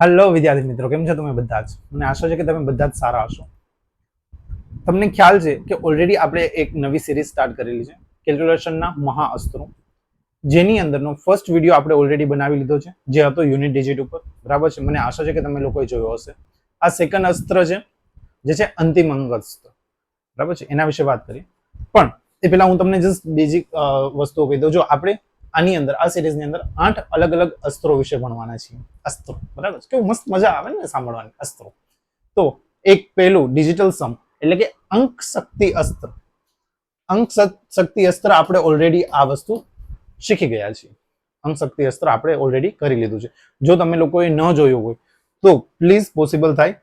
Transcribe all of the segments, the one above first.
Hello વિદ્યાર્થી મિત્રો, કેમ છો તમે બધા જ? મને આશા છે કે તમે બધા જ સારા હશો. તમને ખ્યાલ છે કે ઓલરેડી આપણે એક નવી સિરીઝ સ્ટાર્ટ કરેલી છે કેલ્ક્યુલેશનના મહાઅસ્ત્રો, જેની અંદરનો ફર્સ્ટ વિડીયો આપણે ઓલરેડી બનાવી લીધો છે, જે હતો યુનિટ ડિજિટ ઉપર. બરાબર છે? મને આશા છે કે તમે લોકોએ જોયો હશે. આ સેકન્ડ અસ્ત્ર છે, જે છે અંતિમ અંક અસ્ત્ર. બરાબર છે? એના વિશે વાત કરીએ. પણ એ પહેલા હું તમને જસ્ટ બેઝિક વસ્તુઓ કહી દઉં. જો આપણે આની અંદર આ સિરીઝની અંદર 8 અલગ અલગ અસ્ત્રો વિશે ભણવાના છીએ. અસ્ત્રો, બરાબર છે? કેવું મસ્ત મજા આવે ને સાંભળવાની. અસ્ત્રો. તો એક પહેલું ડિજિટલ સમ, એટલે કે અંક શક્તિ અસ્ત્ર. અંક શક્તિ અસ્ત્ર આપણે ઓલરેડી આ વસ્તુ શીખી ગયા છીએ. અંક શક્તિ અસ્ત્ર આપણે ઓલરેડી કરી લીધું છે. જો તમે લોકોએ ન જોયું હોય તો પ્લીઝ પોસિબલ થાય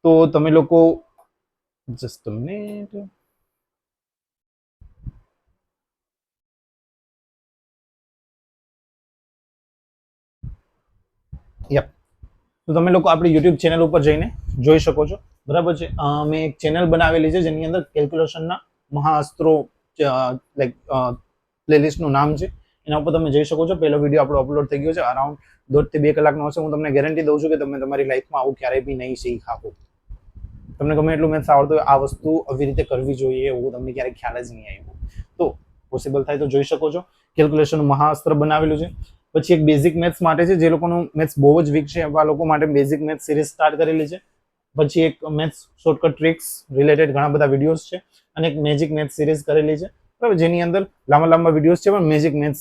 તો તમે લોકો જસ્ટ અ મિનિટ. યપ. તો તમે લોકો આપણી યુટ્યુબ ચેનલ ઉપર જઈને જોઈ શકો છો. બરાબર છે? મેં એક ચેનલ બનાવેલી છે જેની અંદર કેલ્ક્યુલેશનના મહાઅસ્ત્રો લાઈક પ્લેલિસ્ટનું નામ છે. એના ઉપર તમે જઈ શકો છો. પહેલો વિડીયો આપણો અપલોડ થઈ ગયો છે. અરાઉન્ડ 1.5 થી 2 કલાકનો હશે. હું તમને ગેરંટી દઉં છું કે તમે તમારી લાઈફમાં આવું ક્યારેય બી નહીં શીખા હો. તમને ગમે એટલું મેથ્સ આવડતું હોય, આ વસ્તુ આવી રીતે કરવી જોઈએ એવું તમને ક્યારેય ખ્યાલ જ નહીં આવ્યો. તો પોસિબલ થાય તો જોઈ શકો છો. કેલ્ક્યુલેશનનું મહાઅસ્ત્ર બનાવેલું છે. પછી એક બેઝિક મેથ્સ માટે છે, જે લોકોનું મેથ્સ બહુ જ વીક છે એવા લોકો માટે બેઝિક મેથ્સ સિરીઝ સ્ટાર્ટ કરેલી છે. પછી એક મેથ્સ શોર્ટકટ ટ્રિક્સ રિલેટેડ ઘણા બધા વિડીયોઝ છે, અને એક મેજિક મેથ્સ સિરીઝ કરેલી છે. બરાબર? જેની અંદર લાંબા લાંબા વિડીયોઝ છે, પણ મેજિક મેથ્સ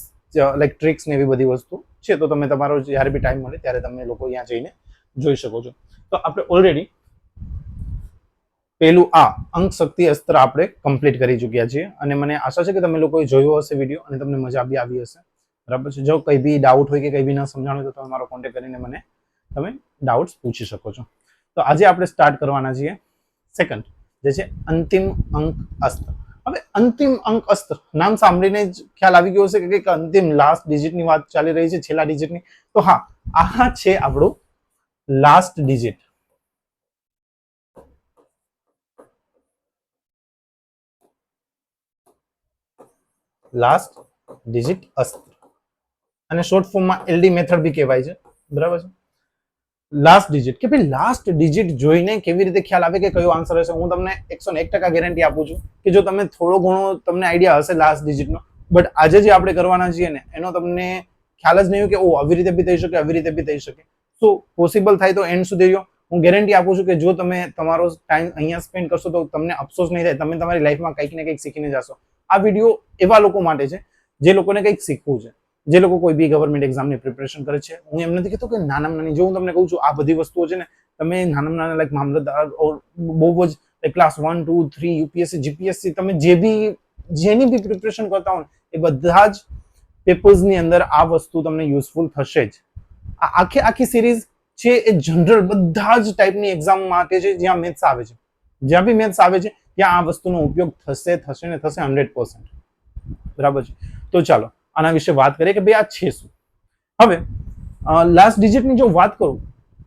લાઈક ટ્રિક્સ ને એવી બધી વસ્તુ છે. તો તમે તમારો જ્યારે બી ટાઈમ મળે ત્યારે તમે લોકો અહીંયા જઈને જોઈ શકો છો. તો આપણે ઓલરેડી પેલું આ અંક શક્તિ અસ્ત્ર આપણે કમ્પ્લીટ કરી ચૂક્યા છીએ, અને મને આશા છે કે તમે લોકોએ જોયો હશે વિડીયો અને તમને મજા બી આવી હશે. બરાબર છે? જો કંઈ બી ડાઉટ હોય કે કંઈ બી ન સમજાણું હોય તો તમે મારો કોન્ટેક્ટ કરીને મને તમે ડાઉટ્સ પૂછી શકો છો. તો આજે આપણે સ્ટાર્ટ કરવાના છીએ સેકન્ડ, જે છે અંતિમ અંક અસ્ત્ર. હવે અંતિમ અંક અસ્ત્ર નામ સાંભળીને જ ખ્યાલ આવી ગયો હશે કે કંઈક અંતિમ લાસ્ટ ડિજિટની વાત ચાલી રહી છે, છેલ્લા ડિજિટની. તો હા, આ છે આપણું લાસ્ટ ડિજિટ. લાસ્ટ ડિજિટ અસ્ત્ર, અને શોર્ટ ફોર્મમાં એલડી મેથડ બી કહેવાય છે. બરાબર છે? લાસ્ટ ડિજિટ, કે ભાઈ લાસ્ટ ડિજિટ જોઈને કેવી રીતે ખ્યાલ આવે કે કયો આન્સર હશે. હું તમને 101% ગેરંટી આપું છું કે જો તમે થોડો ઘણો તમને આઈડિયા હશે લાસ્ટ ડિજિટનો, બટ આજે જે આપણે કરવાના છીએ ને એનો તમને ખ્યાલ જ નહીં કે ઓ આવી રીતે બી થઈ શકે, આવી રીતે બી થઈ શકે. તો પોસિબલ થાય તો એન્ડ સુધી રહ્યો. હું ગેરંટી આપું છું કે જો તમે તમારો ટાઈમ અહીંયા સ્પેન્ડ કરશો તો તમને અફસોસ નહીં થાય. તમે તમારી લાઈફમાં કંઈક ને કંઈક શીખીને જશો. આ વિડીયો એવા લોકો માટે છે જે લોકોને કંઈક શીખવું છે, જે લોકો કોઈ બી ગવર્મેન્ટ એક્ઝામની પ્રિપરેશન કરે છે. હું એમ નથી કહેતો કે નાનામાં નાની, જો હું તમને કહું છું આ બધી વસ્તુઓ છે ને, તમે નાનામાં નાના લાઈક મામલતદાર બહુ જ ક્લાસ 1, 2, 3 યુપીએસસી, જીપીએસસી, તમે જે બી જેની બી પ્રિપરેશન કરતા હો એ બધા જ પેપર્સની અંદર આ વસ્તુ તમને યુઝફુલ થશે જ. આ આખી સિરીઝ છે એ જનરલ બધા જ ટાઈપની એક્ઝામ માટે છે જ્યાં મેથ્સ આવે છે. જ્યાં બી મેથ્સ આવે છે ત્યાં આ વસ્તુનો ઉપયોગ થશે ને થશે 100%. બરાબર છે? તો ચાલો આના વિશે વાત કરીએ કે ભાઈ આ છે શું. હવે લાસ્ટ ડિજિટની જો વાત કરું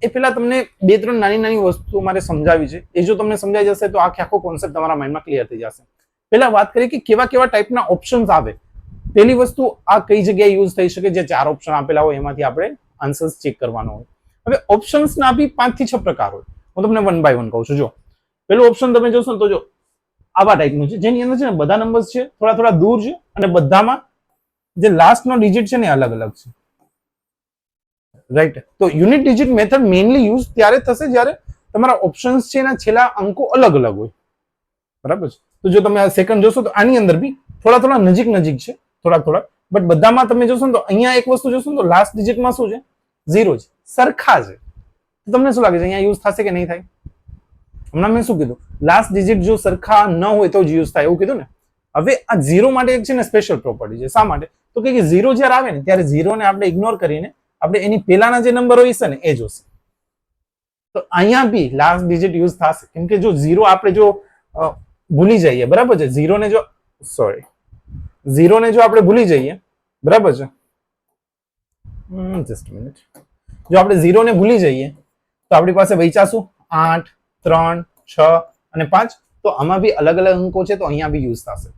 એ પહેલા તમને 2-3 નાની નાની વસ્તુઓ મારે સમજાવી છે. એ જો તમને સમજાઈ જશે તો આખો કોન્સેપ્ટ તમારા માઇન્ડમાં ક્લિયર થઈ જશે. પહેલા વાત કરીએ કે કેવા કેવા ટાઈપના ઓપ્શન્સ આવે. પહેલી વસ્તુ, આ કઈ જગ્યાએ યુઝ થઈ શકે. જે 4 ઓપ્શન આપેલા હોય એમાંથી આપણે આન્સર્સ ચેક કરવાનો હોય. હવે ઓપ્શન્સના બી 5 થી 6 પ્રકાર હોય. હું તમને વન બાય વન કહું છું. જો પેલું ઓપ્શન તમે જોશો ને તો જો આવા ટાઈપનું છે, જેની અંદર છે ને બધા નંબર્સ છે થોડા થોડા દૂર છે, અને બધામાં જે લાસ્ટનો ડિજિટ છે ને અલગ અલગ છે. રાઈટ? તો unit digit method mainly use ત્યારે થશે જ્યારે તમારા ઓપ્શન્સ છે એના છેલ્લા અંકો અલગ અલગ હોય. બરાબર છે? તો જો તમે આ સેકન્ડ જોશો તો આની અંદર બી થોડા થોડા નજીક નજીક છે, થોડા થોડા, બટ બધામાં તમે જોશો ને તો અહીંયા એક વસ્તુ જોશો ને તો લાસ્ટ ડિજિટમાં શું છે? 0 છે, સરખા છે. તો તમને શું લાગે છે અહીંયા યુઝ થશે કે નહીં થાય? હમણાં મેં શું કીધું? લાસ્ટ ડિજિટ જો સરખા ન હોય તો જ યુઝ થાય એવું કીધું ને. હવે આ 0 માટે એક છે ને સ્પેશિયલ પ્રોપર્ટી છે. શા માટે? તો કે 0 જ્યારે આવે ને ત્યારે 0 ને આપણે ઇગ્નોર કરીને આપણે એની પહેલાના જે નંબર હોય છે ને એ જોશે. તો અહીંયા બી લાસ્ટ ડિજિટ યુઝ થશે, કેમ કે જો 0 આપણે જો ભૂલી જઈએ, બરાબર છે? 0 ને જો આપણે ભૂલી જઈએ, બરાબર છે? Just minute. જો આપણે 0 ને ભૂલી જઈએ તો આપણી પાસે બચ્યા શું? 8, 3, 6 અને 5. તો આમાં બી અલગ અલગ અંકો છે, તો અહીંયા બી યુઝ થશે.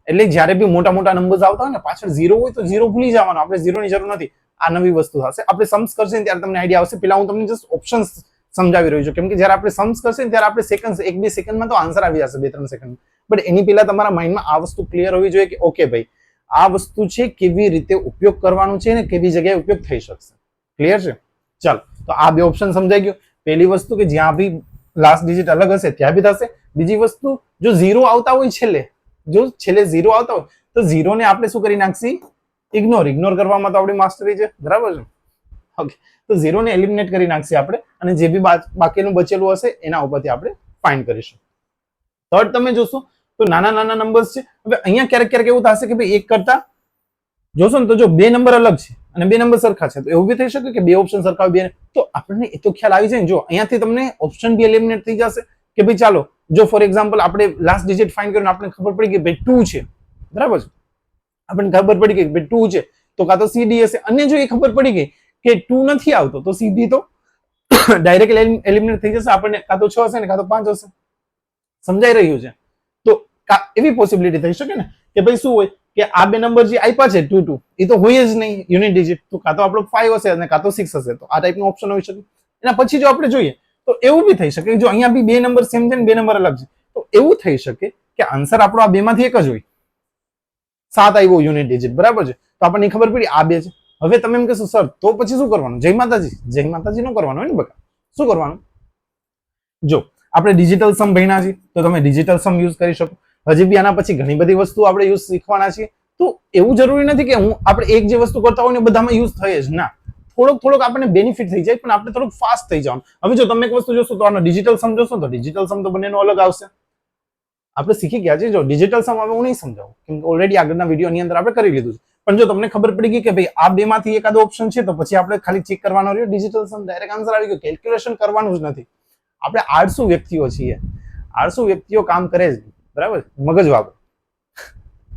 એટલે જ્યારે બી મોટા મોટા નંબર્સ આવતા હોય ને પાછળ 0 હોય તો 0 ભૂલી જવાનો. આપણે 0 ની જરૂર નથી. આ નવી વસ્તુ થશે. આપણે सम्स કરશે ત્યારે તમને આઈડિયા આવશે. પેલા હું તમને જસ્ટ ઓપ્શન્સ સમજાવી રહ્યો છું, કેમ કે જ્યારે આપણે सम्स કરશે ત્યારે આપણે સેકન્ડ 1-2 સેકન્ડમાં તો આન્સર આવી જશે, 2-3 સેકન્ડ. બટ એની પહેલા તમારા માઇન્ડમાં આ વસ્તુ ક્લિયર હોવી જોઈએ કે ઓકે ભાઈ આ વસ્તુ છે, કેવી રીતે ઉપયોગ કરવાનું છે ને કેવી જગ્યાએ ઉપયોગ થઈ શકશે. ક્લિયર છે? ચાલો, તો આ બે ઓપ્શન સમજાઈ ગયો. પહેલી વસ્તુ કે જ્યાં બી લાસ્ટ ડિજિટ અલગ હશે ત્યાં બી થશે. બીજી વસ્તુ, જો ઝીરો આવતા હોય છેલ્લે ઝીરો આવતા હોય તો ઝીરો ને આપણે શું કરી નાખશી? ઇગ્નોર કરવામાં તો આપણી માસ્ટરી છે, બરાબર છે? ઓકે, તો ઝીરો ને એલિમિનેટ કરી નાખશી આપણે, અને જે બી બાકીનું બચેલું હશે એના ઉપરથી આપણે ફાઇન્ડ કરીશું. થર્ડ તમે જોશો તો નાના નાના નંબર્સ છે. હવે અહીંયા ક્યારેક એવું થશે કે ભાઈ એક કરતા જોશો ને તો જો બે નંબર અલગ છે અને બે નંબર સરખા છે, તો એવું બી થઈ શકે કે બે ઓપ્શન સરખા બે, તો આપણને એ તો ખ્યાલ આવી જાય ને. જો અહીંયાથી તમને ઓપ્શન બી એલિમિનેટ થઈ જશે કે ભાઈ ચાલો, જો ફોર એક્ઝામ્પલ આપણે લાસ્ટ ડિજિટ ફાઇન્ડ કર્યું, આપણને ખબર પડી કે ભાઈ 2 છે, બરાબર છે? આપણને ખબર પડી ગઈ કે ભાઈ 2 છે, તો કાં તો સીડી હશે. અને જો એ ખબર પડી ગઈ કે 2 નથી આવતો, તો સીધી તો ડાયરેક્ટ એલિમિનેટ થઈ જશે. આપણને કાં તો 6 હશે ને કાં તો 5 હશે. સમજાઈ રહ્યું છે? તો એવી પોસિબિલિટી થઈ શકે ને કે ભાઈ શું હોય કે આ બે નંબર જે આપ્યા છે 2 2, એ તો હોય જ નહીં યુનિટ ડિજિટ, તો કાં તો આપણો 5 હશે અને કાં તો 6 હશે. તો આ ટાઈપનો ઓપ્શન હોઈ શકે. એના પછી જો આપણે જોઈએ તો એવું બી થઈ શકે, જો અહીંયા બી બે નંબર સેમ છે ને બે નંબર અલગ છે, તો એવું થઈ શકે કે આન્સર આપણો આ બેમાંથી એક જ હોય. 7 આવ્યો યુનિટ ડિજિટ, બરાબર છે? તો આપણને ખબર પડી આ બે છે. હવે તમે એમ કહેશો સર તો પછી શું કરવાનું? જય માતાજી નો કરવાનું હોય ને બકા. શું કરવાનું? જો આપણે ડિજિટલ સમ ભણ્યા છીએ તો તમે ડિજિટલ સમ યુઝ કરી શકો. હજી બી આના પછી ઘણી બધી વસ્તુ આપણે યુઝ શીખવાના છીએ, તો એવું જરૂરી નથી કે આપણે એક જે વસ્તુ કરતા હોય ને બધામાં યુઝ થાય જ ના. થોડોક આપણને બેનિફિટ થઈ જાય, પણ આપણે થોડુંક ફાસ્ટ થઈ જવાનું. હવે જો તમે એક વસ્તુ જોશો તો આનો ડિજિટલ સમ જોશો તો ડિજિટલ સમ તો બંનેનો અલગ આવશે. આપણે શીખી ગયા છે. જો ડિજિટલ સમ હવે હું નહીં સમજાવું, કેમ કે ઓલરેડી આગળના વિડીયોની અંદર આપણે કરી લીધું છે. પણ જો તમને ખબર પડી ગઈ કે ભાઈ આ બેમાંથી એકાદો ઓપ્શન છે, તો પછી આપણે ખાલી ચેક કરવાનો રહ્યો. ડિજિટલ સમ ડાયરેક્ટ આન્સર આવી ગયો, કેલ્ક્યુલેશન કરવાનું જ નથી. આપણે 800 વ્યક્તિઓ છીએ, 800 વ્યક્તિઓ કામ કરે છે, બરાબર? મગજ વાપરો.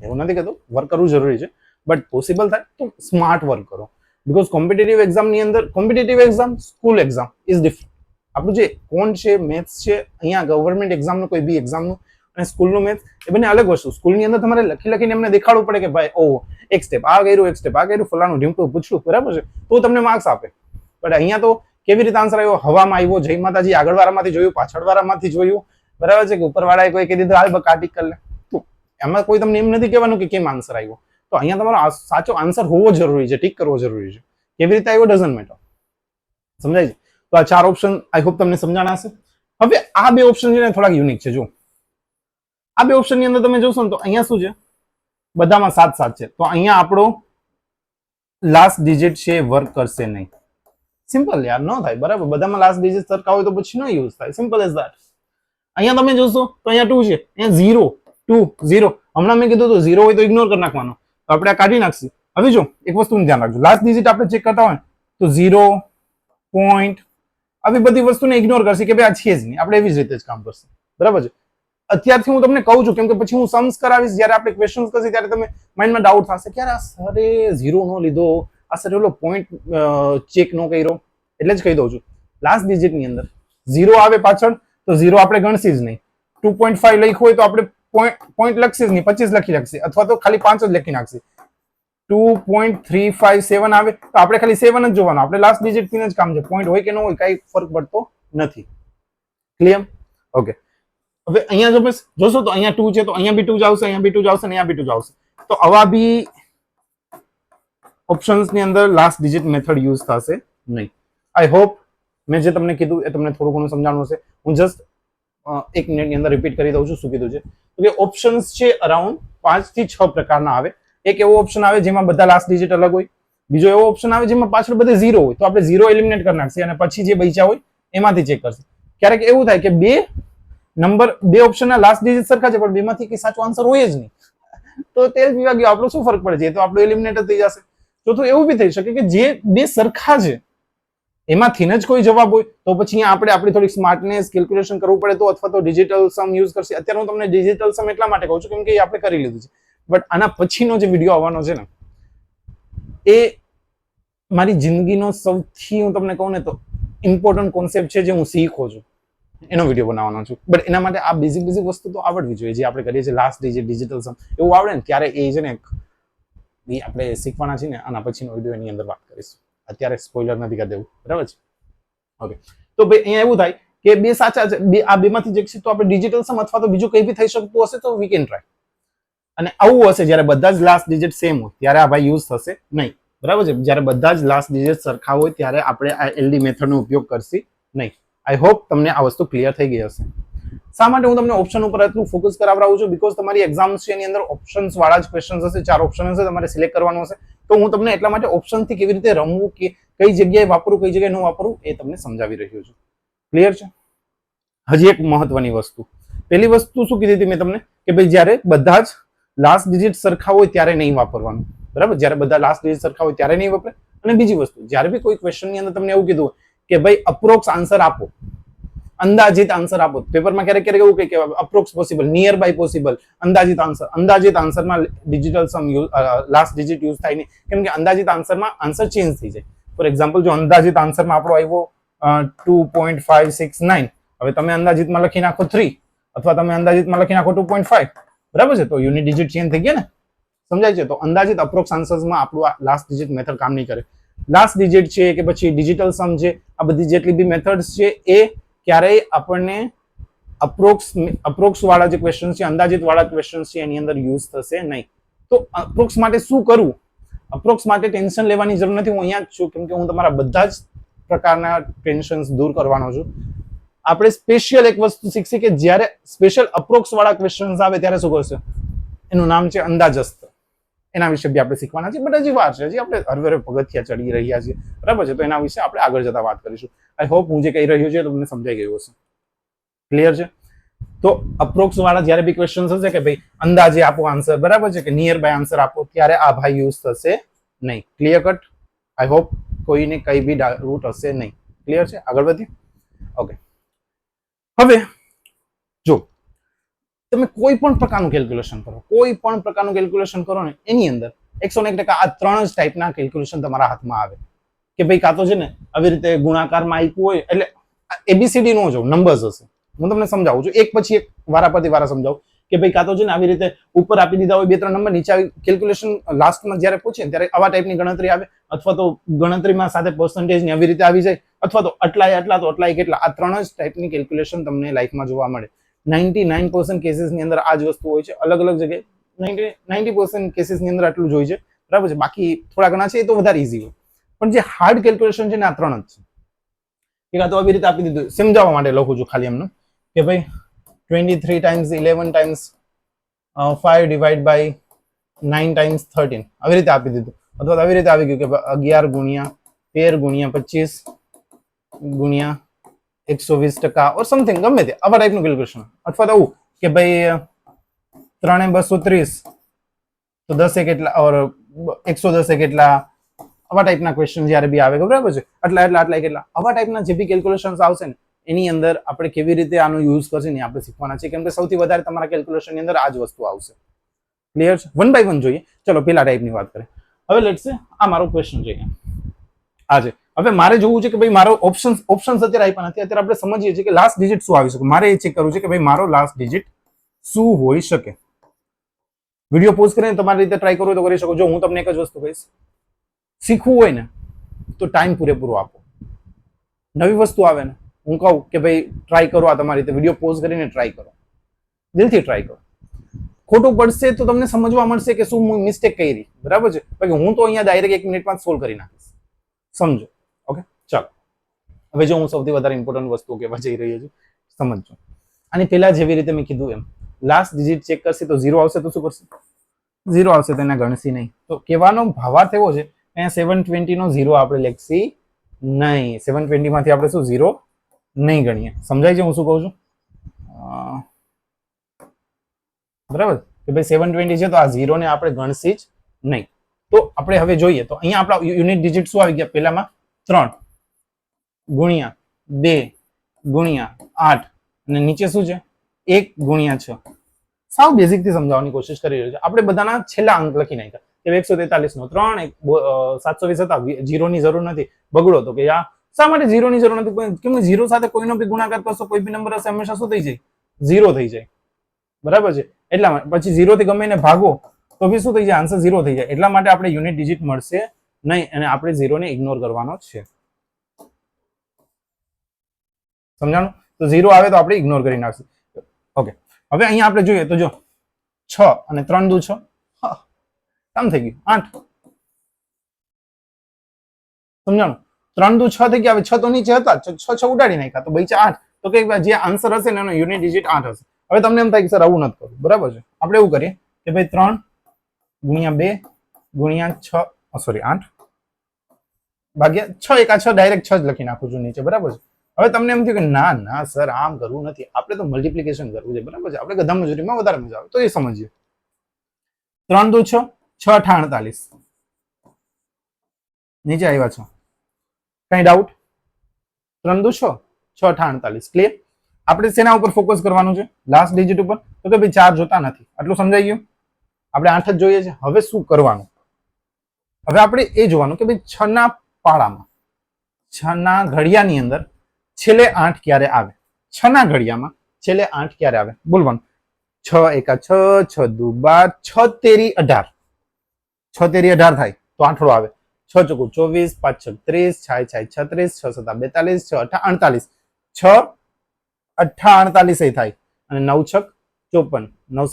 એવું નથી કહેતો વર્ક કરવું જરૂરી છે, બટ પોસિબલ થાય તો સ્માર્ટ વર્ક કરો. બીકોઝ કોમ્પિટિટિવ એક્ઝામની અંદર, competitive exam, school exam is different. આપણું જે કોણ છે, મેથ્સ છે, અહીંયા ગવર્મેન્ટ એક્ઝામનું કોઈ બી એક્ઝામનું અને સ્કૂલનું મેથ્સ એ બંને અલગ વસ્તુ. સ્કૂલની અંદર તમારે લખીને એમને દેખાડવું પડે કે ભાઈ ઓ એક સ્ટેપ આ કર્યું, એક સ્ટેપ આ કર્યું, ફલાણું ઢીમકું પૂછ્યું, બરાબર છે? તો તમને માર્ક્સ આપે. બટ અહીંયા તો કેવી રીતે આન્સર આવ્યો? હવામાં આવ્યો, જય માતાજી આગળ વાળામાંથી જોયું, પાછળ વાળામાંથી જોયું, બરાબર છે? કે ઉપર વાળાએ કોઈ કહી દીધું હાલ બકાટી કરી લે. તો એમાં કોઈ તમને એમ નથી કહેવાનું કે કેમ આન્સર આવ્યો. તો અહીંયા તમારો સાચો આન્સર હોવો જરૂરી છે, ટીક કરવો જરૂરી છે. કેવી રીતે આવ્યો ડઝન્ટ મેટર. સમજાય છે? તો આ 4 ઓપ્શન આઈ હોપ તમને સમજાણા હશે. હવે આ બે ઓપ્શન છે ને થોડાક યુનિક છે. જો આ બે ઓપ્શન ની અંદર તમે જોશો ને તો અહીંયા શું છે? બધામાં 7 છે. તો અહીંયા આપણો લાસ્ટ ડિજિટ છે વર્ક કરશે નહીં. સિમ્પલ યાર, ન થાય, બરાબર? બધામાં લાસ્ટ ડિજિટ સરખા હોય તો પછી ન યુઝ થાય. Simple as that. અહીંયા તમે જોશો તો અહીંયા 2 છે, અહીંયા 0 2 0. હમણાં મેં કીધું તો 0 હોય તો ઇગ્નોર કરી નાખવાનો, તો આપણે આ કાઢી નાખશું. હવે જો એક વસ્તુનું ધ્યાન રાખજો, લાસ્ટ ડિજિટ આપણે ચેક કરતા હોય તો 0 પોઈન્ટ આવી બધી વસ્તુને ઇગ્નોર કરશે કે ભાઈ આ છે જ નહીં. આપણે એવી જ રીતે જ કામ કરશે, બરાબર છે? અત્યારથી હું તમને કહું છું, કેમ કે પછી હું सम्स કરાવીશ, જ્યારે આપણે ક્વેશ્ચન્સ કરશે ત્યારે તમે માઇન્ડમાં ડાઉટ થશે કે આ સરે 0 નો લીધો, આ સરે ઓલો પોઈન્ટ ચેક નો કર્યો. એટલે જ કહી દઉં છું, લાસ્ટ ડિજિટ ની અંદર 0 આવે પાછળ તો 0 આપણે ગણશી જ નહીં. 2.5 લખ્યું હોય તો આપણે પોઈન્ટ લખશી જ નહીં, 25 લખી નાખશે, અથવા તો ખાલી 5 જ લખી નાખશે. 2.357 આવે તો આપણે ખાલી 7 જ જોવાનું. આપણે લાસ્ટ ડિજિટ થી જ કામ છે. પોઈન્ટ હોય કે ન હોય કઈ ફરક પડતો નથી. ક્લિયર? ઓકે. હવે અહીંયા જો જોશો તો અહીંયા 2 છે, તો અહીંયા બી 2 જ આવશે, અહીંયા બી 2 જ આવશે, અહીંયા બી 2 જ આવશે. તો આવા બી ઓપ્શન્સ ની અંદર લાસ્ટ ડિજિટ મેથડ યુઝ થશે નહીં. આઈ હોપ મેં જે તમને કીધું એ તમને થોડું ઘણું સમજાણું હશે. હું જસ્ટ 1 મિનિટની અંદર રિપીટ કરી દઉં છું શું કીધું છે. તો કે ઓપ્શન્સ છે અરાઉન્ડ 5 થી 6 પ્રકારના આવે. એક એવો ઓપ્શન આવે જેમાં બધા લાસ્ટ ડિજિટ અલગ હોય. બીજો એવો ઓપ્શન આવે જેમાં પાછળ બધે 0 હોય, તો આપણે 0 એલિમિનેટ કરી નાખીએ અને પછી જે બચ્યા હોય એમાંથી ચેક કરશે. ક્યારેક એવું થાય કે બે ઓપ્શનના લાસ્ટ ડિજિટ સરખા છે પણ બેમાંથી કઈ સાચો આન્સર હોય જ નહીં, તો તે જ વિભાગ આપણો શું ફરક પડે છે? તો આપણો એલિમિનેટ થઈ જશે. તો એવું બી થઈ શકે કે જે બે સરખા છે એમાંથી જ કોઈ જવાબ હોય, તો પછી આપણે આપણી થોડી સ્માર્ટનેસ કેલ્ક્યુલેશન કરવું પડે, તો અથવા તો ડિજિટલ સમ યુઝ કરશે. અત્યારે હું તમને ડિજિટલ સમ એટલા માટે કહું છું કેમ કે એ આપણે કરી લીધું છે. બટ આના પછીનો જે વિડીયો આવવાનો છે ને, એ મારી જિંદગીનો સૌથી, હું તમને કહું ને તો ઇમ્પોર્ટન્ટ કોન્સેપ્ટ છે જે હું શીખો છું, એનો વિડીયો બનાવવાનો છું. બટ એના માટે આ બેઝિક વસ્તુ તો આવડવી જોઈએ જે આપણે કરીએ છીએ. લાસ્ટ ડિજિટલ સમ એવું આવડે ને ત્યારે એ છે ને એ આપણે શીખવાના છે ને આના પછીનો વિડીયો એની અંદર વાત કરીશું. અત્યારે સ્પોઇલર નથી કરી દેવું, બરાબર છે? ઓકે, તો ભાઈ અહીંયા એવું થાય કે બે સાચા છે, આ બેમાંથી જે છે તો આપણે ડિજિટલ સમ અથવા તો બીજું કંઈ બી થઈ શકતું હશે તો વી કેન ટ્રાય. અને આવું હશે જ્યારે બધા જ લાસ્ટ ડિજિટ સેમ હોય ત્યારે આ ભાઈ યુઝ થશે નહીં, બરાબર છે? જ્યારે બધા જ લાસ્ટ ડિજિટ સરખા હોય ત્યારે આપણે આ એલડી મેથડનો ઉપયોગ કરશી નહીં. આઈ હોપ તમને આ વસ્તુ ક્લિયર થઈ ગઈ હશે. શા માટે હું તમને ઓપ્શન ઉપર એટલું ફોકસ કરાવડાવું છું? બીકોઝ તમારી એક્ઝામ છે એની અંદર ઓપ્શન્સ વાળા જ ક્વેશ્ચન હશે, 4 ઓપ્શન હશે, તમારે સિલેક્ટ કરવાનું હશે. તો હું તમને એટલા માટે ઓપ્શનથી કેવી રીતે રમવું, કે કઈ જગ્યાએ વાપરવું, કઈ જગ્યાએ ન વાપરવું, એ તમને સમજાવી રહ્યો છું. ક્લિયર છે? હજી એક મહત્વની વસ્તુ, પહેલી વસ્તુ શું કીધી હતી મેં તમને, કે ભાઈ જ્યારે બધા જ લાસ્ટ ડિજિટ સરખા હોય ત્યારે નહીં વાપરવાનું, બરાબર? જ્યારે બધા લાસ્ટ ડિજિટ સરખા હોય ત્યારે નહીં વાપરે. અને બીજી વસ્તુ, જ્યારે બી કોઈ ક્વેશ્ચન ની અંદર તમને એવું કીધું કે ભાઈ અપ્રોક્સ આન્સર આપો, અંદાજિત આન્સર આપો, પેપરમાં ક્યારેક ક્યારેક એવું કહે કે approx possible, near by possible, અંદાજિત આન્સર. અંદાજિત આન્સરમાં digital sum last digit use થાય નહીં, કેમ કે અંદાજિત આન્સરમાં આન્સર ચેન્જ થઈ જાય. ફોર એક્ઝામ્પલ, જો અંદાજિત આન્સરમાં આપણો આવ્યો 2.569, હવે તમે અંદાજિતમાં લખી નાખો 3 અથવા તમે અંદાજિતમાં લખી નાખો 2.5, બરાબર છે? તો યુનિટ ડિજિટ ચેન્જ થઈ ગયા ને, સમજાય છે? તો અંદાજિત અપ્રોક્સ આન્સર્સમાં આપણું આ લાસ્ટ ડિજિટ મેથડ કામ નહીં કરે. લાસ્ટ ડિજિટ છે કે પછી ડિજિટલ સમ છે, આ બધી જેટલી બી મેથડ્સ છે એ ક્યારેય આપણને અપ્રોક્સ વાળા જે ક્વેશ્ચન છે, અંદાજિત વાળા ક્વેશ્ચન છે એની અંદર યુઝ થશે નહીં. તો અપ્રોક્સ માટે શું કરવું? અપ્રોક્સ માટે ટેન્શન લેવાની જરૂર નથી. હું અહીંયા જ છું કેમ કે હું તમારા બધા જ પ્રકારના ટેન્શન્સ દૂર કરવાનો છું. આપણે સ્પેશિયલ એક વસ્તુ શીખશી કે જ્યારે સ્પેશિયલ અપ્રોક્સ વાળા ક્વેશ્ચન્સ આવે ત્યારે શું કરશે? એનું નામ છે અંદાજસ્ત. એના વિશે બી આપણે શીખવાના છે, બટ હજી વાર છે, હજી આપણે હરવેરે પગથિયા ચડી રહ્યા છીએ, બરાબર છે? તો એના વિશે આપણે આગળ જતા વાત કરીશું. આઈ હોપ હું જે કહી રહ્યો છું તમને સમજાઈ ગયું હશે. ક્લિયર છે? તો અપ્રોક્સ વાળા જ્યારે બી ક્વેશ્ચન હશે કે ભાઈ અંદાજે આપો આન્સર, બરાબર છે, કે નિયર બાય આન્સર આપો, ત્યારે આ ભાઈ યુઝ થશે નહીં. Clear cut? આઈ હોપ કોઈને કઈ બી ડાઉટ હશે નહીં. ક્લિયર છે? આગળ વધીએ. ઓકે, હવે જો તમે કોઈ પણ પ્રકારનું કેલ્ક્યુલેશન કરો, કોઈ પણ પ્રકારનું કેલ્ક્યુલેશન કરો ને, એની અંદર 101% આ 3 જ ટાઈપના કેલ્ક્યુલેશન તમારા હાથમાં આવે કે ભાઈ કાં તો છે ને આવી રીતે ગુણાકારમાં આપ્યું હોય, એટલે એબીસીડી નો જો નંબર્સ હશે. હું તમને સમજાવું છું, એક પછી એક વારા પરથી વારા સમજાવું કે ભાઈ કાં તો છે ને આવી રીતે ઉપર આપી દીધા હોય 2-3 નંબર, નીચે આવી કેલ્ક્યુલેશન લાસ્ટમાં જ્યારે પૂછે ત્યારે આવા ટાઈપની ગણતરી આવે, અથવા તો ગણતરીમાં સાથે પર્સન્ટેજ ની આવી રીતે આવી જાય, અથવા તો આટલા તો આટલા કેટલા. આ 3 જ ટાઈપની કેલ્ક્યુલેશન તમને લાઈફમાં જોવા મળે. 99% કેસીસની અંદર આ જ વસ્તુ હોય છે. અલગ અલગ જગ્યાએ 90% કેસીસની અંદર આટલું જ હોય છે, બરાબર છે? બાકી થોડા ઘણા છે એ તો વધારે ઈઝી હોય, પણ જે હાર્ડ કેલ્ક્યુલેશન છે ને આ 3 જ છે. કે આ તો આવી રીતે આપી દીધું, સમજાવવા માટે લખું છું ખાલી એમનું કે ભાઈ 23 times 11 times 5 divided by 9 times 13 આવી રીતે આપી દીધું, અથવા તો આવી રીતે આવી ગયું કે 11 ગુણ્યા 13 ગુણ્યા 25 ગુણ્યા 120% ઓર સમથિંગ, ગમે તે આવા ટાઈપનું કેલ્ક્યુલેશન. અથવા તો આવું કે ભાઈ 3 230 તો 10 કેટલા ઓર 110 કેટલા, આવા ટાઈપના ક્વેશ્ચન જ્યારે બી આવે, બરાબર છે? આટલા કેટલા, આવા ટાઈપના જે બી કેલ્ક્યુલેશન્સ આવશે ને એની અંદર આપણે કેવી રીતે આનો યુઝ કરશે ને આપણે શીખવાના છે, કેમ કે સૌથી વધારે તમારા કેલ્ક્યુલેશનની અંદર આ જ વસ્તુ આવશે. ક્લિયર છે? 1 by 1 જોઈએ. ચલો પેલા ટાઈપની વાત કરીએ. હવે લેટ્સ સે આ મારો ક્વેશ્ચન છે, આ છે. હવે મારે જોવું છે કે ભાઈ મારો ઓપ્શન્સ અત્યારે આપ્યા નથી, અત્યારે આપણે સમજીએ છીએ કે લાસ્ટ ડિજિટ શું આવી શકે. મારે એ ચેક કરવું છે કે ભાઈ મારો લાસ્ટ ડિજિટ શું હોઈ શકે. વિડીયો પોઝ કરીને તમારી રીતે ટ્રાય કરવો તો કરી શકો. જો હું તમને એક જ વસ્તુ કહીશ, શીખવું હોય ને તો ટાઈમ પૂરેપૂરો આપો. નવી વસ્તુ આવે ને હું કહું કે ભાઈ ટ્રાય કરો, આ તમારી રીતે વિડીયો પોઝ કરીને ટ્રાય કરો, દિલથી ટ્રાય કરો. ખોટું પડશે તો તમને સમજવા મળશે કે શું હું મિસ્ટેક કરી, બરાબર છે? બાકી હું તો અહીંયા ડાયરેક્ટ 1 મિનિટમાં સોલ્વ કરી નાખીશ, સમજો. ઓકે, ચાલો હવે જો હું સૌથી વધારે ઇમ્પોર્ટન્ટ વસ્તુ કહેવા જઈ રહ્યો છું, સમજો. આની પહેલા જેવી રીતે મેં કીધું એમ લાસ્ટ ડિજિટ ચેક કરશે તો 0 આવશે તો શું કરશે? 0 આવશે તો એને ગણશી નહીં. તો કહેવાનો ભાવાર્થ એવો છે અહીંયા 720 નો 0 આપણે લખશી નહીં. 720 માંથી આપણે શું 0 નહીં ગણીએ. સમજાય છે હું શું કહું છું? બરાબર કે ભાઈ 720 છે તો આ 0 ને આપણે ગણશી જ નહીં. તો આપણે હવે જોઈએ તો અહીંયા આપણા યુનિટ ડિજિટ શું આવી ગયા? પહેલામાં 3 ગુણ્યા 2 ગુણ્યા 8 અને નીચે શું છે 1 ગુણ્યા 6. સાવ બેઝિક થી સમજાવવાની કોશિશ કરી રહ્યો છે. આપણે બધાના છેલ્લા અંક લખી નાખ્યા કે 143 નો 3 720 હતા, 0 ની જરૂર નથી. બગડો તો કે આ શા માટે 0 ની જરૂર નથી? કેમ કે 0 સાથે કોઈનો બી ગુણાકાર કરશો, કોઈ બી નંબર હશે, હંમેશા શું થઈ જાય? 0 થઈ જાય, બરાબર છે? એટલા માટે પછી 0 થી ગમે એને ભાગો તો બી શું થઈ જાય, આન્સર 0 થઈ જાય. એટલા માટે આપણે યુનિટ ડિજિટ મળશે નહીં અને આપણે 0 ને ઇગ્નોર કરવાનો છે. સમજાણું? તો 0 આવે તો આપણે ઇગ્નોર કરી નાખશું. ઓકે, હવે અહીંયા આપણે જોઈએ તો જો 6 અને 3 દુ 6, કામ થઈ ગયું 8. સમજાણું? 3 દુ 6 થઈ ગયા. હવે 6 તો નીચે હતા, 6 6 ઉડાડી નાખ્યા તો બચ્યા 8. તો કે જે આન્સર હશે ને એનો યુનિટ ડિજિટ 8 હશે. હવે તમને એમ થાય કે સર આવું નથી કરવું, બરાબર છે? આપણે એવું કરીએ કે ભાઈ 3 ગુણ્યા 2 ગુણ્યા 6, સોરી 8 ભાગ્યા 6 એકા 6, ડાયરેક્ટ 6 જ લખી નાખું છું નીચે, બરાબર છે? હવે તમને એમ થયું કે ના ના સર આમ કરવું નથી, આપણે તો મલ્ટિપ્લિકેશન કરવું છે, બરાબર છે? આપણે ગધા મજૂરીમાં વધારે મજા આવે, તો એ સમજીએ. 3 દુ 6, 6 × 48 નીચે આવ્યા છો. કઈ ડાઉટ? 3 દુ 6, 6 × 48 ક્લિયર. આપણે શેના ઉપર ફોકસ કરવાનું છે? લાસ્ટ ડિજિટ ઉપર. તો કે ભાઈ 4 જોતા નથી, આટલું સમજાઈ ગયું? આપણે 8 જ જોઈએ છે. હવે શું કરવાનું? હવે આપણે એ જોવાનું કે ભાઈ 6 ના પાડામાં, 6 ના ઘડિયાની અંદર છેલ્લે 8 ક્યારે આવે? 6 ના ઘડિયામાં છેલ્લે 8 ક્યારે આવે? બોલવાનું. 6 એકા 6, 6 દુ 12, 6 તેરી 18. 6 તેરી 18 થાય તો આઠડો આવે. 6 ચોકુ 24, 5 છક 30, 6 6 36, 6 7 42, 6 8 48. 6 8 48 થાય અને 9 છક 54, 9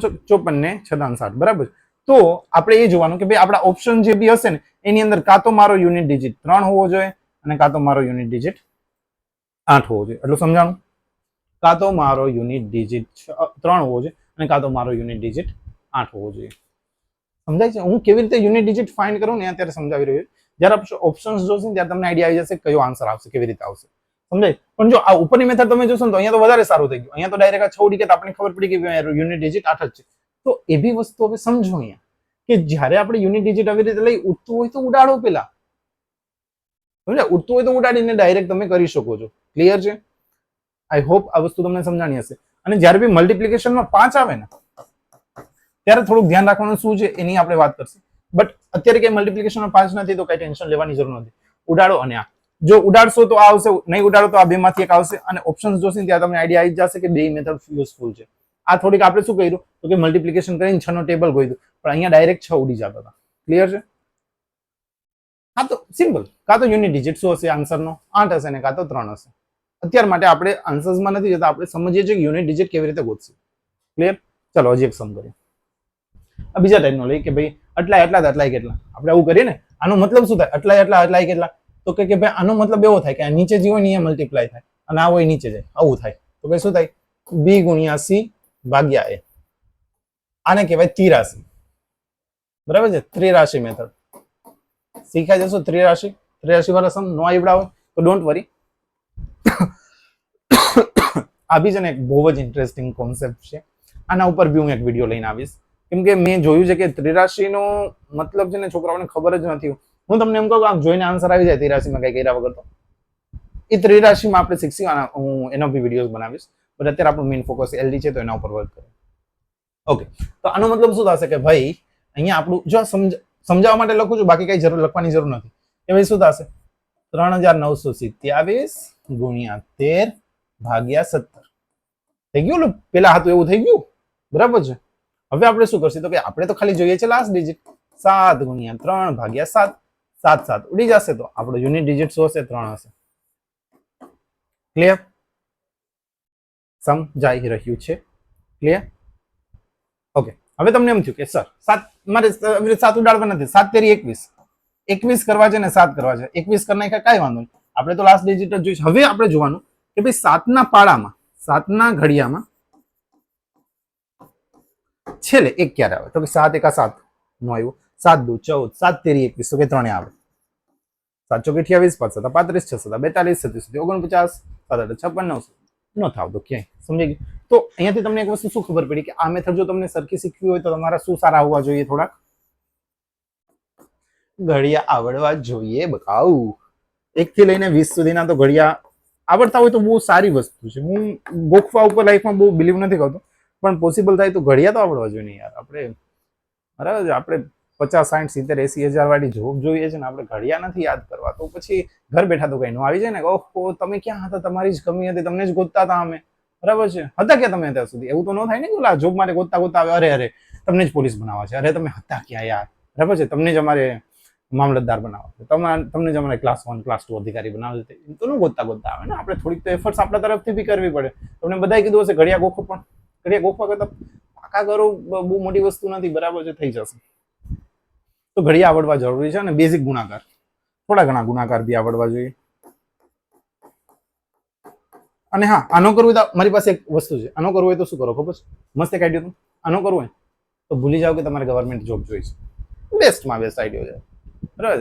છક 54 ને 60, બરાબર? તો આપણે એ જોવાનું કે ભાઈ આપણા ઓપ્શન જે બી હશે ને એની અંદર કાં તો મારો યુનિટ ડિજિટ 3 હોવો જોઈએ અને કાં તો મારો યુનિટ ડિજિટ 8 હોવો જોઈએ. એટલું સમજાણું? કાં તો મારો યુનિટ ડિજિટ 3 હોવો જોઈએ અને કાં તો મારો યુનિટ ડિજિટ 8 હોવો જોઈએ. સમજાય છે? હું કેવી રીતે યુનિટ ડિજિટ ફાઇન્ડ કરું ને અત્યારે સમજાવી રહ્યો છું. જ્યારે ઓપ્શન્સ જોશો ને ત્યારે તમને આઈડિયા આવી જશે કયો આન્સર આવશે, કેવી રીતે આવશે. સમજાય? પણ જો આ ઉપરની મેથડ તમે જોશો ને તો અહીંયા તો વધારે સારું થઈ ગયું. અહીંયા તો ડાયરેક્ટ 6 ઉડી ગયા તો આપણને ખબર પડી કે યુનિટ ડિજિટ 8 જ છે. તો એવી વસ્તુ હવે સમજો અહીંયા કે જ્યારે આપણે યુનિટ ડિજિટ આવી રીતે લઈ ઉઠતું હોય તો ઉડાડો પેલા. સમજ્યા? ઉઠતું હોય તો ઉડાડીને ડાયરેક્ટ તમે કરી શકો છો. ક્લિયર છે? આઈ હોપ આ વસ્તુ તમને સમજાણી હશે. અને જ્યારે બી મલ્ટિપ્લિકેશનમાં 5 આવે ને ત્યારે થોડુંક ધ્યાન રાખવાનું શું છે એની આપણે વાત કરશું. બટ અત્યારે કઈ મલ્ટિપ્લિકેશનમાં 5 નથી તો કઈ ટેન્શન લેવાની જરૂર નથી. ઉડાડો અને આ જો ઉડાડશો તો આ આવશે, નહીં ઉડાડો તો આ બે માંથી એક આવશે. અને ઓપ્શન્સ જોશે ને ત્યાં તમને આઈડિયા આવી જશે કે બે મેથડ યુઝફુલ છે. આ થોડીક આપણે શું કર્યું તો કે મલ્ટિપ્લિકેશન કરીને 6 નો ટેબલ ગોઈતું, પણ અહીંયા ડાયરેક્ટ 6 ઉડી જતા હતા. ક્લિયર છે? હા તો સિમ્પલ, કાં તો યુનિટ ડિજિટ શું હશે આન્સરનો 8 હશે ને કાં તો 3 હશે. અત્યાર માટે આપણે આન્સર્સમાં નથી જતા, આપણે સમજીએ છીએ કે યુનિટ ડિજિટ કેવી રીતે ગોતશે. ક્લિયર? ચલો હજી એક સમ કરીએ. આ બીજા ટાઈપનો લઈ કે ભાઈ આટલા એટલા આટલા કેટલા. આપણે આવું કરીએ ને આનો મતલબ શું થાય? આટલા એટલા આટલા કેટલા? તો કે ભાઈ આનો મતલબ એવો થાય કે આ નીચે જે હોય ને એ મલ્ટીપ્લાય થાય અને આ હોય નીચે જાય, આવું થાય. તો ભાઈ શું થાય? b ગુણ્યા c ભાગ્યા a. આને કહેવાય ત્રિરાશી. બરાબર છે? ત્રિરાશી મેથડ શીખાઈ જશો. ત્રિરાશી વાળા સમ નો આવડા હોય તો ડોન્ટ વરી. આ બી છે ને એક બહુ જ ઇન્ટરેસ્ટિંગ કોન્સેપ્ટ છે. આના ઉપર બી હું એક વિડીયો લઈને આવીશ, કેમ કે મેં જોયું છે કે ત્રિરાશીનો મતલબ છે ને છોકરાઓને ખબર જ નથી. હું તમને એમ કહું કે આમ જોઈને આન્સર આવી જાય ત્રિરાશીમાં કઈ કર્યા વગર તો. એ ત્રિરાશીમાં આપણે શીખી, હું એનો બી વિડીયોઝ બનાવીશ. બટ અત્યારે આપણું મેઇન ફોકસ એલડી છે તો એના ઉપર વર્ક કરીએ. ઓકે, તો આનો મતલબ શું થશે કે ભાઈ અહીંયા આપણું જો સમજાવવા માટે લખું છું, બાકી કઈ લખવાની જરૂર નથી. કે ભાઈ શું થશે? 3927 ગુણ્યા 13 ભાગ્યા 17 થઈ ગયું. પેલા હતું એવું થઈ ગયું, બરાબર છે? હવે આપણે શું કરશું તો કે આપણે તો ખાલી જોઈએ છે લાસ્ટ ડિજિટ. 7 ગુણ્યા 3 ભાગ્યા 7, 7 7 ઉડી જશે તો આપણો યુનિટ ડિજિટ શું હશે? 3 હશે. ક્લિયર? સમજાઈ રહ્યું છે? ક્લિયર? ઓકે, હવે તમને એમ થયું કે સર 7 મારે 7 ઉડાડવા નથી, 7 તેરી 21 21 કરવા છે ને 7 કરવા છે. 21 કરી નાખ્યા, કાંઈ વાંધો નહીં. આપણે તો લાસ્ટ ડિજિટ જ જોઈશું. હવે આપણે જોવાનું કે ભાઈ 7 ના પાડામાં, 7 ના ઘડિયામાં છેલ્લે 1 ક્યારે આવે? તો કે 7 એકા 7 નો આવ્યો, 7 દુ 14, 7 તેરી 21 તો કે 3 આવે. 7 ચોક 28, 5 7 35, 6 7 42, 37 49, 7 8 56, 9 નો થાવ તો ક્યાંય. સમજી ગયું? તો અહીંયાથી તમને એક વસ્તુ શું ખબર પડી કે આ મેથડ જો તમને સરખી શીખવી હોય તો તમારા શું સારા હોવા જોઈએ? થોડાક ઘડિયા આવડવા જોઈએ. બકાઉ 1 થી લઈને 20 સુધીના તો ઘડિયા આવડતા હોય તો બહુ સારી વસ્તુ છે. હું ગોખવા ઉપર લાઈફમાં બહુ બિલીવ નથી કરતો, પણ પોસિબલ થાય તો ઘડિયા તો આવડવા જોઈએ ને યાર. આપણે બરાબર, આપણે 50 60 70 80 હજાર વાળી જોબ જોઈએ છે ને, આપણે ઘડિયા નથી યાદ કરવા. તો પછી ઘર બેઠા તો કઈ નો આવી જાય ને. ઓહો, તમે ક્યાં હતા? તમારી જ કમી હતી, તમને જ ગોતતા હતા અમે. બરાબર છે? હતા ક્યાં તમે અત્યાર સુધી? એવું તો ન થાય ને કે ઓલા જોબ માટે ગોતતા ગોતતા આવે, અરે અરે તમને જ પોલીસ બનાવવા છે, અરે તમે હતા ક્યાં યાર, બરાબર છે? તમને જ અમારે મામલતદાર બનાવવા છે, તમને જ અમારે ક્લાસ 1 ક્લાસ 2 અધિકારી બનાવવા છે. તો ન ગોતતા ગોતતા આવે ને, આપણે થોડીક તો એફર્ટ્સ આપણા તરફથી બી કરવી પડે. તમને બધાએ કીધું હશે ઘડિયા ગોખો, પણ ઘડિયા ગોખવા કરતા પાકા કરો બહુ મોટી વસ્તુ નથી, બરાબર છે? થઈ જશે. તો ઘડિયા આવડવા જરૂરી છે, અને બેઝિક ગુણાકાર, થોડા ઘણા ગુણાકાર બી આવડવા જોઈએ. અને હા, આનો કરવું તો મારી પાસે એક વસ્તુ છે, આનો કરવું હોય તો શું કરો ખબર છે? મસ્ત એક આઈડિયો. આનો કરવું હોય તો ભૂલી જાઓ કે તમારે ગવર્મેન્ટ જોબ જોઈ છે. બેસ્ટમાં બેસ્ટ આઈડિયો છે, બરાબર?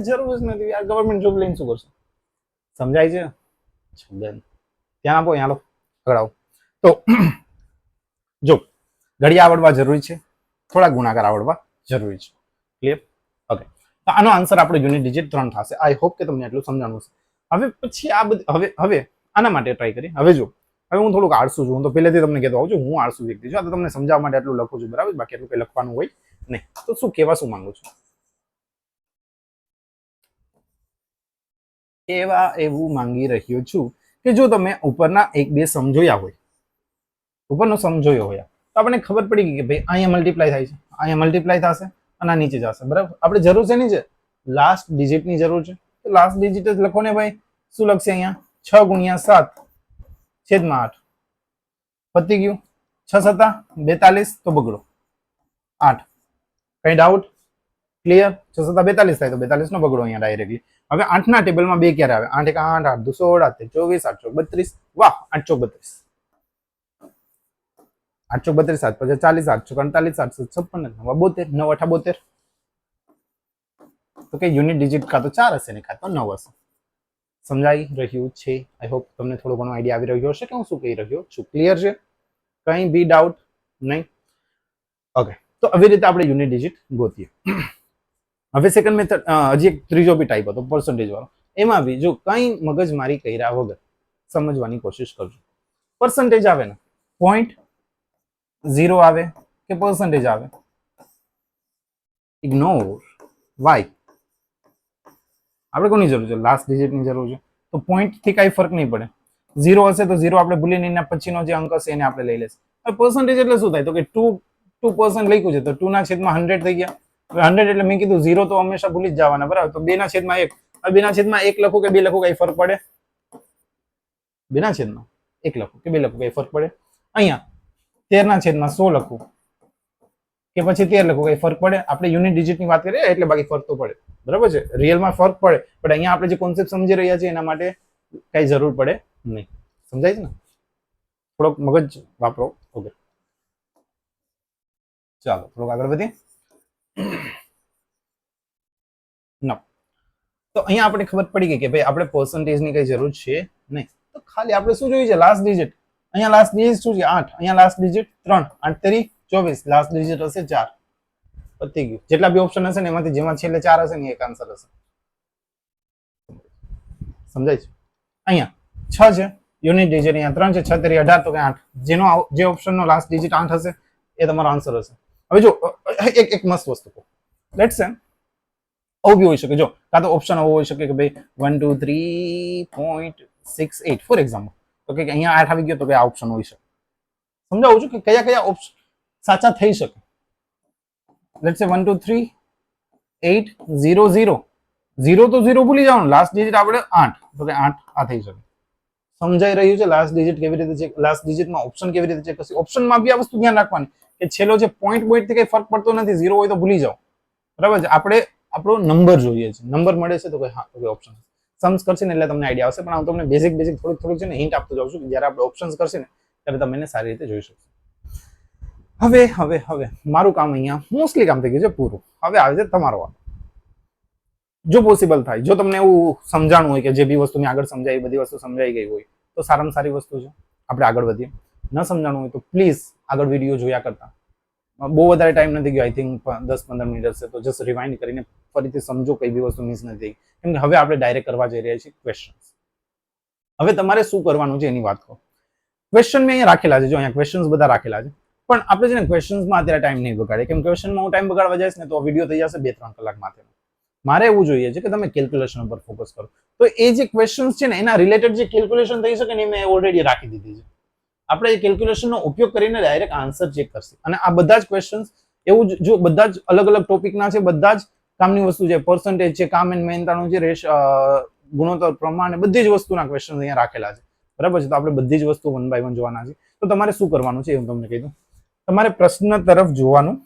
જરૂર જ નથી યાર, ગવર્મેન્ટ જોબ લઈને શું કરશો? સમજાય છે? ત્યાં આપો, અહીંયા લો, આગળ આવો. તો જો ઘડિયા આવડવા જરૂરી છે, થોડા ગુણાકાર આવડવા જરૂરી છે. ક્લિયર? ઓકે. તો આનો આન્સર આપણો યુનિટ ડિજિટ 3 થશે. આઈ હોપ કે તમને એટલું સમજાણું છે. હવે પછી આ બધું હવે આના માટે ટ્રાય કરી. હવે જો, હવે હું થોડુંક આળસુ છું, હું તો પહેલેથી તમને કહેતો આવું છું, હું આળસુ વ્યક્તિ છું. આ તો તમને સમજાવવા માટે એટલું લખું છું, બરાબર? બાકી એટલું કંઈ લખવાનું હોય નહીં. તો શું કહેવા શું માંગુ છું? એવા એવું માંગી રહ્યો છું કે જો તમે ઉપરના એક બે સમજોયા હોય, ઉપરનો સમજોયો હોય, તો આપણને ખબર પડી ગઈ કે ભાઈ અહીંયા મલ્ટીપ્લાય થાય છે, અહીંયા મલ્ટીપ્લાય થશે અને નીચે જશે, બરાબર? આપણે જરૂર છે ની છે, લાસ્ટ ડિજિટની જરૂર છે. તો લાસ્ટ ડિજિટ જ લખો ને ભાઈ. શું લખશે અહીંયા? 6 × 7 છેદમાં 8. પતી ગયું. 6 × 7 42, તો બગડો 8. કઈ ડાઉટ? ક્લિયર? 6 × 7 42 થાય, તો 42 નો બગડો અહીંયા ડાયરેક્ટલી. હવે 8 ના ટેબલમાં 2 ક્યારે આવે? 8 × 1 8, 8 × 2 16, 8 × 24, 8 × 32. વાહ, 8 × 32. 8 × 32 7 × 40, 8 × 48, 8 × 56, 9 × 72, 9 × 8 72. તો કે યુનિટ ડિજિટ કાં તો 4 હશે ને કાં તો 9 હશે. સમજાઈ રહ્યું છે? આઈ હોપ તમને થોડો ઘણો આઈડિયા આવી રહ્યો હશે કે હું શું કહી રહ્યો છું. ક્લિયર છે? કઈ બી ડાઉટ નહીં? ઓકે. તો આવી રીતે આપણે યુનિટ ડિજિટ ગોતીએ. હવે સેકન્ડ મેથડ, હજી એક ત્રીજો બી ટાઈપ હતો પર્સન્ટેજ વાળો. એમાં બી જો કઈ મગજમારી કર્યા વગર સમજવાની કોશિશ કરજો. પર્સન્ટેજ આવે ને, પોઈન્ટ 0 આવે કે પર્સન્ટેજ આવે, ઇગ્નોર. વાય? આપણે કોની જરૂર છે? લાસ્ટ ડિજિટની જરૂર છે. તો પોઈન્ટ થી કઈ ફરક નહીં પડે. 0 હશે તો 0 આપણે ભૂલી નહીં, પછીનો જે અંક હશે એને આપણે લઈ લેશું. હવે પર્સન્ટેજ એટલે શું થાય? તો કે 2% લખ્યું છે, તો 2 ના છેદમાં 100 થઈ ગયા. 100 એટલે મેં કીધું 0 તો હંમેશા ભૂલી જ જવાના, બરાબર? તો 2 ના છેદમાં 1. હવે 2 ના છેદમાં 1 લખું કે 2 લખું, કઈ ફરક પડે? 2 ના છેદમાં 1 લખું કે 2 લખું, કઈ ફરક પડે? અહીંયા 13 ના છેદમાં 100 લખું કે પછી 13 લખું, કઈ ફરક પડે? આપણે યુનિટ ડિજિટ ની વાત કરીએ એટલે બાકી ફરક તો પડે, બરાબર છે? રિયલમાં ફરક પડે, પણ અહીંયા આપણે જે કોન્સેપ્ટ સમજી રહ્યા છીએ એના માટે કઈ જરૂર પડે નહીં. સમજાય છે ને? થોડોક મગજ વાપરો. ઓકે, ચાલો થોડુંક આગળ વધીએ. તો અહીંયા આપણે ખબર પડી ગઈ કે ભાઈ આપણે પર્સન્ટેજ ની કઈ જરૂર છે નહીં. તો ખાલી આપણે શું જોઈએ છે? Last digit. અહીંયા લાસ્ટ ડિજિટ શું છે? 8. અહીંયા લાસ્ટ ડિજિટ 3. 8 × 3 = 24. લાસ્ટ ડિજિટ હશે 4. પતી ગયું. જેટલા બી ઓપ્શન હશે ને એમાંથી જેમાં છેલ્લે 4 હશે ને એક આન્સર હશે. સમજાય છે? અહીંયા 6 છે, યુનિટ ડિજિટ અહીંયા 3 છે, 6 × 3 = 18, તો કે 8. જેનો જે ઓપ્શનનો લાસ્ટ ડિજિટ 8 હશે એ તમારો આન્સર હશે. હવે જો એક મસ્ત વસ્તુ કહું. લેટ્સ સે આવું બી હોઈ શકે, જો કાં તો ઓપ્શન આવો હોઈ શકે કે ભાઈ 1 2 3.68 ફોર એક્ઝામ્પલ, તો કે અહીંયા 8 આવી ગયો, તો કે આ ઓપ્શન હોઈ શકે. સમજાવું છું કે કયા કયા ઓપ્શન સાચા થઈ શકે. લેટ્સ સે 1 2 3 8 0 0 0 તો 0 ભૂલી જવાનું, લાસ્ટ ડિજિટ આપણે 8, તો કે 8 આ થઈ શકે. સમજાઈ રહ્યું છે? લાસ્ટ ડિજિટ કેવી રીતે ચેક, લાસ્ટ ડિજિટમાં ઓપ્શન કેવી રીતે ચેક કરશે? ઓપ્શનમાં બી આ વસ્તુ ધ્યાન રાખવાની કે છેલ્લો જે પોઈન્ટ થી કઈ ફરક પડતો નથી, 0 હોય તો ભૂલી જાઓ, બરાબર છે? આપણે આપણો નંબર જોઈએ છે, નંબર મળે છે તો કે હા, તો કે ઓપ્શન सम्स करशे ने એટલે તમને આઈડિયા આવશે. પણ હું તમને બેઝિક થોડુંક છે ને હિન્ટ આપતો જાઉં છું કે જ્યારે આપણે ઓપ્શન્સ કરશે ને ત્યારે તમે એને સારી રીતે જોઈ શકશો. હવે મારું કામ અહીંયા મોસ્ટલી કામ થઈ ગયું છે પૂરું. હવે આવે છે તમારો વારો. જો પોસિબલ થાય, જો તમને એવું સમજાણું હોય કે જે બી વસ્તુ મેં આગળ સમજાવી બધી વસ્તુ સમજાઈ ગઈ હોય તો સારામાં સારી વસ્તુ છે, આપણે આગળ વધીએ. ન સમજાણું હોય તો પ્લીઝ આગળ વિડીયો જોયા કરતા. બહુ વધારે ટાઈમ નથી ગયો, આઈ થિંક 10-15 મિનિટ હશે, તો જસ્ટ રિવાઇન્ડ કરીને ફરીથી સમજો કઈ બી વસ્તુ મિસ નથી થઈ. કેમ કે હવે આપણે ડાયરેક્ટ કરવા જઈ રહ્યા છીએ ક્વેશ્ચન્સ. હવે તમારે શું કરવાનું છે એની વાત કહો. ક્વેશ્ચન મેં અહીંયા રાખેલા છે, જો અહીંયા ક્વેશ્ચન્સ બધા રાખેલા છે, પણ આપણે છે ને ક્વેશ્ચન્સમાં અત્યારે ટાઈમ નહીં બગાડે. કેમ ક્વેશ્ચનમાં હું ટાઈમ બગાડવા જઈશ ને તો વિડીયો થઈ જશે 2-3 કલાક માટે. મારે એવું જોઈએ છે કે તમે કેલ્ક્યુલેશન ઉપર ફોકસ કરો. તો એ જે ક્વેશ્ચન્સ છે ને એના રિલેટેડ જે કેલ્ક્યુલેશન થઈ શકે ને એ મેં ઓલરેડી રાખી દીધી છે. આપણે એ કેલ્ક્યુલેશનનો ઉપયોગ કરીને ડાયરેક્ટ આન્સર ચેક કરશે. અને આ બધા જ ક્વેશ્ચન્સ એવું જો બધા જ અલગ અલગ ટોપિકના છે, બધા જ કામની વસ્તુ છે, પર્સન્ટેજ છે, કામ એન્ડ મહેનતાણું છે, ગુણોત્તર પ્રમાણ, બધી જ વસ્તુના ક્વેશ્ચન અહીંયા રાખેલા છે. બરાબર છે. તો આપણે બધી જ વસ્તુ 1 by 1 જોવાના છે. તો તમારે શું કરવાનું છે એ હું તમને કહી દઉં. તમારે પ્રશ્ન તરફ જોવાનું,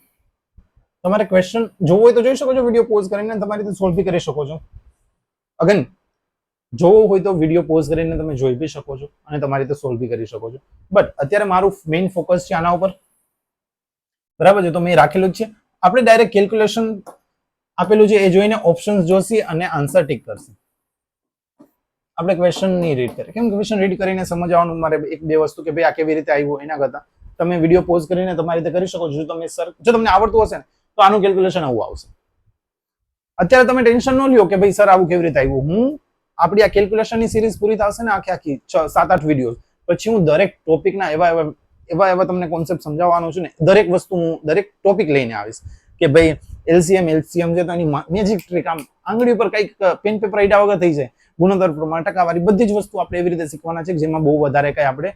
તમારે ક્વેશ્ચન જોવો હોય તો જોઈ શકો છો, વિડીયો પોઝ કરીને તમારી રીતે સોલ્વ બી કરી શકો છો. અગેન જોવું હોય તો વિડીયો પોઝ કરીને તમે જોઈ બી શકો છો અને તમારી રીતે સોલ્વ બી કરી શકો છો. બટ અત્યારે મારું મેઇન ફોકસ છે આના ઉપર. બરાબર છે. તો મેં રાખેલું જ છે. આપણે ડાયરેક્ટ કેલ્ક્યુલેશન આપેલું છે એ જોઈને ઓપ્શન્સ જોશી અને આન્સર ટીક કરશે. આપણે ક્વેશ્ચન નહીં રીડ કરીએ. કેમ ક્વેશ્ચન રીડ કરીને સમજવાનું મારે એક બે વસ્તુ કે ભાઈ આ કેવી રીતે આવ્યું, એના કરતા તમે વિડીયો પોઝ કરીને તમારી રીતે કરી શકો છો. જો તમને આવડતું હશે ને તો આનું કેલ્ક્યુલેશન આવું આવશે. અત્યારે તમે ટેન્શન ન લ્યો કે ભાઈ સર આવું કેવી રીતે આવ્યું. હું આપણી આ કેલ્ક્યુલેશનની સિરીઝ પૂરી થશે ને આખી 7-8 વિડીયો પછી હું દરેક ટોપિકના એવા તમને કોન્સેપ્ટ સમજાવવાનો છું ને, દરેક વસ્તુ હું દરેક ટોપિક લઈને આવીશ કે ભાઈ એલસીએમ છે તો એની મેજિક ટ્રીક, આમ આંગળી ઉપર કંઈક પેન પેપર આઈડા વગર થઈ જાય, ગુણોત્તર પ્રમાણ, ટકાવારી, બધી જ વસ્તુ આપણે એવી રીતે શીખવાના છે જેમાં બહુ વધારે કઈ આપણે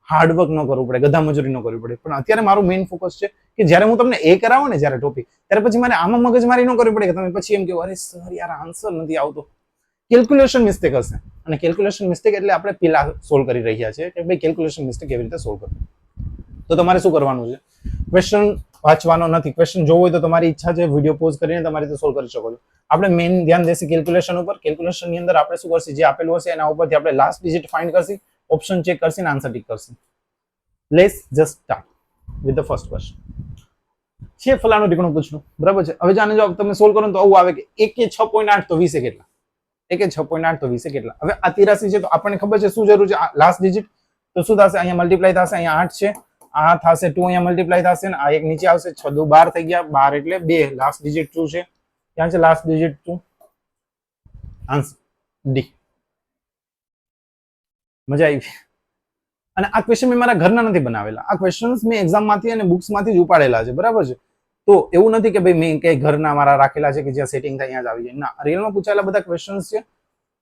હાર્ડવર્ક ન કરવું પડે, ગધા મજૂરી ન કરવી પડે. પણ અત્યારે મારું મેઇન ફોકસ છે કે જ્યારે હું તમને એ કરાવું ને જ્યારે ટોપિક, ત્યારે પછી મારે આમાં મગજમારી ન કરવી પડે કે તમે પછી એમ કહો અરે સર યાર આન્સર નથી આવતો. કેલ્ક્યુલેશન મિસ્ટેક હશે અને કેલ્ક્યુલેશન મિસ્ટેક એટલે આપણે પેલા સોલ્વ કરી રહ્યા છીએ કે ભાઈ કેલ્ક્યુલેશન મિસ્ટેક કેવી રીતે સોલ્વ કરવી. તો તમારે શું કરવાનું છે, ક્વેશ્ચન વાંચવાનો નથી. ક્વેશ્ચન જોવો હોય તો તમારી ઈચ્છા છે, વિડીયો પોઝ કરીને તમારી રીતે સોલ્વ કરી શકો છો. આપણે મેઇન ધ્યાન દેશે કેલ્ક્યુલેશન ઉપર. કેલ્ક્યુલેશનની અંદર આપણે શું કરશે, જે આપેલું હશે એના ઉપરથી આપણે લાસ્ટ ડિજિટ ફાઇન્ડ કરશે, ઓપ્શન ચેક કરશે અને આન્સર ટીક કરશે. Let's just start with the first question. છે ફલાણું ઠીકણું પૂછનું. બરાબર છે. હવે જાણે જો તમે સોલ્વ કરો તો આવું આવે કે 1 કે 6.8 તો 20 કેટલા, 1 કે 6.8 તો 20 કેટલા. હવે આ 83 છે તો આપણને ખબર છે શું જરૂર છે, લાસ્ટ ડિજિટ. તો શું થશે, અહીંયા મલ્ટીપ્લાય થશે, અહીંયા 8 છે, આ થશે 2, અહીંયા મલ્ટીપ્લાય થશે ને આ એક નીચે આવશે, 6 2 12 થઈ ગયા, 12 એટલે 2. લાસ્ટ ડિજિટ 2 છે, ક્યાં છે લાસ્ટ ડિજિટ 2? Answer D. મજા આવી. અને આ ક્વેશ્ચન મેં મારા ઘરના નથી બનાવેલા, આ ક્વેશ્ચન્સ મેં એક્ઝામમાંથી અને બુક્સમાંથી જ ઉપાડેલા છે. બરાબર છે. તો એવું નથી કે ભાઈ મેં કઈ ઘરના મારા રાખેલા છે કે જ્યાં સેટિંગ થાય ત્યાં જ આવી જાય. ના, રિયલમાં પૂછાયેલા બધા ક્વેશ્ચન્સ છે.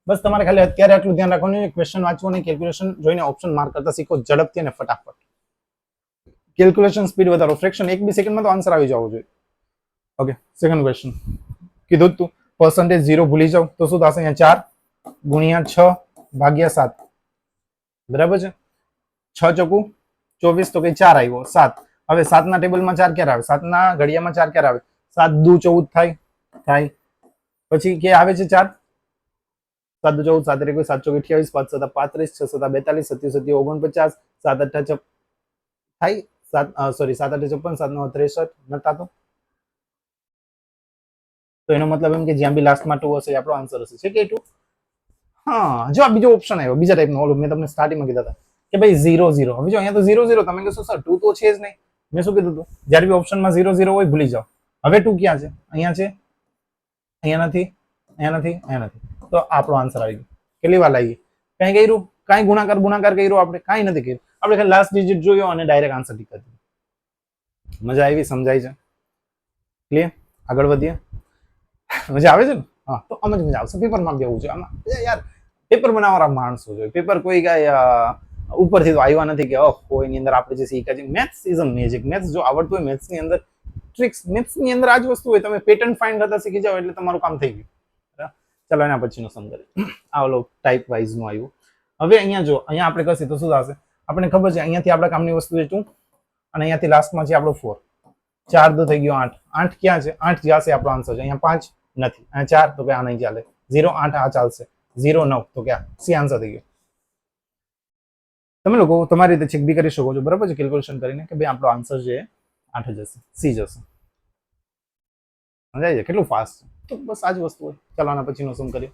બસ તમારે ખાલી અત્યારે આટલું ધ્યાન રાખવાનું, ક્વેશ્ચન વાંચવું નહીં, કેલ્ક્યુલેશન જોઈને ઓપ્શન માર્ક કરતા શીખો ઝડપથી અને ફટાફટ. કેલ્ક્યુલેશન સ્પીડ વધારો, ફ્રેક્શન 1-2 સેકન્ડમાં તો આન્સર આવી જવો જોઈએ. ઓકે, સેકન્ડ ક્વેશ્ચન કીધું તું પર્સન્ટેજ 0 ભૂલી જાવ તો શું થશે, અહીંયા 4 ગુણ્યા 6 ભાગ્યા 7. બરાબર છે. 6 ચોકુ 24 તો કઈ 4 આવ્યો, 7. હવે 7 ના ટેબલમાં 4 ક્યારે આવે, 7 ના ઘડિયામાં 4 ક્યારે આવે, 7 દુ 14 થાય. પછી કે આવે છે 4, 7 દુ 14, 7 21, 7 ચોક 28, 5 7 35, 6 7 42, 7 7 49, 7 8 થાય, 7 8 56, 7 9 63 નતા તો એનો મતલબ એમ કે જ્યાં બી લાસ્ટમાં 2 હશે આપણો આન્સર હશે. છે કે 2? હા, જો આ બીજો ઓપ્શન આવ્યો, બીજા ટાઈપનો. ઓલો મેં તમને સ્ટાર્ટિંગમાં કીધા હતા કે ભાઈ 0 0. હવે જો અહીંયા તો 0 0, તમે કહેશો સર 2 તો છે જ નહીં. મેં શું કીધું હતું, જ્યારે બી ઓપ્શનમાં 0 0 હોય ભૂલી જાઓ. હવે 2 ક્યાં છે, અહીંયા છે, અહીંયા નથી, અહીંયા નથી, અહીંયા નથી. તો આપણો આન્સર આવી ગયો. કેટલી વાર લાગી, કઈ કર્યું, કઈ ગુણાકાર કર્યો આપણે, કઈ નથી કર્યું. આપણે ખાલી લાસ્ટ ડિજિટ જોયો અને ડાયરેક્ટ આન્સર ટીક કરી દીધો. મજા આવી, સમજાય છે, ક્લિયર? આગળ વધીએ. મજા આવે છે ને? હા, તો આમ જ મજા આવશે. પેપરમાં બેવું છે આમાં યાર. પેપર બનાવવાના માણસો જોઈએ. પેપર કોઈ કાંઈ ઉપરથી તો આવ્યા નથી કે ઓહો એની અંદર આપણે જે શીખ્યા છે. Maths is a magic. Maths જો આવડતું હોય, મેથ્સની અંદર ટ્રિક્સ, મેથ્સની અંદર આ જ વસ્તુ હોય. તમે પેટર્ન ફાઇન્ડ કરતા શીખી જાઓ એટલે તમારું કામ થઈ ગયું. ચાલો એના પછીનો સમ કરીએ. આ ઓલો ટાઈપ વાઇઝ નું આવ્યું. હવે અહીંયા જો, અહીંયા આપણે કરશે તો શું થશે, આપણને ખબર છે અહીંયાથી આપણા કામની વસ્તુ છે 2 અને અહીંયાથી લાસ્ટમાં છે આપણો 4. 4 દો થઈ ગયો 8. 8 ક્યાં છે, 8 જશે આપણો આન્સર છે. અહીંયા 5 નથી, અહીંયા 4 તો કે આ નહીં ચાલે. 0 8 આ ચાલશે. 0 9 તો કે સી આન્સર થઈ ગયો. તમે લોકો તમારી રીતે ચેક બી કરી શકો છો. બરાબર છે, કેલ્ક્યુલેશન કરીને કે ભાઈ આપણો આન્સર છે 8 જશે, સી જશે. સમજાય છે કેટલું ફાસ્ટ છે? તો બસ આ જ વસ્તુ હોય. ચાલો આના પછીનો સમ કરીએ.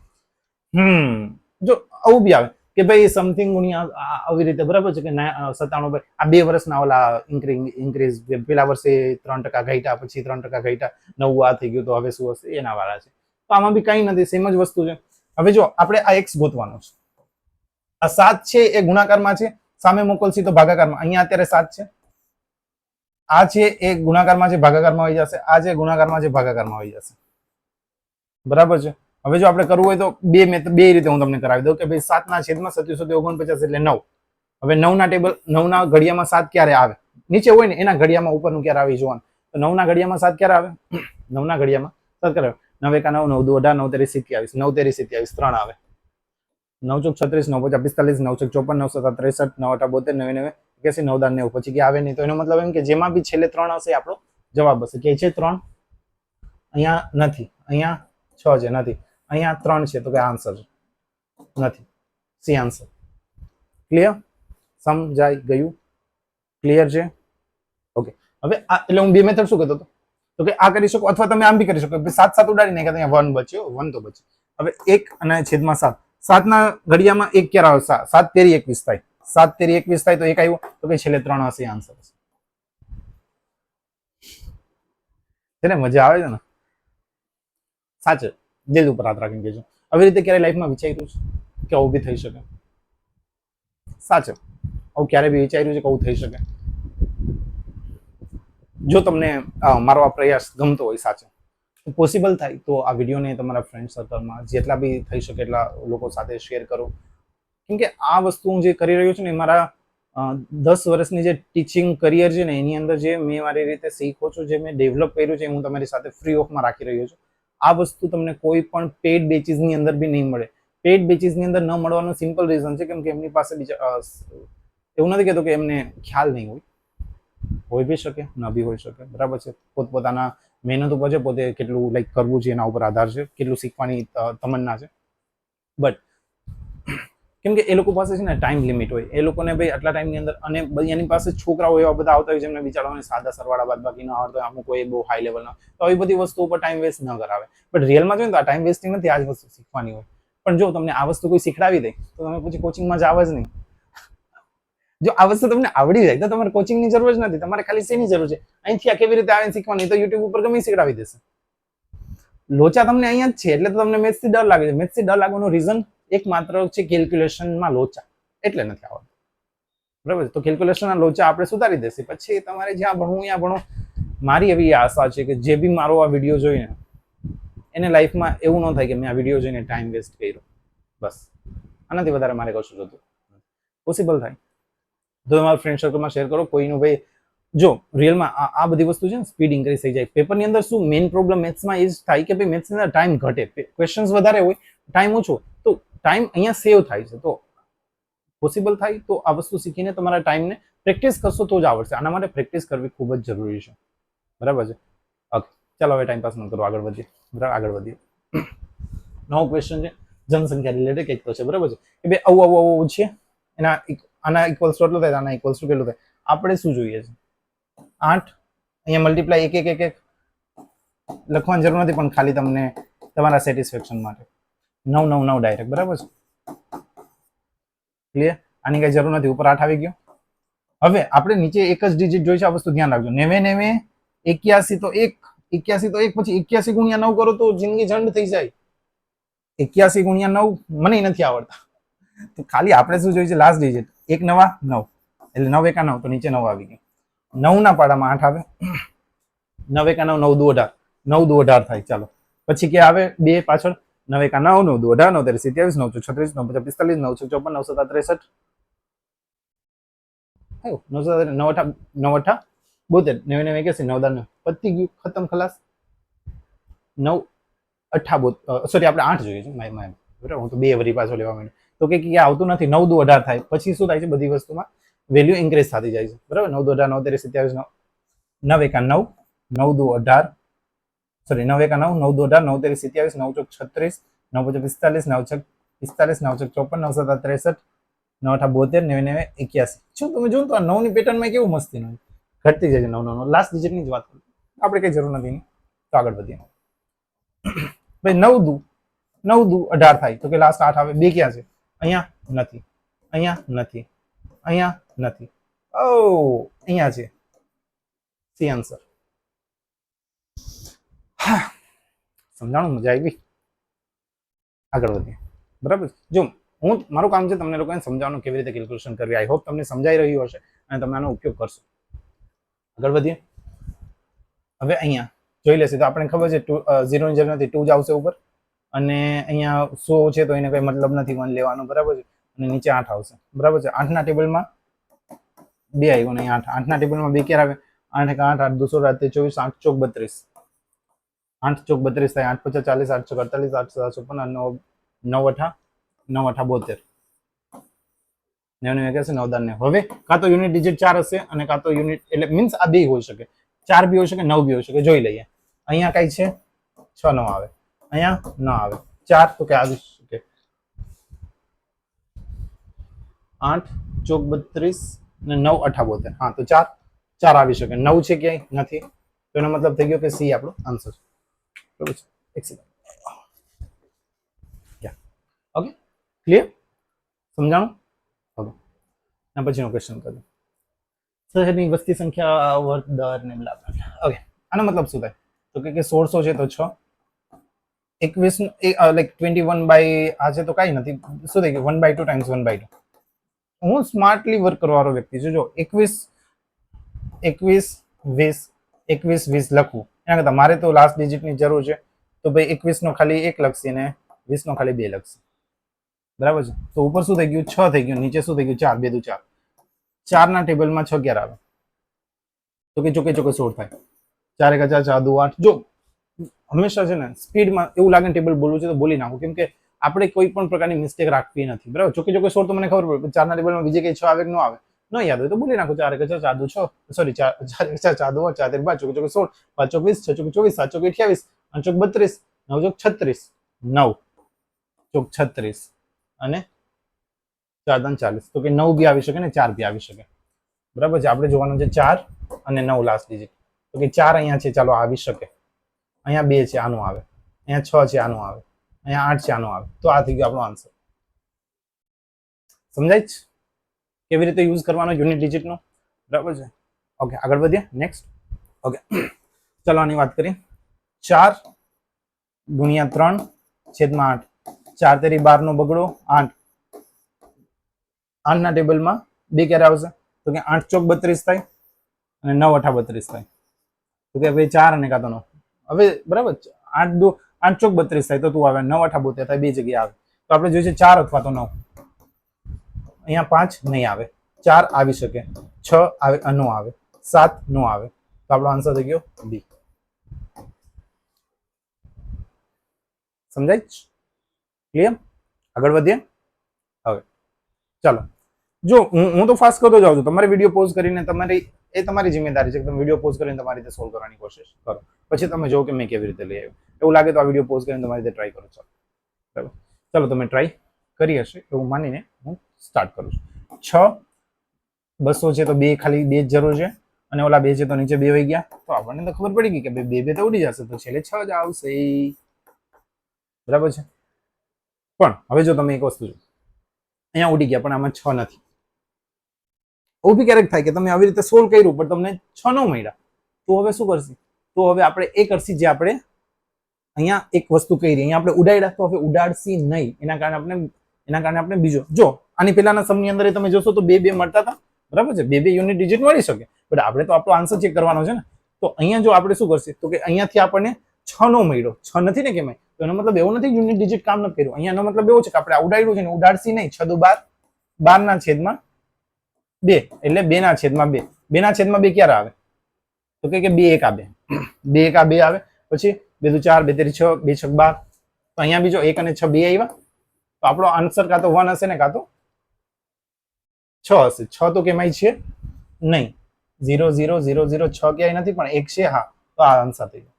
જો આવું બી આવે કે ભાઈ સમથિંગ ગુણ્યા આવી રીતે. બરાબર છે કે 97 આ 2 વર્ષના ઓલા ઇન્ક્રીઝ, પેલા વર્ષે 3% ઘટ્યા, પછી 3% ઘટ્યા, 9 આ થઈ ગયું, તો હવે શું હશે એના વાળા છે. તો આમાં બી કઈ નથી, સેમ જ વસ્તુ છે. હવે જો આપણે આ x ગોતવાનો છે. આ 7 છે એ ગુણાકારમાં છે, સામે મોકલશી તો ભાગાકારમાં. અહીંયા અત્યારે 7 છે, આ છે એ ગુણાકારમાં છે, ભાગાકારમાં આવી જશે. આ છે ગુણાકારમાં છે, ભાગાકારમાં આવી જશે. બરાબર છે. હવે જો આપણે કરવું હોય તો બે રીતે હું તમને કરાવી દઉં કે ભાઈ 7 ના છેદમાં 749 એટલે 9. હવે 9 ના ટેબલ 9 ના ઘડિયામાં 7 ક્યારે આવે, નીચે હોય ને એના ઘડિયામાં ઉપરનું ક્યારે આવી જોવાનું. તો 9 ના ઘડિયામાં 7 ક્યારે આવે, 9 ના ઘડિયામાં 7 ક્યારે આવે, 9 એકા 9, 9 દુ 18, 9 તેરી 27, 9 તેરી 27 3 આવે, 9 ચોક 36, 9 પચા 45, 9 ચોક 54, 9 સત્તા 63, 9 અઠા 72, 9 9 81, 9 દાન 90, પછી કે આવે નહીં. તો એનો મતલબ એમ કે જેમાં બી છેલ્લે 3 હશે આપણો જવાબ હશે. કે છે 3, અહીંયા નથી, અહીંયા 6 છે નથી, અહીંયા 3 છે તો કે આન્સર નથી, સી આન્સર. ક્લિયર? સમજાઈ ગયું? ક્લિયર છે? ઓકે. હવે આ એટલે હું બે મેથડ શું કહેતો હતો તો કે આ કરી શકો અથવા તમે આમ બી કરી શકો. 7 7 ઉડાડી નાખ્યા, અહીંયા 1 બચ્યો, 1 તો બચ્યો. હવે 1 અને છેદમાં 7, 7 ના ઘડિયામાં 1 ક્યારે આવે, 7 તેરી 21 થાય, 7 તેરી 21 થાય તો 1 આવ્યો તો કે છેલ્લે 3 હશે આન્સર હશે. છે ને? મજા આવે છે ને? સાચું, દિલ ઉપર હાથ રાખીને કહેજો. આવી રીતે ક્યારે લાઈફમાં વિચાર્યું છે કે આવું બી થઈ શકે? સાચું, આવું ક્યારે બી વિચાર્યું છે કે આવું થઈ શકે? જો તમને મારો આ પ્રયાસ ગમતો હોય, સાચો પોસિબલ થાય તો આ વિડીયોને તમારા ફ્રેન્ડ સર્કલમાં જેટલા બી થઈ શકે એટલા લોકો સાથે શેર કરો. કેમ કે આ વસ્તુ હું જે કરી રહ્યો છું ને, મારા 10 વર્ષની જે ટીચિંગ કરિયર છે ને એની અંદર જે મેં મારી રીતે શીખો છું, જે મેં ડેવલપ કર્યું છે, હું તમારી સાથે ફ્રી ઓફમાં રાખી રહ્યો છું. આ વસ્તુ તમને કોઈ પણ પેડ બેચીસની અંદર બી નહીં મળે. પેડ બેચીસની અંદર ન મળવાનું સિમ્પલ રીઝન છે કેમ કે એમની પાસે બીજા એવું નથી કહેતો કે એમને ખ્યાલ નહીં હોય બી શકે, ન બી હોઈ શકે, બરાબર છે. પોતપોતાના મહેનત ઉપર છે, પોતે કેટલું લાઈક કરવું છે એના ઉપર આધાર છે, કેટલું શીખવાની તમન્ના છે. બટ કેમ કે એ લોકો પાસે છે ને ટાઈમ લિમિટ હોય, એ લોકોને ભાઈ આટલા ટાઈમની અંદર, અને એની પાસે છોકરાઓ એવા બધા આવતા હોય જેમને બિચારાઓને સાદા સરવાળા બાદ બાકી ન આવડતા હોય, અમુક કોઈ બહુ હાઈ લેવલના, તો આવી બધી વસ્તુ ઉપર ટાઈમ વેસ્ટ ન કરાવે. બટ રિયલમાં જોઈએ તો આ ટાઈમ વેસ્ટિંગ નથી, આ જ વસ્તુ શીખવાની હોય. પણ જો તમને આ વસ્તુ કોઈ શીખડાવી દે તો તમે પછી કોચિંગમાં જાવ જ નહીં. જો આ વસ્તુ તમને આવડી જાય તો તમારે કોચિંગની જરૂર જ નથી, તમારે ખાલી શેની જરૂર છે, અહીંથી આ કેવી રીતે આવે શીખવાની, તો યુટ્યુબ ઉપર ગમે શીખડાવી દેશે. લોચા તમને અહીંયા જ છે એટલે તો તમને મેથ્સથી ડર લાગે છે. મેથ્સથી ડર લાગવાનું રીઝન એકમાત્ર છે કેલ્ક્યુલેશનમાં લોચા, એટલે નથી આવડતું, બરાબર. તો કેલ્ક્યુલેશનના લોચા આપણે સુધારી દેશે, પછી તમારે જ્યાં ભણવું ત્યાં ભણો. મારી એવી આશા છે કે જે બી મારો આ વિડીયો જોઈને એને લાઈફમાં એવું ન થાય કે મેં આ વિડીયો જોઈને ટાઈમ વેસ્ટ કર્યો, બસ આનાથી વધારે મારે કશું જોતું. પોસિબલ થાય તો તમારા ફ્રેન્ડ સર્કલમાં શેર કરો. કોઈનું ભાઈ જો રિયલમાં આ બધી વસ્તુ છે ને સ્પીડ ઇન્ક્રીઝ થઈ જાય. પેપરની અંદર શું મેઇન પ્રોબ્લેમ મેથ્સમાં એ જ થાય કે ભાઈ મેથ્સની અંદર ટાઈમ ઘટે, ક્વેશ્ચન્સ વધારે હોય, ટાઈમ ઓછો, તો ટાઈમ અહીંયા સેવ થાય છે. તો પોસિબલ થાય તો આ વસ્તુ શીખીને તમારા ટાઈમને પ્રેક્ટિસ કરશો તો જ આવડશે. આના માટે પ્રેક્ટિસ કરવી ખૂબ જ જરૂરી છે, બરાબર છે. ઓકે, ચાલો હવે ટાઈમ પાસ ન કરો, આગળ વધીએ. બરાબર, આગળ વધીએ. નવો ક્વેશ્ચન છે જનસંખ્યા રિલેટેડ કંઈક તો છે, બરાબર છે. કે ભાઈ આવું છે, એના આના ઇક્વલ્સ ટુ એટલું થાય, આના ઇક્વલ્સ ટુ કેટલું થાય. આપણે શું જોઈએ છે? 8, અહીંયા મલ્ટીપ્લાય 1 1 1 1 લખવાની જરૂર નથી, પણ ખાલી તમને તમારા સેટિસ્ફેક્શન માટે 9 9 9 ડાયરેક્ટ, બરાબર છે. ક્લિયર? આની કઈ જરૂર નથી, ઉપર 8 આવી ગયો. હવે આપણે નીચે એક જ ડિજિટ જોઈ છે, આ વસ્તુ ધ્યાન રાખજો. 9 9 81 તો 1, 81 તો 1, પછી 81 ગુણ્યા 9 કરો તો જિંદગી ઝંડ થઈ જાય. 81 ગુણ્યા 9 મને નથી આવડતા, તો ખાલી આપણે શું જોઈએ છે? Last digit. 1 નવા 9 એટલે 9 એકા 9, તો નીચે 9 આવી ગયો. 9 ના પાડામાં 8 આવે, 9 એકા 9, 9 દુ 18, 9 દુ 18 થાય. ચાલો પછી કે આવે 2 પાછળ, 9 એકા 9, 9 દુ 18, 9 તેરી 27, 9 ચોક 36, 9 પચા 45, 9 ચોક 54, 9 સત્તા 63, 9 અઠા 72, 9 9 81, 9 દાન પતી ગયું, ખતમ, ખલાસ. 9 અઠા સોરી આપણે 8 જોઈએ છે, બરાબર. હું તો 2 વરી પાછો લેવા માંડ્યો તો કે આવતું નથી. 9 દુ 18 થાય, પછી શું થાય છે? બધી વસ્તુમાં વેલ્યુ ઇન્ક્રીઝ થતી જાય છે, બરાબર. 9 દુ 18, 9 તેરી 27, 9 એકા 9, 9 દુ 18, સોરી 9 એકા 9, 9 દુ 18, 9 તેરી 27, 9 ચોક 36, 9 પચા 45, 9 છક 45, 9 ચોક 54, 9 સત્તા 63, 9 અઠા 72, 9 9 81. શું તમે જોયું તો આ 9 ની પેટર્નમાં કેવું મસ્તી નું ઘટતી જાય છે. 9 9 લાસ્ટ ડિજિટની જ વાત કરું, આપણે કઈ જરૂર નથી, તો આગળ વધીએ. ભાઈ 9 દુ 18 થાય તો કે લાસ્ટ 8 આવે. 2 ક્યાં છે? અહીંયા નથી, અહીંયા નથી, અહીંયા નથી, ઓ અહીંયા છે. C answer. સમજાણું? મજા આવી? આગળ વધીએ, બરાબર. જો મારું કામ છે તમને લોકોને સમજાવવાનું કેવી રીતે કેલ્ક્યુલેશન કરવી. આઈ હોપ તમને સમજાઈ રહ્યું હશે અને તમે આનો ઉપયોગ કરશો. આગળ વધીએ. હવે અહીંયા જોઈ લેશે તો આપણે ખબર છે 0 ની જરૂર નથી, 2 જ આવશે ઉપર, અને અહીંયા 100 છે તો એને કઈ મતલબ નથી 1 લેવાનો, બરાબર છે. અને નીચે 8 આવશે, બરાબર છે. 8 ના ટેબલમાં 2 આવ્યો નહીં 8 8 ના ટેબલમાં 2 ક્યારે આવે 8 1 8 8 2 રાતે 24 8 ચોક 32 8 ચોક 32 થાય 8 50 40 8 ચોક 48 8 7 55 9 8 9 8 72 90 91 9 હવે કાં તો યુનિટ ડિજિટ 4 હશે અને કાં તો યુનિટ એટલે મીન્સ આ બે હોઈ શકે 4 બી હોઈ શકે 9 બી હોઈ શકે જોઈ લઈએ અહીંયા કઈ છે 6 નો આવે અહીંયા ન આવે 4 તો કે આવી શકે 8 ચોક 32 ને 9 8 72 હા તો 4 આવી શકે 9 છે ક્યાંય નથી તો એનો મતલબ થઈ ગયો કે સી આપણો આન્સર બરાબર છે એક્સેલન્ટ ઓકે ક્લિયર સમજાણું ઓકે ના પછીનો ક્વેશ્ચન કરીએ શહેરની વસ્તી સંખ્યા વર્ગ દર ને બલા ઓકે આનો મતલબ શું થાય તો કે 1600 છે તો 6 21 લાઈક 21 બાય આ છે તો કાંઈ નથી શું થઈ ગયું 1/2 ટાઈમ્સ 1/2 હું સ્માર્ટલી વર્ક કરવાવાળો વ્યક્તિ છું જો 21 20 20 લખવું એના કરતા મારે તો લાસ્ટ ડિજિટની જરૂર છે તો ભાઈ 21 નો ખાલી 1 લખશે ને 20 નો ખાલી 2 લખશે બરાબર છે તો ઉપર શું થઈ ગયું 6 થઈ ગયું નીચે શું થઈ ગયું 4 2 2 4 4 ના ટેબલમાં 6 ક્યારે આવે તો કે ચોકે 16 થાય 4 1 4 4 2 8 જો હંમેશા છે ને સ્પીડમાં એવું લાગે ટેબલ બોલવું છે તો બોલી નાખું કેમ કે આપણે કોઈ પણ પ્રકારની મિસ્ટેક રાખવી નથી બરાબર ચોકે 16 તો મને ખબર પડે 4 ના ટેબલમાં બીજે કઈ 6 આવે કે ન આવે ન યાદ હોય તો બોલી નાખું 4 1 4 4 2 6 સોરી 4 1 4 4 2 4 3 5 ચોકે 16 5 ચોક 20 6 ચોક 24 7 ચોક 28 8 ચોક 32 9 ચોક 36 9 ચોક 36 અને 4 3 40 તો કે 9 બી આવી શકે ને 4 બી આવી શકે બરાબર છે આપણે જોવાનું છે 4 અને 9 લાસ્ટ ડિજિટ તો કે 4 અહીંયા છે ચાલો આવી શકે અહીંયા 2 છે આનું આવે અહીંયા 6 છે આનું આવે અહીંયા 8 છે આનું આવે તો આ થઈ ગયો આપણો આન્સર સમજાય છે કેવી રીતે યુઝ કરવાનો યુનિટ ડિજિટનો બરાબર છે ઓકે આગળ વધીએ નેક્સ્ટ ઓકે ચાલો આની વાત કરીએ 4 ગુણ્યા 3 છેદમાં 8 4 તેરી 12 નો બગડો 8 8 ના ટેબલમાં 2 ક્યારે આવશે તો કે 8 ચોક 32 થાય અને 9 8 32 થાય તો કે ભાઈ 4 અને કાં તો 9 હવે બરાબર 8 ચોક 32 થાય તો તું આવે 9 8 72 થાય બે જગ્યાએ આવે તો આપણે જોઈએ છે 4 અથવા તો 9 અહીંયા 5 નહીં આવે 4 આવી શકે 6 આવે નો આવે 7 નો આવે તો આપણો આન્સર થઈ ગયો બી સમજાય ક્લિયર આગળ વધીએ હવે ચાલો જો હું તો ફાસ્ટ કરતો જાઉં છું તમારે વિડીયો પોઝ કરીને તમારી જિમ્મેદારી છે કે તમે વિડીયો પોઝ કરીને તમારી રીતે સોલ્વ કરવાની કોશિશ કરો પછી તમે જો કે મેં કેવી રીતે લઈ આવ્યો એવું લાગે તો આ વિડીયો પોઝ કરીને તમારી રીતે ટ્રાય કરો ચાલો બરાબર ચાલો તમે ટ્રાય કરી હશે એવું માનીને હું સ્ટાર્ટ કરું છું 6 200 છે તો 2 ખાલી 2 જ જરૂર છે અને ઓલા 2 છે તો નીચે 2 વહી ગયા તો આપણને તો ખબર પડી ગઈ કે 2 તો ઉડી જશે તો છેલ્લે 6 જ આવશે બરાબર છે પણ હવે જો તમે એક વસ્તુ જો અહીંયા ઉડી ગયા પણ આમાં 6 નથી એવું બી ક્યારેક થાય કે તમે આવી રીતે સોલ્વ કર્યું પણ તમને 6 ન મળ્યા તો હવે શું કરશે તો હવે આપણે એ કરશી જે આપણે અહીંયા એક વસ્તુ કરી અહીંયા આપણે ઉડાડ્યા તો હવે ઉડાડશી નહીં એના કારણે આપણે બીજો જો આની પહેલાના સમની અંદર તમે જોશો તો 2 2 મળતા હતા બરાબર છે 2 યુનિટ ડિજિટ મળી શકે બટ આપણે તો આપણો આન્સર ચેક કરવાનો છે ને તો અહીંયા જો આપણે શું કરશે તો કે અહીંયાથી આપણને 6 નો મળ્યો 6 નથી ને કેમ તો એનો મતલબ એવો નથી યુનિટ ડિજિટ કામ નથી કર્યું અહીંયાનો મતલબ એવો છે કે આપણે ઉડાડ્યું છે ને ઉડાડશી નહીં 6 દુ 12 12 ના છેદમાં 2 એટલે 2 ના છેદમાં 2 2 ના છેદમાં 2 ક્યારે આવે તો કે 2 1 આ 2 2 1 આ 2 આવે પછી 2 દુ 4 2 તેરી 6 2 6 12 તો અહીંયા બીજો 1 અને 6 2 આવ્યા તો આપણો આન્સર કાં તો 1 હશે ને કાં તો 6 હશે 6 તો કેમાય છે નહીં 0 0 0 0 6 ક્યાંય નથી પણ 1 છે હા તો આ આન્સર થઈ ગયો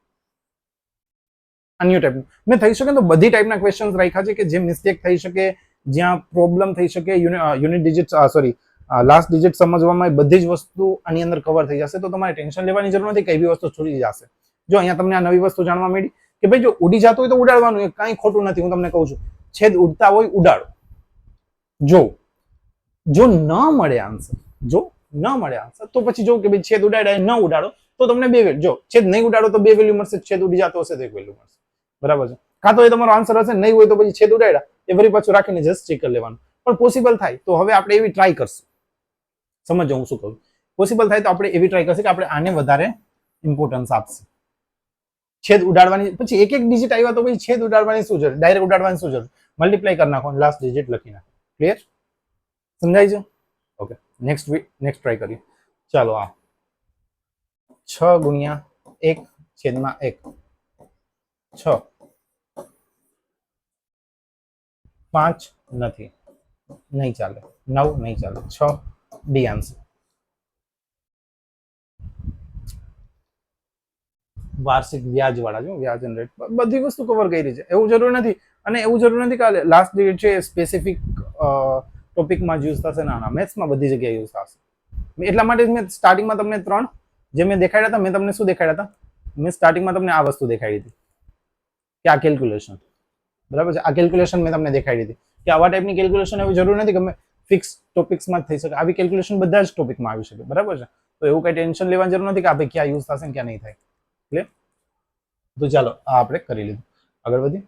અન્ય ટાઈપનું મેં થઈ શકે તો બધી ટાઈપના ક્વેશ્ચન્સ રાખ્યા છે કે જે મિસ્ટેક થઈ શકે જ્યાં પ્રોબ્લેમ થઈ શકે unit digit sorry last digit સમજવામાં બધી જ વસ્તુ આની અંદર કવર થઈ જશે તો તમારે ટેન્શન લેવાની જરૂર નથી કઈ બી વસ્તુ છૂટી જશે જો અહીંયા તમને આ નવી વસ્તુ જાણવા મળી કે ભાઈ જો ઉડી જતો હોય તો ઉડાડવાનું એ કાંઈ ખોટું નથી હું તમને કહું છું છેદ ઉડતા હોય ઉડાડો જો ન મળે આન્સર તો પછી જો કે ભાઈ છેદ ઉડાડ્યા ન ઉડાડો તો તમને 2 વેલ્યુ જો છેદ નહીં ઉડાડો તો 2 વેલ્યુ મળશે છેદ ઉડી જતો હશે તો 1 વેલ્યુ મળશે બરાબર છે કાં તો એ તમારો આન્સર હશે નહીં હોય તો પછી છેદ ઉડાડ્યા એ ફરી પાછું રાખીને જસ્ટ ચેક કરી લેવાનું પણ પોસિબલ થાય તો હવે આપણે એવી ટ્રાય કરશું સમજો હું શું કહું પોસિબલ થાય તો આપણે એવી ટ્રાય કરશું કે આપણે આને વધારે ઇમ્પોર્ટન્સ આપશે છેદ ઉડાડવાની પછી એક ડિજિટ આવ્યા તો પછી છેદ ઉડાડવાની શું જરૂર ડાયરેક્ટ ઉડાડવાની શું જરૂર મલ્ટીપ્લાય કરી નાખો લાસ્ટ ડિજિટ લખી નાખો ક્લિયર સમજાય છે ઓકે નેક્સ્ટ ટ્રાય કરીએ ચાલો આ 6 ગુણ્યા 1 છેદમાં 1 6 5 નથી, નહીં ચાલે, 9 નહીં ચાલે, 6 ડી આન્સર. વાર્ષિક વ્યાજ વાળા જો વ્યાજ અને રેટ બધી વસ્તુ કવર કરી છે. એવું જરૂર નથી, અને એવું જરૂર નથી કે લાસ્ટ ડિજિટ છે સ્પેસિફિક ટોપિકમાં યુઝ થશે. ના ના, મેથ્સમાં બધી જગ્યાએ યુઝ થશે. એટલા માટે મેં સ્ટાર્ટિંગમાં તમને 3 જે મેં દેખાડ્યા હતા, મેં તમને શું દેખાડ્યા હતા? મેં સ્ટાર્ટિંગમાં તમને આ વસ્તુ દેખાડી હતી કે આ કેલ્ક્યુલેશન, બરાબર છે. આ કેલ્ક્યુલેશન મેં તમને દેખાડી હતી કે આવા ટાઈપની કેલ્ક્યુલેશન એવું જરૂર નથી કે અમે ફિક્સ ટોપિક્સમાં જ થઈ શકે. આવી કેલ્ક્યુલેશન બધા જ ટોપિકમાં આવી શકે, બરાબર છે. તો એવું કઈ ટેન્શન લેવાની જરૂર નથી કે આપણે ક્યાં યુઝ થશે ને ક્યાં નહીં થાય. ક્લિયર? તો ચાલો આ આપણે કરી લીધું, આગળ વધીએ.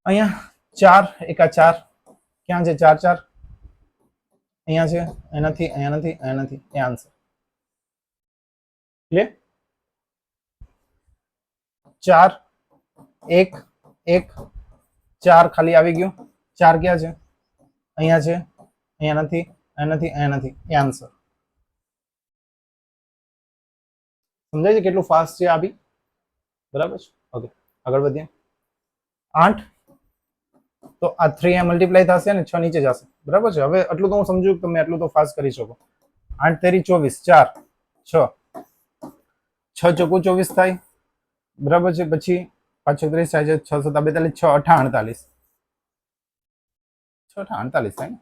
અહીંયા 4 એકા 4 ક્યાં છે? 4 4 અહીંયા છે, એનાથી અહીંયા નથી, અહીંયા નથી, એ આન્સર. ક્લિયર? 4 1 1 4 ખાલી આવી ગયું. 4 ક્યાં છે? અહીંયા છે, અહીંયા નથી, અહીંયા નથી, અહીંયા નથી, એ આન્સર. સમજાય છે કેટલું ફાસ્ટ છે આ બી? બરાબર છે. ઓકે, આગળ વધીએ. 8 તો આ 3 અહીંયા મલ્ટીપ્લાય થશે ને 6 નીચે જશે, બરાબર છે. હવે એટલું તો હું સમજુ કે તમે એટલું તો ફાસ્ટ કરી શકો. 8 તેરી 24, 4 6 6 ચોકુ 24 થાય, બરાબર છે. પછી 5 36 થાય છે, 6 7 42, 6 8 48, 6 8 48 થાય ને,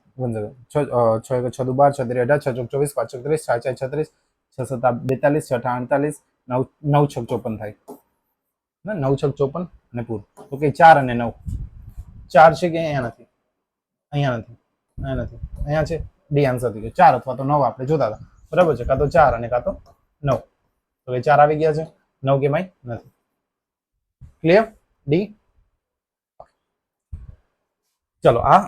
6 6 6 12 6 13 18 6 ચોક 24 5 36 4 4 36 6 7 42 6 8 48 9 9 6 54 થાય ને, 9 6 54 અને પૂરું. ઓકે, 4 અને 9 4 છે કે અહીંયા નથી, અહીંયા નથી, અહીંયા નથી, અહીંયા છે. ડી આન્સર થઈ ગયો. 4 અથવા તો 9 આપણે જોતા હતા, બરાબર છે. કાં તો 4 અને કાં તો 9. તો 4 આવી ગયા છે, 9 કેમાંય નથી. ક્લિયર? ડી. ચલો આ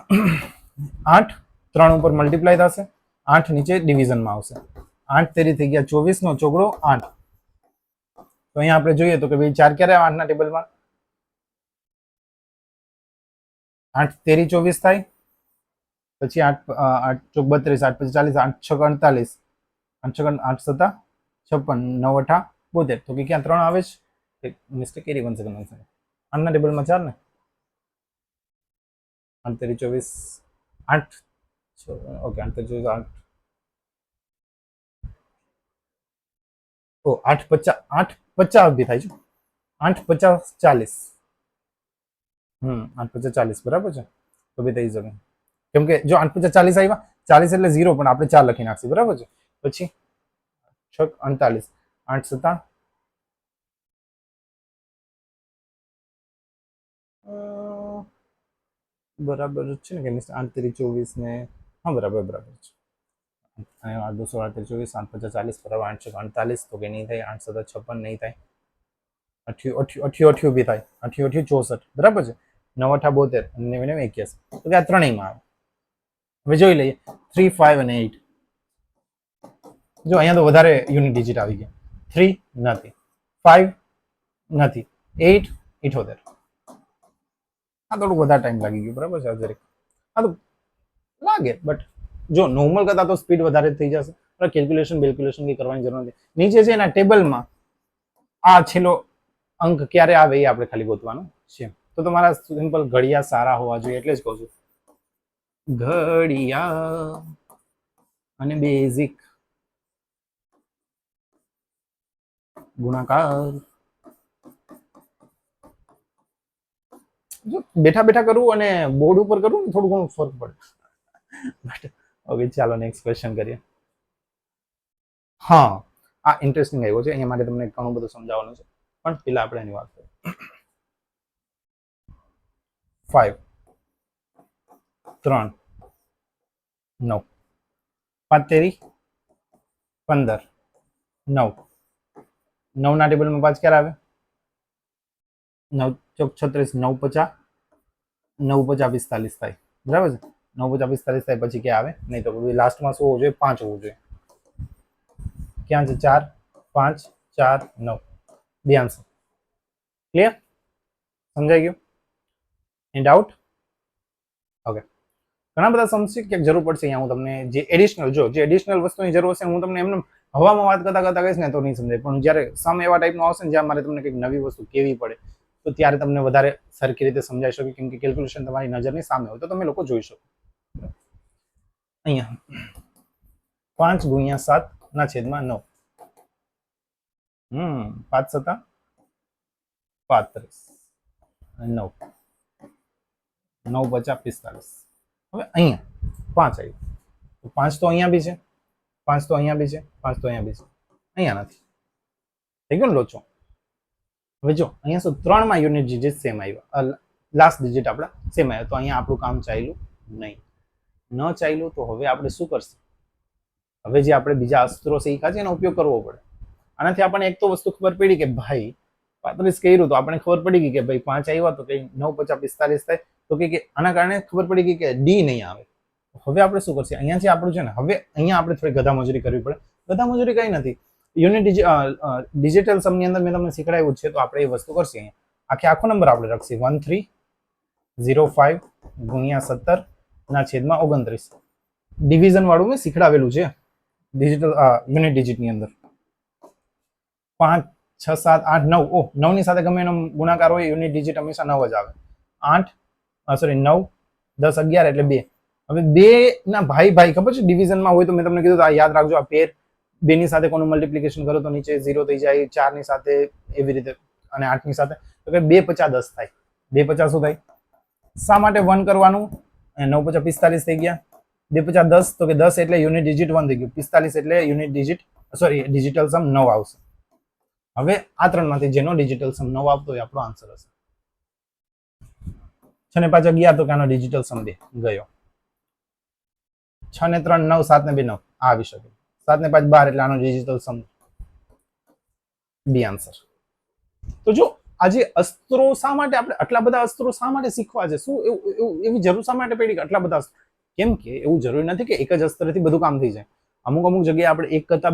8 3 ઉપર મલ્ટીપ્લાય થશે, 8 નીચે ડિવિઝનમાં આવશે. 8 તેરી થઈ ગયા 24 નો ચોગડો 8. તો અહીંયા આપણે જોઈએ તો કે ભાઈ 4 ક્યારે 8 ના ટેબલમાં? 8 તેરી 24 થાય, પછી 8 8 ચોક 32, 8 પછી 40, 8 6 48, 8 6 8 7 56, 9 8 72. તો કે ક્યાં 3 આવે છે? મિસ્ટેક કરી 1 સેકન્ડ 1 સેકન્ડ. 8 ના ટેબલમાં 4 ને, 8 તેરી 24 8 ઓકે 8 તેરી 24 8 ઓ 8 50 8 50 બી થાય છે. 8 50 40, 8 50 40, બરાબર છે. તો બી થઈ શકે, કેમ કે જો 8 50 40 આવ્યા, 40 એટલે 0, પણ આપણે 4 લખી નાખશું, બરાબર છે. પછી 6 48 8 7 બરાબર છે ને, કે 8 તેરી 24 ને, હા બરાબર બરાબર છે. અને 8 2 16 8 24 8 50 40 બરાબર. 8 6 48 તો કે નહીં થાય. 8 7 56 નહીં થાય. 88 બી થાય, 88 64, બરાબર છે. 9 8 72 અને 9 9 81, તો કે આ ત્રણેયમાં આવે. હવે જોઈ લઈએ 3 5 અને 8. જો અહીંયા તો વધારે યુનિટ ડિજિટ આવી ગયા. 3 નથી, 5 નથી, 8 78. આ થોડું વધારે ટાઈમ લાગી ગયો, બરાબર છે. દરેક આ તો લાગે, બટ જો નોર્મલ કરતા તો સ્પીડ વધારે થઈ જશે. કેલ્ક્યુલેશન બેલ્ક્યુલેશન કરવાની જરૂર નથી. નીચે છે એના ટેબલમાં આ છેલ્લો અંક ક્યારે આવે એ આપણે ખાલી ગોતવાનું છે. તો તમારા સિમ્પલ ઘડિયા સારા હોવા જોઈએ, એટલે જ કહું છું ઘડિયા અને બેઝિક ગુણાકાર. જો બેઠા બેઠા કરવું અને બોર્ડ ઉપર કરવું ને થોડું ઘણું ફરક પડે. ઓકે, ચાલો નેક્સ્ટ ક્વેશ્ચન કરીએ. હા, આ ઇન્ટરેસ્ટિંગ આવ્યો છે, અહીંયા માટે તમને ઘણું બધું સમજાવવાનું છે, પણ પેલા આપણે એની વાત કરીએ. 5 3 9 5 તેરી 15 9 9 ના ટેબલમાં 5 ક્યારે આવે? 9 ચોક 36 9 50 9 50 45 થાય, બરાબર છે. 9 50 45 થાય પછી ક્યાં આવે? નહીં તો લાસ્ટમાં શું હોવું જોઈએ? 5 હોવું જોઈએ. ક્યાં છે? 4 5 4 9, બે આન્સર. ક્લિયર? સમજાઈ ગયું? And out? ઓકે, ઘણા બધા સમ છે ક્યાંક જરૂર પડશે. અહીંયા હું તમને જે એડિશનલ જે એડિશનલ વસ્તુની જરૂર હશે હું તમને એમને હવામાં વાત કરતા કહીશ ને તો નહીં સમજાય, પણ જ્યારે સમ એવા ટાઈપનો આવશે ને જ્યાં મારે તમને કંઈક નવી વસ્તુ કેવી પડે તો ત્યારે તમને વધારે સરખી રીતે સમજાઈ શકે, કેમ કે કેલ્ક્યુલેશન તમારી નજરની સામે હોય તો તમે લોકો જોઈ શકો. અહીંયા 5 ગુણ્યા 7 ના છેદમાં 9. 5 સત્તા 35 9 9 પચા 45. હવે અહીંયા 5 આવ્યું, 5 તો અહીંયા બી છે, 5 તો અહીંયા બી છે, 5 તો અહીંયા બી છે, અહીંયા નથી. થઈ ગયો ને લોચો. હવે જો અહીંયા શું 3 માં યુનિટ ડિજિટ સેમ આવ્યા, લાસ્ટ ડિજિટ આપણા સેમ આવ્યા, તો અહીંયા આપણું કામ ચાલ્યું નહીં. ન ચાલ્યું તો હવે આપણે શું કરશું? હવે જે આપણે બીજા અસ્ત્રો શીખ્યા છે એનો ઉપયોગ કરવો પડે. આનાથી આપણને એક તો વસ્તુ ખબર પડી કે ભાઈ 35 કર્યું તો આપણને ખબર પડી ગઈ કે ભાઈ 5 આવ્યા તો કઈ 9 50 45 થાય, તો કે આના કારણે ખબર પડી ગઈ કે ડી નહીં આવે. હવે આપણે શું કરશું? અહીંયાથી આપણું છે ને, હવે અહીંયા આપણે થોડી ગધા મજૂરી કરવી પડે. ગધા મજૂરી કઈ નથી, યુનિટ ડિજિટલ સમની અંદર મેં તમને શીખડાવ્યું છે, તો આપણે એ વસ્તુ કરશે. અહીંયા આખો નંબર આપણે રાખીએ 1305 ગુણ્યા 17 ના છેદમાં 29. ડિવિઝન વાળું મેં શીખડાવેલું છે ડિજિટલ યુનિટ ડિજિટની અંદર. 5 6 7 8 9, ઓહ 9 ની સાથે ગમે એનો ગુણાકાર હોય યુનિટ ડિજિટ હંમેશા 9 જ આવે. 9 10 11 એટલે 2. હવે 2 ના ભાઈ ખબર છે ડિવિઝનમાં હોય તો મેં તમને કીધું આ યાદ રાખજો, આ પેર 2 ની સાથે કોનું મલ્ટિપ્લિકેશન કરો તો નીચે 0 થઈ જાય, 4 ની સાથે એવી રીતે, અને 8 ની સાથે, તો કે 2 50 10 થાય. 2 50 શું થાય? શા માટે 1 કરવાનું? 9 50 45 થઈ ગયા. 2 50 10, તો કે 10 એટલે યુનિટ ડિજિટ 1 થઈ ગયું. 45 એટલે યુનિટ ડિજિટ ડિજિટલ સમ 9 આવશે. હવે આ ત્રણમાંથી જેનો ડિજિટલ સમ 9 આવતો હોય આપણો આન્સર હશે. 6 ને 5 11, તો કે આનો ડિજિટલ સમ 2 ગયો. 6 ને 3 9, 7 ને 2 9 આ આવી શકે. 7 ને 5 12 એટલે આનો ડિજિટલ સમ બી આન્સર. તો જો આજે અસ્ત્રો શા માટે આપણે આટલા બધા અસ્ત્રો શા માટે શીખવા છે? શું એવી જરૂર શા માટે પડી કે આટલા બધા? કેમ કે એવું જરૂરી નથી કે એક જ અસ્ત્રથી બધું કામ થઈ જાય. અમુક જગ્યાએ આપણે એક કરતા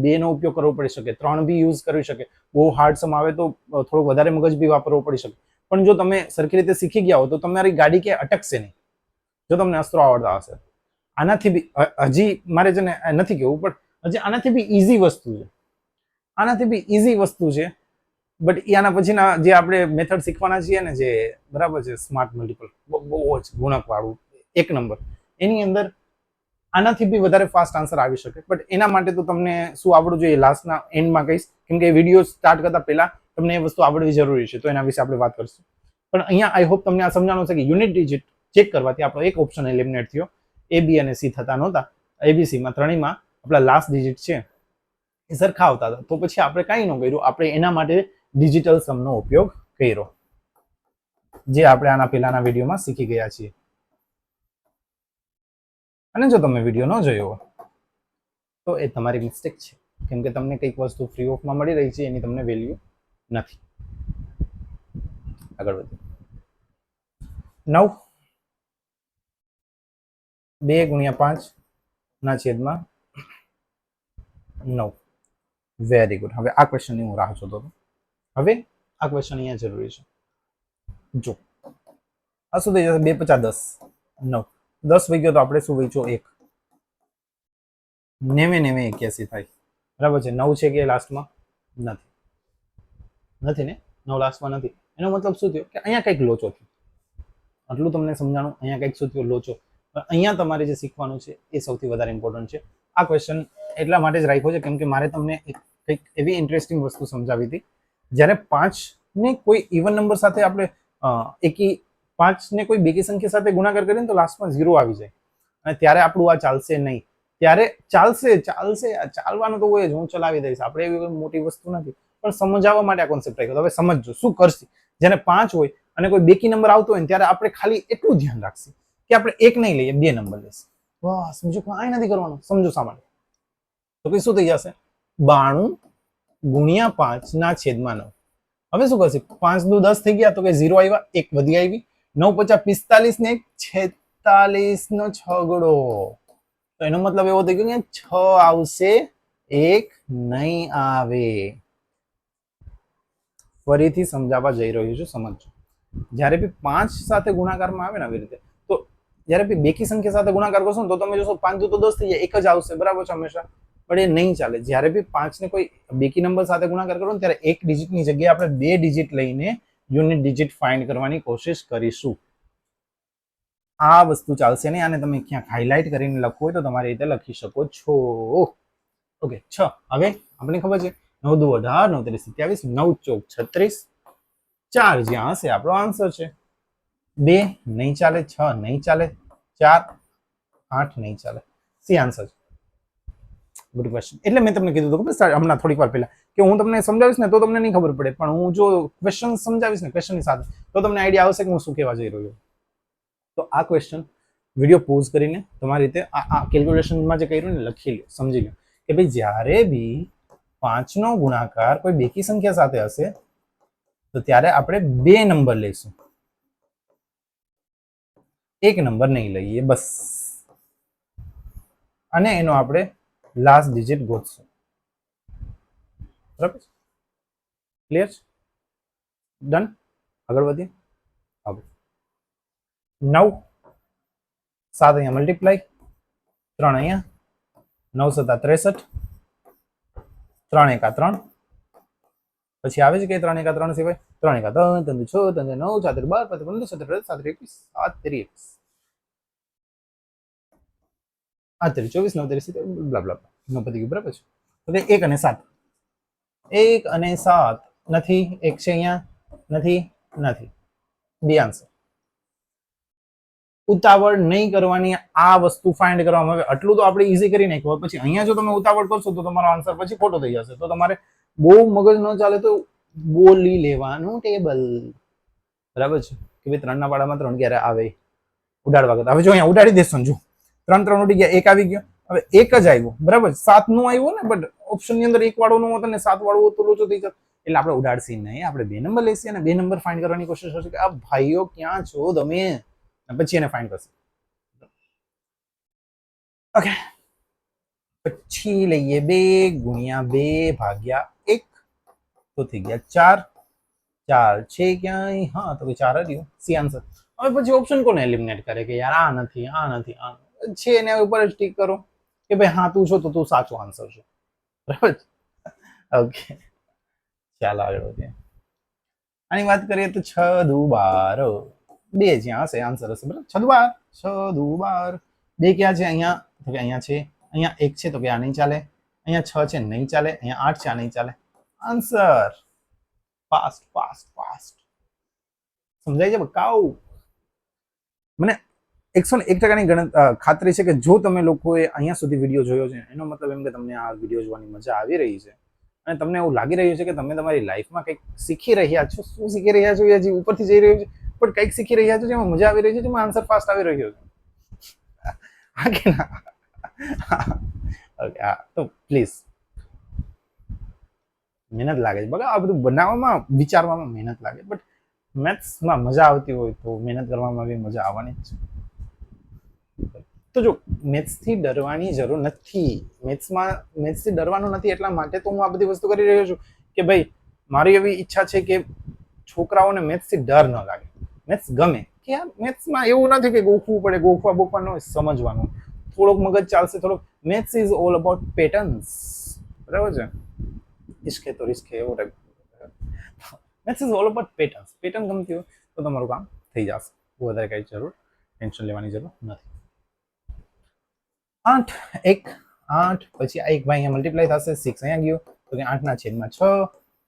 બે નો ઉપયોગ કરવો પડી શકે, 3 બી યુઝ કરી શકે. બહુ હાર્ડ સમ આવે તો થોડુંક વધારે મગજ બી વાપરવો પડી શકે. પણ જો તમે સરખી રીતે શીખી ગયા હો તો તમારી ગાડી કે અટકશે નહીં, જો તમને અસ્ત્રો આવડતા હશે. આનાથી બી હજી મારે છે ને નથી કેવું, પણ હજી આનાથી બી ઈઝી વસ્તુ છે, બટ આના પછીના જે આપણે મેથડ શીખવાના છીએ ને, જે બરાબર છે સ્માર્ટ મલ્ટિપલ, બહુ જ ગુણક વાળું 1 નંબર, એની અંદર આનાથી બી વધારે ફાસ્ટ આન્સર આવી શકે. બટ એના માટે તો તમને શું આવડવું જોઈએ લાસ્ટના એન્ડમાં કહીશ, કેમ કે વિડીયો સ્ટાર્ટ કરતા પહેલા તમને એ વસ્તુ આવડવી જરૂરી છે, તો એના વિશે આપણે વાત કરીશું. પણ અહીંયા આઈ હોપ તમને આ સમજાણું છે કે યુનિટ ડિજિટ ચેક કરવાથી આપણો એક ઓપ્શન એલિમિનેટ થયો. એ બી અને સી થતા નહોતા. એબીસીમાં ત્રણેયમાં આપણા લાસ્ટ ડિજિટ છે એ સરખા આવતા હતા, તો પછી આપણે કાંઈ ન કર્યું, આપણે એના માટે ડિજિટલ સમનો ઉપયોગ કર્યો, જે આપણે આના પહેલાના વિડીયોમાં શીખી ગયા છીએ. અને જો તમે વિડીયો ન જોયો હોય તો એ તમારી મિસ્ટેક છે, કેમ કે તમને કંઈક વસ્તુ ફ્રી ઓફમાં મળી રહી છે, એની તમને વેલ્યુ નથી. આગળ વધીએ. 9 2 ગુણ્યા 5 ના છેદમાં 9. Very good. હવે આ ક્વેશ્ચનની હું રાહ જોતો હતો. હવે આ ક્વેશ્ચન અહીંયા જરૂરી છે. જો આ શું થઈ જશે? 2 50 10 9 10 વહી ગયો તો આપણે શું વેચો? 1 90 81 થાય. બરાબર છે. 9 છે કે લાસ્ટમાં નથી ને? 9 લાસ્ટમાં નથી. એનો મતલબ શું થયો કે અહીંયા કંઈક લોચો થયો. આટલું તમને સમજાણું, અહીંયા કંઈક શું થયું? લોચો. પણ અહીંયા તમારે જે શીખવાનું છે એ સૌથી વધારે ઇમ્પોર્ટન્ટ છે. આ ક્વેશ્ચન એટલા માટે જ રાખ્યો છે કેમ કે મારે તમને કંઈક એવી ઇન્ટરેસ્ટિંગ વસ્તુ સમજાવી હતી. જ્યારે 5 ને કોઈ ઇવન નંબર સાથે આપણે 5 ને કોઈ બેકી સંખ્યા સાથે ગુણાકાર કરીએ તો લાસ્ટમાં 0 આવી જાય, અને ત્યારે આપણું આ ચાલશે નહીં. ત્યારે ચાલશે, ચાલવાનું તો હોય જ, હું ચલાવી દઈશ, આપણે એવી મોટી વસ્તુ નથી, પણ સમજાવવા માટે આ કોન્સેપ્ટ રાખ્યો. હવે સમજજો શું કરશે. જેને 5 હોય અને કોઈ બેકી નંબર આવતો હોય ત્યારે આપણે ખાલી એટલું ધ્યાન રાખીએ કે આપણે 1 નહીં લઈએ, 2 નંબર લઈશું. બસ, બીજું કાંઈ નથી કરવાનું. સમજો શા માટે? તો પછી શું થઈ જશે? 92 ગુણ્યા 5 ના છેદમાં 9. હવે શું કરશે? 5 દુ 10 થઈ ગયા, તો કે 0 આવ્યા, 1 વધી આવી. 9 50 45 ને 46 નો છગડો, તો એનો મતલબ એવો થઈ ગયો કે 6 આવશે, 1 નહીં આવે. ફરીથી સમજાવવા જઈ રહ્યું છું, સમજજો. જ્યારે બી 5 સાથે ગુણાકારમાં આવે ને આવી રીતે, તો જ્યારે બી બેકી સંખ્યા સાથે ગુણાકાર કરશો તો તમે જોશો 5 તો 10 થઈ જાય, એક જ આવશે, બરાબર છે હંમેશા. પણ એ નહીં ચાલે. જ્યારે બી 5 ને કોઈ બેકી નંબર સાથે ગુણાકાર કરો ને ત્યારે એક ડિજિટની જગ્યાએ આપણે 2 ડિજિટ લઈને યુનિટ ડિજિટ ફાઇન્ડ કરવાની કોશિશ કરીશું. આ વસ્તુ ચાલશે નહીં. આને તમે ક્યાંક હાઇલાઇટ કરીને લખવું હોય તો તમારી રીતે લખી શકો છો. ઓકે 6. હવે આપણે ખબર છે 9 દુ 18, 9 ત્રીસ 27, 9 ચોક 36, 4 જ્યાં હશે આપણો આન્સર છે. 2 નહીં ચાલે, 6 નહીં ચાલે, 4 8 નહીં ચાલે. સી આન્સર છે. Good question. એટલે મેં તમને કીધું હતું હમણાં થોડીક વાર પહેલા કે હું તમને સમજાવીશ ને તો તમને નહીં ખબર પડે, પણ હું જો ક્વેશ્ચન સમજાવીશ ને ક્વેશ્ચનની સાથે તો તમને આઈડિયા આવશે કે હું શું કહેવા જઈ રહ્યો છું. તો આ ક્વેશ્ચન વિડીયો પોઝ કરીને તમારી રીતે આ કેલ્ક્યુલેશનમાં જે કર્યું ને લખી લો, સમજી લો કે ભાઈ જ્યારે બી 5 નો ગુણાકાર કોઈ બેકી સંખ્યા સાથે હશે તો ત્યારે આપણે 2 નંબર લઈશું, એક નંબર નહીં લઈએ બસ, અને એનો આપણે લાસ્ટ ડિજિટ ગોતશું. બરાબર, ક્લિયર છે? ડન. આગળ વધીએ. હવે 9 7 અહીંયા મલ્ટીપ્લાય, 3 અહીંયા, 9 7 63, 3 1 3, પછી આવે છે કે 3 1 3 સિવાય 3 1 3 3 6 3 9 4 12 15 17 17 21 7 21 24 9 30 બ્લા બ્લા નો પતી ગયું. બરાબર છે. તો 1 અને 7, 1 અને 7 નથી, 1 છે અહીંયા, નથી, નથી. B answer. ઉતાવળ નહીં કરવાની આ વસ્તુ ફાઇન્ડ કરવામાં આવે. આટલું તો આપણે ઈઝી કરી નાખ્યું. પછી અહીંયા જો તમે ઉતાવળ કરશો તો તમારો આન્સર પછી ખોટો થઈ જશે. તો તમારે બહુ મગજ ન ચાલે તો બોલી લેવાનું ટેબલ. બરાબર છે કે ભાઈ 3 ના પાડામાં 3 ક્યારે આવે, ઉડાડવા કરતા. હવે જો અહીંયા ઉડાડી દેશો, જો 3 3 ઉડી ગયા, 1 આવી ગયો. હવે 1 જ આવ્યો, બરાબર. 7 નું આવ્યું ને, બટ ઓપ્શન ની અંદર 1 વાળો નું હોત ને 7 વાળું હોત તો લોચો થઈ જતો. એટલે આપણે ઉડાડશી નહીં, આપણે 2 નંબર લઈશું અને 2 નંબર ફાઇન્ડ કરવાની કોશિશ કરશું કે આ ભાઈઓ ક્યાં છો તમે, પછી એને ફાઇન્ડ કરશે. ઓકે, પછી લઈએ 2 ગુણ્યા 2 ભાગ્યા 1 તો થઈ ગયા 4. 4 છે ક્યાંય? હા, તો 4 રહ્યું. C answer. હવે પછી ઓપ્શન કોને એલિમિનેટ કરે કે યાર આ નથી, આ નથી, આ છે, એને ઉપર જ ટીક કરો કે ભાઈ હા તું છો તો તું સાચો આન્સર છે. બરાબર. ઓકે, ચાલો આગળ વધીએ. આની વાત કરીએ તો 6 દુ 12, 2 જ્યાં હશે આન્સર હશે. બરાબર, 6 દુ 12, 6 દુ 12. 2 ક્યાં છે? અહીંયા, તો કે અહીંયા છે. અહીંયા 1 છે તો કે આ નહીં ચાલે. અહીંયા 6 છે, નહીં ચાલે. અહીંયા 8 છે, આ નહીં ચાલે. આન્સર. Fast fast fast. સમજાય છે બકાઉ? મને 101% ખાતરી છે કે જો તમે લોકોએ અહીંયા સુધી વિડીયો જોયો છે એનો મતલબ એમ કે તમને આ વિડીયો જોવાની મજા આવી રહી છે અને તમને એવું લાગી રહ્યું છે કે તમે તમારી લાઈફમાં કંઈક શીખી રહ્યા છો. શું શીખી રહ્યા છો એ હજી ઉપરથી જઈ રહ્યું છે, પણ કંઈક શીખી રહ્યા છો જેમાં મજા આવી રહી છે, જેમાં આન્સર ફાસ્ટ આવી રહ્યો છે. હા કે ના? ઓકે, હા, તો પ્લીઝ મહેનત લાગે છે બગા, આ બધું બનાવવામાં વિચારવામાં મહેનત લાગે, બટ મેથ્સમાં મજા આવતી હોય તો મહેનત કરવામાં બી મજા આવવાની જ છે. તો જો મેથ્સથી ડરવાની જરૂર નથી. મેથ્સથી ડરવાનું નથી એટલા માટે તો હું આ બધી વસ્તુ કરી રહ્યો છું કે ભાઈ મારી એવી ઈચ્છા છે કે છોકરાઓને મેથ્સથી ડર ન લાગે, મેથ્સ ગમે. કે યાર મેથ્સમાં એવું નથી કે ગોખવું પડે, ગોખવા બોખવાનું સમજવાનું, થોડોક મગજ ચાલશે, થોડોક. Maths is all about patterns. બરાબર છે? ઇશ્કે તો રિસ્કે એવો type. Maths is all about patterns. Pattern ગમતી હોય તો તમારું કામ થઈ જશે. વધારે કઈ જરૂર ટેન્શન લેવાની જરૂર નથી. 8 1 8, પછી આ 1 ભાઈ અહીંયા મલ્ટીપ્લાય થશે, 6 અહીંયા ગયો તો કે 8 ના છેદમાં 6.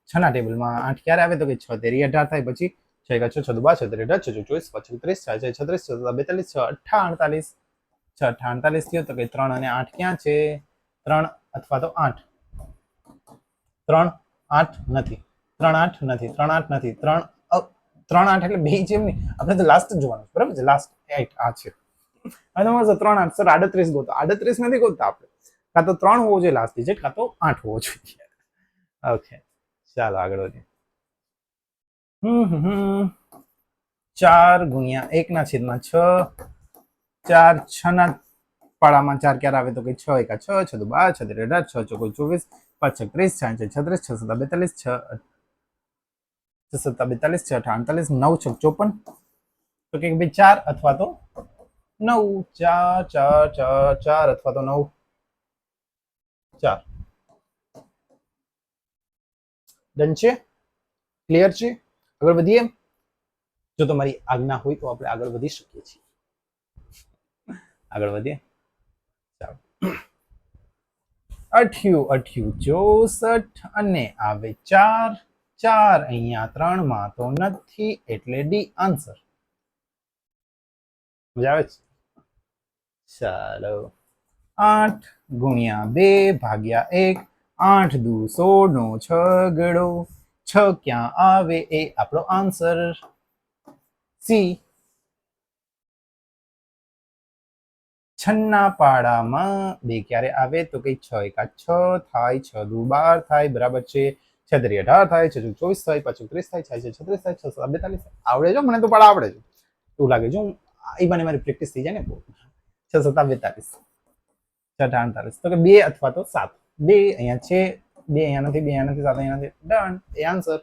6 ના ટેબલમાં 8 ક્યારે આવે તો કે 6 તેરી 18 થાય. પછી 6 1 6 6 2 12 6 18 6 24 35 36 4 36 6 42 6 8 48 થયો તો કે 3 અને 8 ક્યાં છે? 3 અથવા તો 8. 3 8 નથી, 3 8 નથી, 3 8 નથી, 3 8 એટલે બે છે એમ નહીં, આપણે તો લાસ્ટ જ જોવાનું. બરાબર છે? લાસ્ટ 8 આ છે. હવે તમારે 3 8 સર 38 ગોતો. 38 નથી ગોતતા આપણે, કાં તો 3 હોવો જોઈએ લાસ્ટ ડિજિટ, કાં તો 8 હોવો જોઈએ. ઓકે, ચાલો આગળ વધીએ. 4 ગુણ્યા 1 ના છેદમાં 6. 4 6 ના પાડામાં 4 ક્યારે આવે તો કે 6 1 6 6 2 12 6 13 18 6 24 5 36 36 36 6 42 6 6 42 6 48 9 6 54. તો કે ભાઈ 4 અથવા તો 9 4 4 4 4 અથવા તો 9 4 ડન છે, ક્લિયર છે? આગળ વધીએ. જો તમારી આજ્ઞા હોય તો આપણે આગળ વધી શકીએ છીએ. આગળ વધીએ. ચાલો, 64 અને આવે 4 4 અહીંયા 3 માં તો નથી એટલે ડી આન્સર. મજા આવે છે? ચાલો, 8 ગુણ્યા 2 ભાગ્યા 1, 8 દુ 16 નો છગડો, 6 ક્યાં આવે એ આપણો આન્સર. સી, છન્ના પાડામાં 2 ક્યારે આવે તો કે 6 એકા 6 થાય, 6 દુ 12 થાય, બરાબર છે. 6 તરી 18 થાય, 6 દુ 24 થાય, 5 30 થાય, 6 36 થાય, 6 42 થાય. આવડે છે મને તો પાડા આવડે છે એવું લાગે છે. એ બને મારી પ્રેક્ટિસ થઈ જાય ને બહુ. 6 7 42, 6 48 તો કે 2 અથવા તો 7. 2 અહીંયા છે, 2 અહીંયા નથી, 2 અહીંયા નથી, 7 અહીંયા નથી. ડન, એ આન્સર.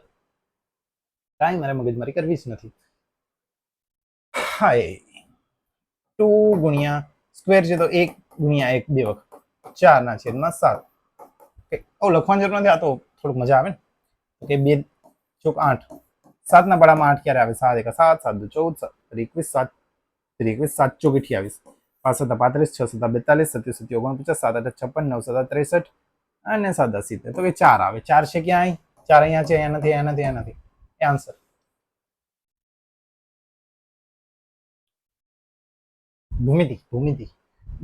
કાંઈ મારે મગજમારી કરવી જ નથી. હાય, 2 ગુણ્યા સ્ક્વેર છે તો 1 ગુણ્યા 1 2 વખત, 4 ના છેદમાં 7. લખવાની જરૂર નથી, આ તો થોડુંક મજા આવે ને. કે 2 ચોક 8, 7 ના પાડામાં 8 ક્યારે આવે? 7 એકા 7, 7 દુ 14, 21 7 21 7 ચોક 28, 5 7 35, 6 7 42, 7 7 49, 7 8 56, 9 7 63 અને 7 10 70. તો કે 4 આવે. 4 છે ક્યાં? 4 અહીંયા છે, અહીંયા નથી, અહીંયા નથી, અહીંયા નથી. એ આન્સર. ભૂમિતિ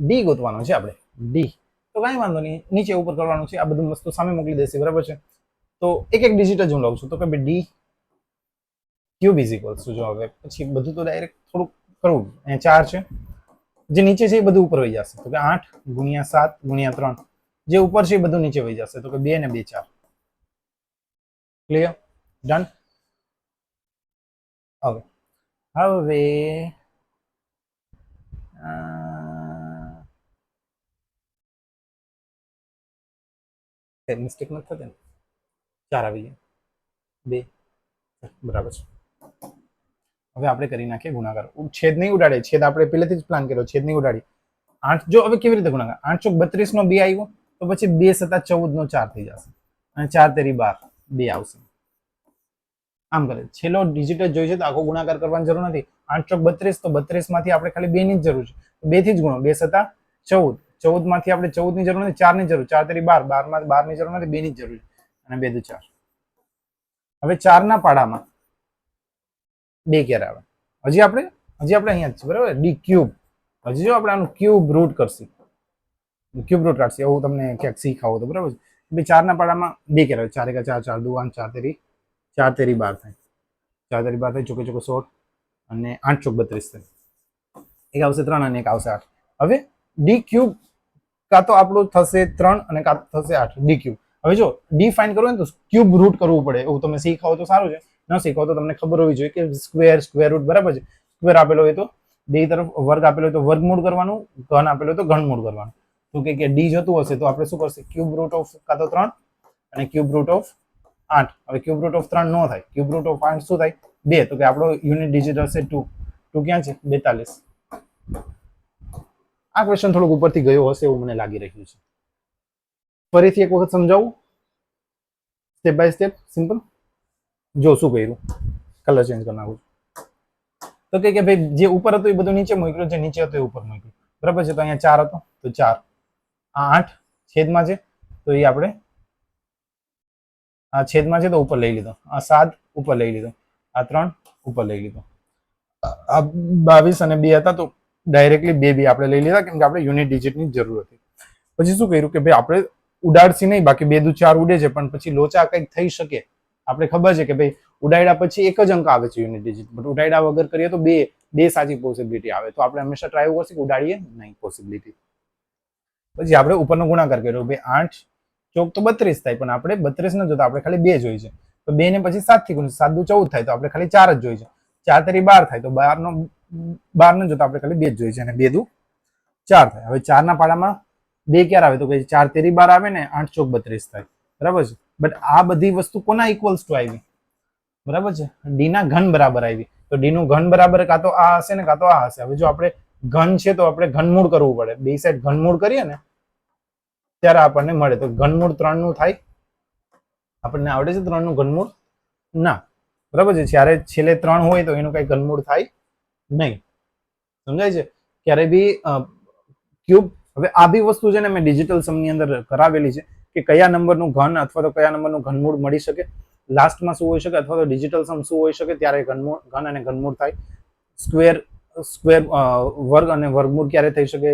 ડી ગોતવાનો છે આપણે. ડી તો કાંઈ વાંધો નહીં, નીચે ઉપર કરવાનું છે. આ બધું વસ્તુ સામે મોકલી દેશે, બરાબર છે. તો એક એક ડિજિટ જ હું લઉં છું. તો કે ભાઈ D cube is equals to, જો હવે પછી બધું તો ડાયરેક્ટ થોડુંક કરવું. અહીંયા 4 છે, જે નીચે છે એ બધું ઉપર વહી જશે. તો કે 8 ગુણ્યા 7 ગુણ્યા 3, જે ઉપર છે એ બધું નીચે વહી જશે. તો કે 2 ને 2 4. ક્લિયર? ડન. હવે મિસ્ટેક નથી થતી ને? 4 આવી ગયા, 2 બરાબર છે. હવે આપણે કરી નાખીએ ગુણાકાર. છેદ નહીં ઉડાડે, છેદ આપણે પહેલેથી જ પ્લાન કર્યો, છેદ નહીં ઉડાડી. 8 જો હવે કેવી રીતે ગુણાકાર? 8 ચોક 32 નો 2 આવ્યો તો પછી 2 7 14 નો 4 થઈ જશે, અને 4 તેરી 12 2 આવશે. આમ કરે. છેલ્લો ડિજિટ જ જોઈએ છે તો આખો ગુણાકાર કરવાની જરૂર નથી. 8 ચોક 32 તો 32 માંથી આપણે ખાલી 2 ની જ જરૂર છે, 2 થી જ ગુણો. 2 7 14, 14 માંથી આપણે 14 ની જરૂર નથી, 4 ની જરૂર. 4 તેરી 12, 12 માં 12 ની જરૂર નથી, 2 ની જ જરૂર છે, અને 2 દુ 4. હવે 4 ના પાડામાં 2 ક્યારે આવે? હજી આપણે અહીંયા જ છે, બરાબર. D cube. હજી જો આપણે આનું ક્યુબ રૂટ કરશું, ક્યુબ રૂટ કાઢશે, એવું તમને ક્યાંક શીખાવો તો બરાબર છે. 4 ના પાડામાં 2 ક્યારે આવે? 4 એકા 4, 4 દુ 8, 4 તેરી 12 થાય, 4 તેરી 12 થાય, ચોકે ચોકે 16, અને 8 ચોક 32 થાય. એક આવશે 3 અને એક આવશે 8. હવે ડી ક્યુબ કાં તો આપણું થશે 3 અને કાં થશે 8. D cube. હવે જો ડી ફાઇન્ડ કરવું હોય ને તો ક્યુબ રૂટ કરવું પડે. એવું તમે શીખાવો તો સારું છે, ન શીખો તો તમને ખબર હોવી જોઈએ કે સ્ક્વેર રૂટ, બરાબર છે. સ્ક્વેર આપેલો હોય તો બે તરફ વર્ગ આપેલો હોય તો વર્ગમૂળ કરવાનું, ઘન આપેલો હોય તો ઘનમૂળ કરવાનું. તો કે ડી જતું હશે તો આપણે શું કરશે? ક્યુબ રૂટ ઓફ કાં તો 3 અને ક્યુબ રૂટ ઓફ 8. હવે ક્યુબ રૂટ ઓફ 3 નો થાય, ક્યુબ રૂટ ઓફ 8 શું થાય? 2. તો કે આપણો યુનિટ ડિજિટ હશે 2. 2 ક્યાં છે? 42. આ ક્વેશ્ચન થોડુંક ઉપરથી ગયો હશે એવું મને લાગી રહ્યું છે. ફરીથી એક વખત સમજાવું, સ્ટેપ બાય સ્ટેપ, સિમ્પલ. જો શું કર્યું, કલર ચેન્જ કરી નાખું. તો કે ભાઈ જે ઉપર હતું એ બધું નીચે મૂક્યું, જે નીચે હતું એ ઉપર મૂક્યું, બરાબર છે. તો અહીંયા 4 હતો તો 4, આ 8 છેદમાં છે તો એ આપણે આ છેદમાં છે તો ઉપર લઈ લીધો, આ 7 ઉપર લઈ લીધો, આ 3 ઉપર લઈ લીધો, આ 22 અને 2 હતા તો ડાયરેક્ટલી 2 આપણે લઈ લીધા, કેમ કે આપણે યુનિટ ડિજિટની જરૂર હતી. પછી શું કર્યું કે ભાઈ આપણે ઉડાડશી નહીં, બાકી 2 દુ 4 ઉડે છે, પણ પછી લોચા કંઈક થઈ શકે. આપણે ખબર છે કે ભાઈ ઉડાડ્યા પછી એક જ અંક આવે છે યુનિટ ડિજિટ, બટ ઉડાડ્યા વગર કરીએ તો બે સાચી પોસિબિલિટી આવે. તો આપણે હંમેશા ટ્રાય કરશું કે ઉડાડીએ નહીં પોસિબિલિટી. પછી આપણે ઉપરનો ગુણાકાર કર્યો, ભાઈ 8 ચોક તો 32 થાય, પણ આપણે 32 ન જોતા આપણે ખાલી 2 જોઈ છે. તો 2 ને પછી 7 થી ગુણ્યું, 7 દુ 14 થાય, તો આપણે ખાલી 4 જ જોઈ છે. 4 તેરી 12 થાય, તો 12 ન જોતા આપણે ખાલી 2 જ જોઈ છે, અને 2 દુ 4 થાય. હવે 4 ના પાડામાં 2 ક્યારે આવે? તો કે 4 તેરી 12 આવે ને 8 ચોક 32 થાય, બરાબર છે. બટ આ બધી વસ્તુ કોના ઇક્વલ્સ ટુ આવી? બરાબર છે, ડી ના ઘન બરાબર આવી. તો ડી નું ઘન બરાબર કાં તો આ હશે ને કાં તો આ હશે. હવે જો આપણે ઘન છે તો આપણે ઘનમૂળ કરવું પડે. બે સાઈડ ઘનમૂળ કરીએ ને ત્યારે આપણને મળે. તો ઘનમૂળ 3 નું થાય. આપણને આવડે છે 3 નું ઘનમૂળ? ના. બરાબર છે. જ્યારે છેલ્લે 3 હોય તો એનું કઈ ઘનમૂળ થાય નહીં. સમજાય છે? ક્યારે બી ક્યુબ. હવે આ બી વસ્તુ છે ને મેં ડિજિટલ સમની અંદર કરાવેલી છે કે કયા નંબરનું ઘન અથવા તો કયા નંબરનું ઘનમૂળ મળી શકે, લાસ્ટમાં શું હોઈ શકે, અથવા તો ડિજિટલ સમ શું હોઈ શકે ત્યારે ઘન અને ઘનમૂળ થાય. સ્ક્વેર વર્ગ અને વર્ગમૂળ ક્યારે થઈ શકે,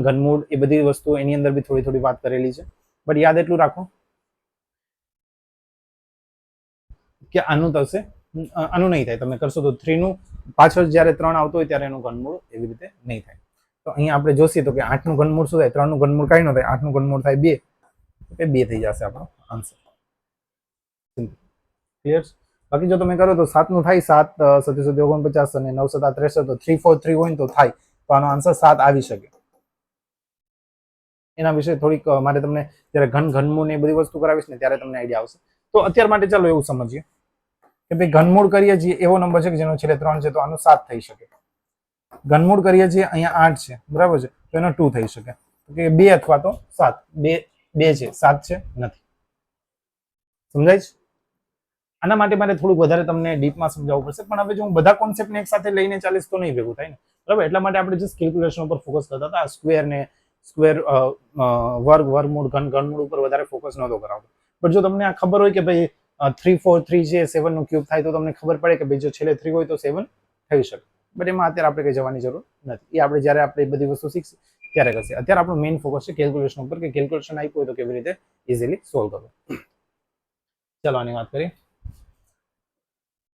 ઘનમૂળ, એ બધી વસ્તુ એની અંદર બી થોડી થોડી વાત કરેલી છે. બટ યાદ એટલું રાખો કે આનું થશે, આનું નહીં થાય. તમે કરશો તો 3 નું પાછળ જ્યારે 3 આવતો હોય ત્યારે એનું ઘનમૂળ એવી રીતે નહીં થાય. તો અહીંયા આપણે જોશીએ તો કે 8 નું ઘનમૂળ શું થાય? 3 નું ઘનમૂળ કઈ ન થાય. 8 નું ઘનમૂળ થાય 2. તો 2 થઈ જશે આપણો આન્સર. ક્લિયર? બાકી જો તમે કરો તો 7 નું થાય. 7 7 49 અને 9 7 63, તો 3 4 3 હોય ને તો થાય. તો આનો આન્સર 7 આવી શકે. એના વિશે થોડીક મારે તમને જ્યારે ઘનમૂળ ને એ બધી વસ્તુ કરાવીશ ને ત્યારે તમને આઈડિયા આવશે. તો અત્યાર માટે ચાલો એવું સમજીએ કે ભાઈ ઘનમૂળ કરીએ છીએ એવો નંબર છે કે જેનો છેલ્લે 3 છે, તો આનું 7 થઈ શકે. ઘનમૂળ કરીએ છીએ અહીંયા 8 છે, બરાબર છે, તો એનો 2 થઈ શકે. કે 2 અથવા તો 7. 2 છે, 7 છે નથી. સમજાય છે? આના માટે મારે થોડુંક વધારે તમને ડીપમાં સમજાવવું પડશે. પણ હવે જો હું બધા કોન્સેપ્ટને એક સાથે લઈને ચાલીશ તો નહીં ભેગું થાય ને. બરાબર? એટલા માટે આપણે જસ્ટ કેલ્ક્યુલેશન ઉપર ફોકસ કરતા હતા. સ્ક્વેર ને સ્ક્વેર, વર્ગ, વર્ગમૂળ, ઘનમૂળ ઉપર વધારે ફોકસ નહોતો કરાવતો. પણ જો તમને આ ખબર હોય કે ભાઈ 3 4 3 છે, 7 નું ક્યુબ થાય, તો તમને ખબર પડે કે ભાઈ જો છેલ્લે 3 હોય તો 7 થઈ શકે. બટ એમાં અત્યારે આપણે કઈ જવાની જરૂર નથી. એ આપણે જ્યારે આપણે બધી વસ્તુ શીખશે ત્યારે કરશે. અત્યારે આપણું મેઇન ફોકસ છે કેલ્ક્યુલેશન ઉપર, કે કેલ્ક્યુલેશન આપ્યું હોય તો કેવી રીતે ઇઝીલી સોલ્વ કરવું. ચાલો આની વાત કરીએ.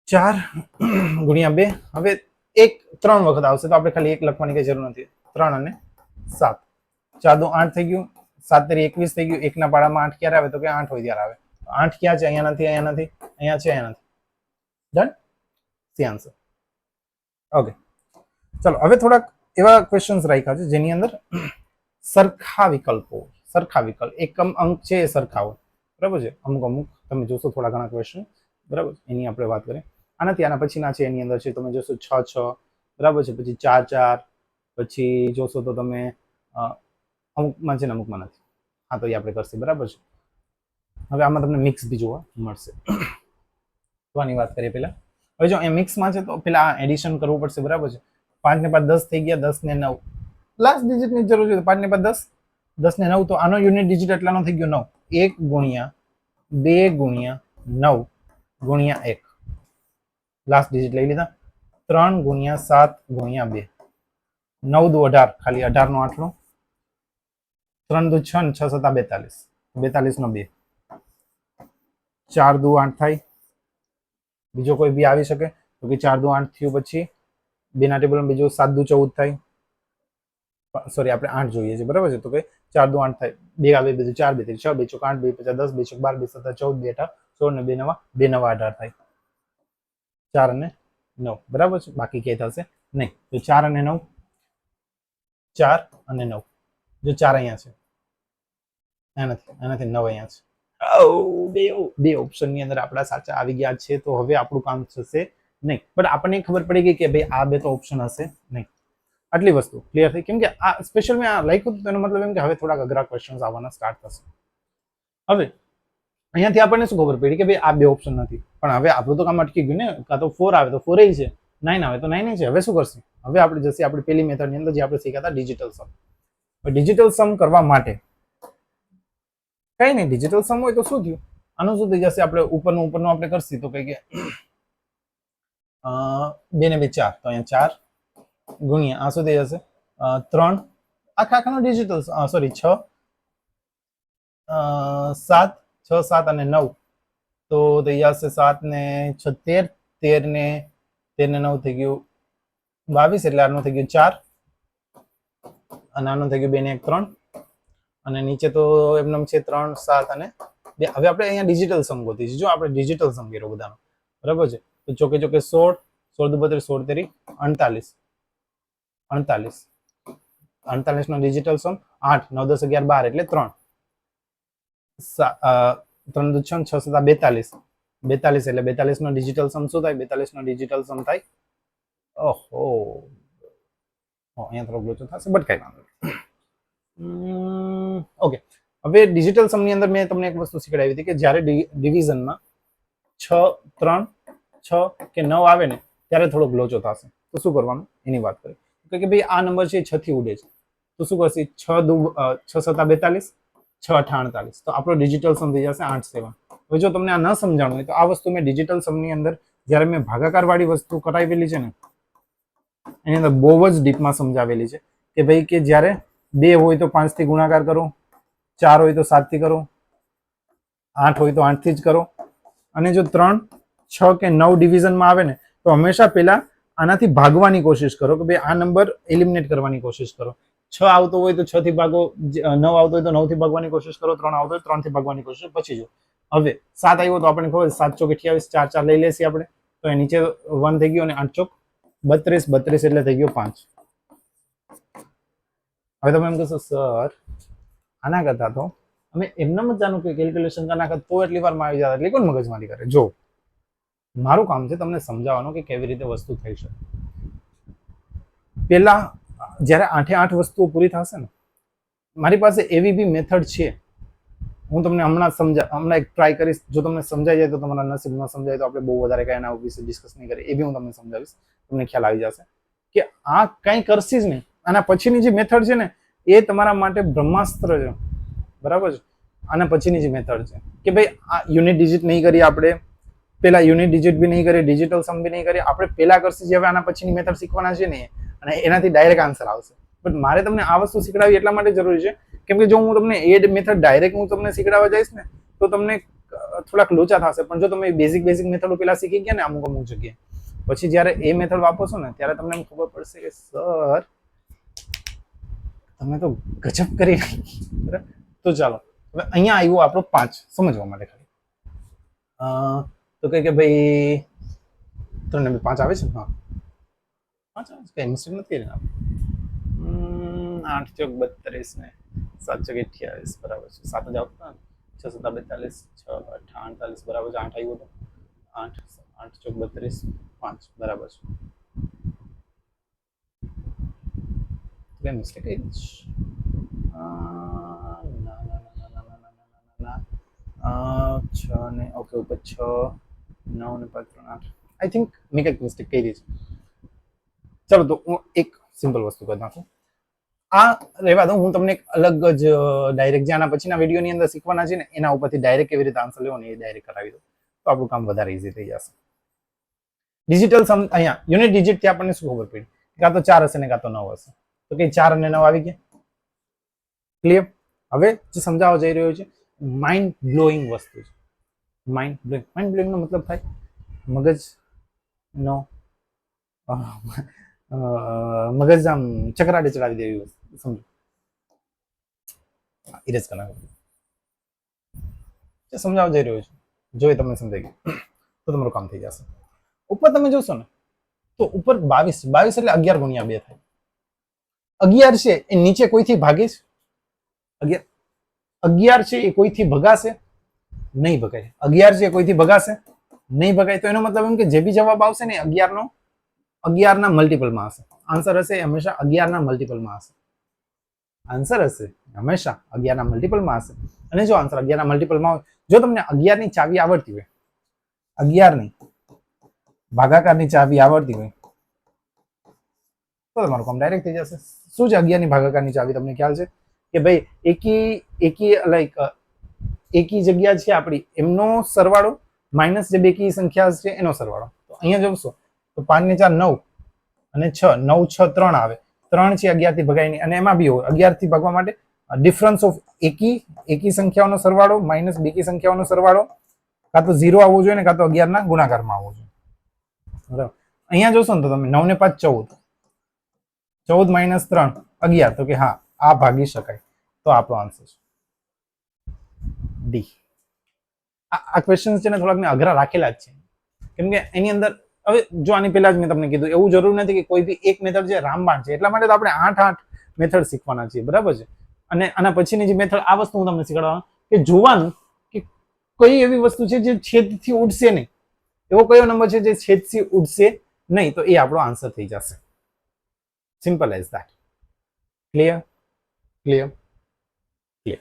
4 ગુણ્યા 2. હવે 3 વખત આવશે તો આપણે ખાલી 1 લખવાની કઈ જરૂર નથી. 3 અને 7. 4 દુ 8 થઈ ગયું. 7 તરી 21 થઈ ગયું. 1 ના પાડામાં 8 ક્યારે આવે? તો કે 8 હોય ત્યારે આવે. 8 ક્યાં છે? અહીંયા નથી, અહીંયા નથી, અહીંયા છે, અહીંયા નથી. ડન? C answer. ઓકે, ચલો હવે થોડાક એવા ક્વેશ્ચન્સ રાખ્યા છે જેની અંદર સરખા વિકલ્પો, સરખા વિકલ્પ, એકમ અંક છે એ સરખા હોય. બરાબર છે? અમુક તમે જોશો થોડા ઘણા ક્વેશ્ચન. બરાબર? એની આપણે વાત કરીએ. આનાથી આના પછીના છે એની અંદર છે તમે જોશો 6 6, બરાબર છે, પછી 4 4, પછી જોશો તો તમે અમુકમાં છે ને અમુકમાં નથી. હા, તો એ આપણે કરશે. બરાબર છે? હવે આમાં તમને મિક્સ બી જોવા મળશે. તો આની વાત કરીએ પહેલા. હવે જો અહીંયા મિક્સમાં છે તો પેલા એડિશન કરવું પડશે. બરાબર છે? 5 ને 5 10 થઈ ગયા. 10 ને 9 લાસ્ટ ડિજિટની જરૂર છે. 5 ને 5 10, 10 ને 9, તો આનો યુનિટ ડિજિટ એટલાનો થઈ ગયો 9. 1 ગુણ્યા 2 ગુણ્યા 9 ગુણ્યા 1. લાસ્ટ ડિજિટ લઈ લીધા. 3 ગુણ્યા 7 ગુણ્યા 2. 9 દુ 18, ખાલી 18 નો આટલો. 3 દુ 6 ને 6 7 42, 42 નો 2. 4 દુ 8 થાય. બીજો કોઈ બી આવી શકે તો કે 4 દુ 8 થયું. પછી 2 ના ટેબલમાં બીજું 7 દુ 14 થાય. સોરી, આપણે 8 જોઈએ છે. બરાબર છે? તો કે 4 દુ 8 થાય. 2 આવે, બીજું 4, 2 3 6, 2 ચોક 8, 2 5 10, 2 ચોક 12, 2 7 14, 2 8 16 ને 2 નવા 18 થાય. 4 અને 9. બરાબર છે? બાકી ક્યાંય થશે નહીં. તો 4 અને 9, 4 અને 9. જો 4 અહીંયા છે, આનાથી 9 અહીંયા છે. બે ઓપ્શન ની અંદર આપણા સાચા આવી ગયા છે. તો હવે આપણું કામ થશે નહીં. બટ આપણને ખબર પડી ગઈ કે ભાઈ આ બે તો ઓપ્શન હશે નહીં. આટલી વસ્તુ ક્લિયર થઈ. કેમ કે આ સ્પેશિયલ મેં આ લખ્યું હતું તેનો મતલબ એમ કે હવે થોડાક અઘરા ક્વેશ્ચન્સ આવવાના સ્ટાર્ટ થશે. હવે અહીંયાથી આપણને શું ખબર પડી કે ભાઈ આ બે ઓપ્શન નથી. પણ હવે આપણું તો કામ અટકી ગયું ને. કાં તો 4 આવે તો 4 છે, 9 આવે તો 9 છે. હવે શું કરશે? હવે આપણે જશે આપણી પેલી મેથડની અંદર જે આપણે શીખ્યા હતા, ડિજિટલ સમ. ડિજિટલ સમ કરવા માટે કઈ નહીં, ડિજિટલ સમ હોય તો શું થયું? આનું શું થઈ જશે? આપણે ઉપરનું આપણે કરશી તો કઈ કે 2 ને 2 4, તો અહીંયા 4 ગુણ્યા આ શું થઈ જશે? 3 આખાનો ડિજિટલ, સોરી 6 7 6 7 અને 9, તો થઈ જશે 7 ને 6 13, 13 ને 9 થઈ ગયું 22, એટલે આનું થઈ ગયું 4 અને આનું થઈ ગયું 2 ને 1 3, અને નીચે તો એમનેમ છે 3 7 અને 2. હવે આપણે અહીંયા ડિજિટલ સમ ગોતી છે. જો આપણે ડિજિટલ સમ કર્યો બધાનો, બરાબર છે? તો ચોકે ચોકે 16 16 દુ 32, 16 તેરી 48, 48 નો ડિજિટલ સમ 8 9 10 11 12 એટલે 3 3 દુ 6 6 7 42, 42 એટલે 42 નો ડિજિટલ સમ શું થાય? 42 નો ડિજિટલ સમ થાય, ઓહો, અહીંયા થોડો લોચો થશે બટ કઈ વાંધો નહીં. ઓકે, હવે ડિજિટલ સમની અંદર મેં તમને એક વસ્તુ શીખડાવી હતી કે જ્યારે ડિવિઝનમાં 6, 3, 6 કે 9 આવે ને ત્યારે થોડોક લોચો થશે. તો શું કરવાનું એની વાત કરીએ કે ભાઈ આ નંબર છે 6 થી ઉડે છે તો શું કરશે 6 7 42, 6 8 48. તો આપણો ડિજિટલ સમ થઈ જશે 8 7. હવે જો તમને આ ન સમજાણું હોય તો આ વસ્તુ મેં ડિજિટલ સમની અંદર જ્યારે મેં ભાગાકાર વાળી વસ્તુ કરાવેલી છે ને એની અંદર બહુ જ ડીપમાં સમજાવેલી છે કે ભાઈ કે જ્યારે 2 હોય તો 5 થી ગુણાકાર કરો, 4 હોય તો 7 થી કરો, 8 હોય તો 8 થી જ કરો, અને જો 3, 6 કે 9 ડિવિઝનમાં આવે ને તો હંમેશા પહેલા આનાથી ભાગવાની કોશિશ કરો કે ભાઈ આ નંબર એલિમિનેટ કરવાની કોશિશ કરો. 6 આવતો હોય તો 6 થી ભાગો, 9 આવતો હોય તો 9 થી ભાગવાની કોશિશ કરો, 3 આવતો હોય 3 થી ભાગવાની કોશિશ. પછી જો હવે 7 આવ્યો તો આપણને ખબર 7 ચોક 28, 4 4 લઈ લેશી આપણે તો એ નીચે 1 થઈ ગયો અને 8 ચોક 32, 32 એટલે થઈ ગયો 5. હવે તમે એમ કહેશો સર આના કરતા તો અમે એમને જ જાણું કે કેલ્ક્યુલેશન ના કરતા તો એટલી વારમાં આવી જાય એટલે કોણ મગજમારી કરે. જો મારું કામ છે તમને સમજાવવાનું કે કેવી રીતે વસ્તુ થઈ શકે. પહેલા જ્યારે 8 વસ્તુઓ પૂરી થશે ને મારી પાસે એવી બી મેથડ છે હું તમને હમણાં એક ટ્રાય કરીશ. જો તમને સમજાઈ જાય તો તમારા નસીબમાં સમજાય તો આપણે બહુ વધારે કઈ એના વિશે ડિસ્કસ નહીં કરીએ. એ બી હું તમને સમજાવીશ, તમને ખ્યાલ આવી જશે કે આ કંઈ કરશે જ નહીં. આના પછીની જે મેથડ છે ને એ તમારા માટે બ્રહ્માસ્ત્ર છે, બરાબર છે. આના પછીની જે મેથડ છે કે ભાઈ આ યુનિટ ડિજિટ નહીં કરીએ આપણે, પેલા યુનિટ ડિજિટ બી નહીં કરીએ, ડિજિટલ સમ બી નહીં કરીએ, આપણે પેલા કરશે જે હવે આના પછીની મેથડ શીખવાના છે ને અને એનાથી ડાયરેક્ટ આન્સર આવશે. બટ મારે તમને આ વસ્તુ શીખડાવી એટલા માટે જરૂરી છે કેમ કે જો હું તમને એ મેથડ ડાયરેક્ટ હું તમને શીખડાવવા જઈશ ને તો તમને થોડાક લોચા થશે. પણ જો તમે બેઝિક મેથડો પેલા શીખી ગયા ને અમુક જગ્યાએ પછી જ્યારે એ મેથડ વાપરશો ને ત્યારે તમને એમ ખબર પડશે કે સર તમે તો ગજબ કરી નાખી. બરાબર, તો ચાલો હવે અહીંયા આવ્યો આપણો 5 સમજવા માટે ખાલી. તો કે ભાઈ 3 ને 5 આવે છે. હા 5 આવે છે, કઈ મિસ્ટેક નથી કરી. 8 ચોક 32 ને 7 ચોક 28 બરાબર છે. 7 જ આવતા 6 7 42, 6 8 48 બરાબર છે. 8 આવ્યો તો 8 ચોક 32, 5 બરાબર છે. કઈ મિસ્ટેક કરી છે? ના 6 ને ઓકે ઉપર 6 9 ને 5 3 8 આઈ થિંક મેં કંઈક મિસ્ટેક કરી છે. ચાલો તો હું એક સિમ્પલ વસ્તુ કરી નાખું. આ રહેવા દો, હું તમને એક અલગ જ ડાયરેક્ટ જે આના પછીના વિડીયોની અંદર શીખવાના છે ને એના ઉપરથી ડાયરેક્ટ કેવી રીતે આન્સર લેવો ને એ ડાયરેક્ટ કરાવી દો તો આપણું કામ વધારે ઇઝી થઈ જશે. ડિજિટલ સમ અહીંયા યુનિટ ડિજિટ થી આપણને શું ખબર પડી કાં તો 4 હશે ને કાં તો 9 હશે. તો કે 4 અને 9 આવી ગયા. ક્લિયર? હવે જે સમજાવવા જઈ રહ્યો છે માઇન્ડ બ્લોઈંગ વસ્તુ છે. માઇન્ડ બ્લોઈંગ નો મતલબ થાય મગજ આમ ચકરાટે ચડાવી દેવી વસ્તુ. સમજો ઇરેજ કરના સમજાવવા જઈ રહ્યો છે જો એ તમને સમજાઈ ગયું તો તમારું કામ થઈ જશે. ઉપર તમે જોશો ને તો ઉપર 22 એટલે 11 ગુણ્યા 2 થાય. 11 છે એ નીચે કોઈથી ભાગીશ 11 છે એ કોઈથી ભગાશે નહીં ભગાય. 11 છે કોઈથી ભગાશે નહીં ભગાય. તો એનો મતલબ એમ કે જે બી જવાબ આવશે ને 11 ના મલ્ટિપલમાં હશે. આન્સર હશે હંમેશા 11 ના મલ્ટિપલમાં હશે. આન્સર હશે હંમેશા 11 ના મલ્ટિપલમાં હશે. અને જો આન્સર 11 ના મલ્ટિપલમાં હોય, જો તમને 11 ની ચાવી આવડતી હોય, 11 ની ભાગાકારની ચાવી આવડતી હોય તો તમારું કામ ડાયરેક્ટ થઈ જશે. શું છે 11 ની ભાગાકારની ચાવી? તમને ખ્યાલ છે કે ભાઈ એકી જગ્યા છે આપણી એમનો સરવાળો માઇનસ જે બેકી સંખ્યા છે એનો સરવાળો. તો અહીંયા જોશો તો 5 ને 4 9 અને 6 9 6 3 આવે. 3 છે 11 થી ભગાય નહીં અને એમાં બી હોય 11 થી ભાગવા માટે ડિફરન્સ ઓફ એકી સંખ્યાઓનો સરવાળો માઇનસ બેકી સંખ્યાઓનો સરવાળો કાં તો 0 આવવો જોઈએ ને કાં તો 11 ના ગુણાકારમાં આવવો જોઈએ. બરાબર. અહીંયા જોશો ને તો તમે 9 ને 5 14 માઇનસ 3 11 તો કે હા આ ભાગી શકાય. તો આપણો આન્સર છે ડી. આ ક્વેશ્ચન છે ને થોડાક મેં અઘરા રાખેલા જ છે કેમ કે એની અંદર હવે જો આની પહેલા જ મેં તમને કીધું એવું જરૂર નથી કે કોઈ બી એક મેથડ છે રામબાણ છે એટલા માટે તો આપણે 8 મેથડ શીખવાના છીએ. બરાબર છે. અને આના પછીની જે મેથડ આ વસ્તુ હું તમને શીખવાડવાનું કે જોવાનું કે કઈ એવી વસ્તુ છે જે છેદથી ઉડશે નહીં. એવો કયો નંબર છે જે છેદથી ઉડશે નહીં તો એ આપણો આન્સર થઈ જશે. Simple as that. Clear clear clear.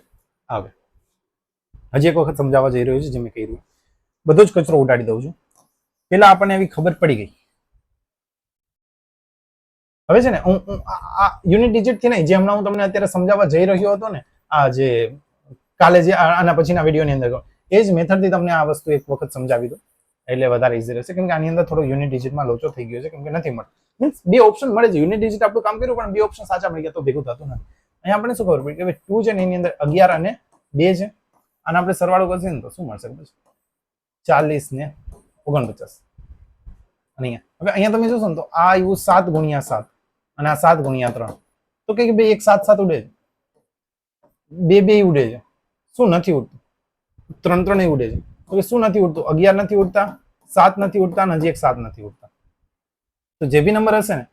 હવે હજી એક વખત સમજાવવા જઈ રહ્યો છું જે મેં કહ્યું. બધો જ કચરો ઉડાડી દઉં છું. પેલા આપણને એવી ખબર પડી ગઈ. હવે છે ને હું આ યુનિટ ડિજિટ થી નહીં, જે હમણાં હું તમને અત્યારે સમજાવવા જઈ રહ્યો હતો ને, આ જે કાલે જે આના પછીના વિડીયોની અંદર એ જ મેથડથી તમને આ વસ્તુ એક વખત સમજાવી દો એટલે વધારે ઈઝી રહેશે. કેમ કે આની અંદર થોડો યુનિટ ડિજિટમાં લોચો થઈ ગયો છે, કેમ કે નથી મળતો. મીન્સ બે ઓપ્શન મળે છે. યુનિટ ડિજિટ આપણું કામ કર્યું પણ બે ઓપ્શન સાચા મળી ગયા તો ભેગું થતું નથી. અહીંયા આપણે શું ખબર પડી કે 2 છે ને એની અંદર 11 અને 2 છે. અને આપણે સરવાળો કરશે ને તો શું મળશે? 40 ને 49. અને હવે અહીંયા તમે જોશો ને તો આ આવ્યું 7 ગુણ્યા 7 અને આ 7 ગુણ્યા 3. તો કે ભાઈ એક 7 7 ઉડે છે, 2 2 ઉડે છે. શું નથી ઉડતું? 3 3 ઉડે છે. તો કે શું નથી ઉડતું? 11 નથી ઉડતા, 7 નથી ઉડતા અને હજી એક 7 નથી ઉડતા. તો જે બી નંબર હશે ને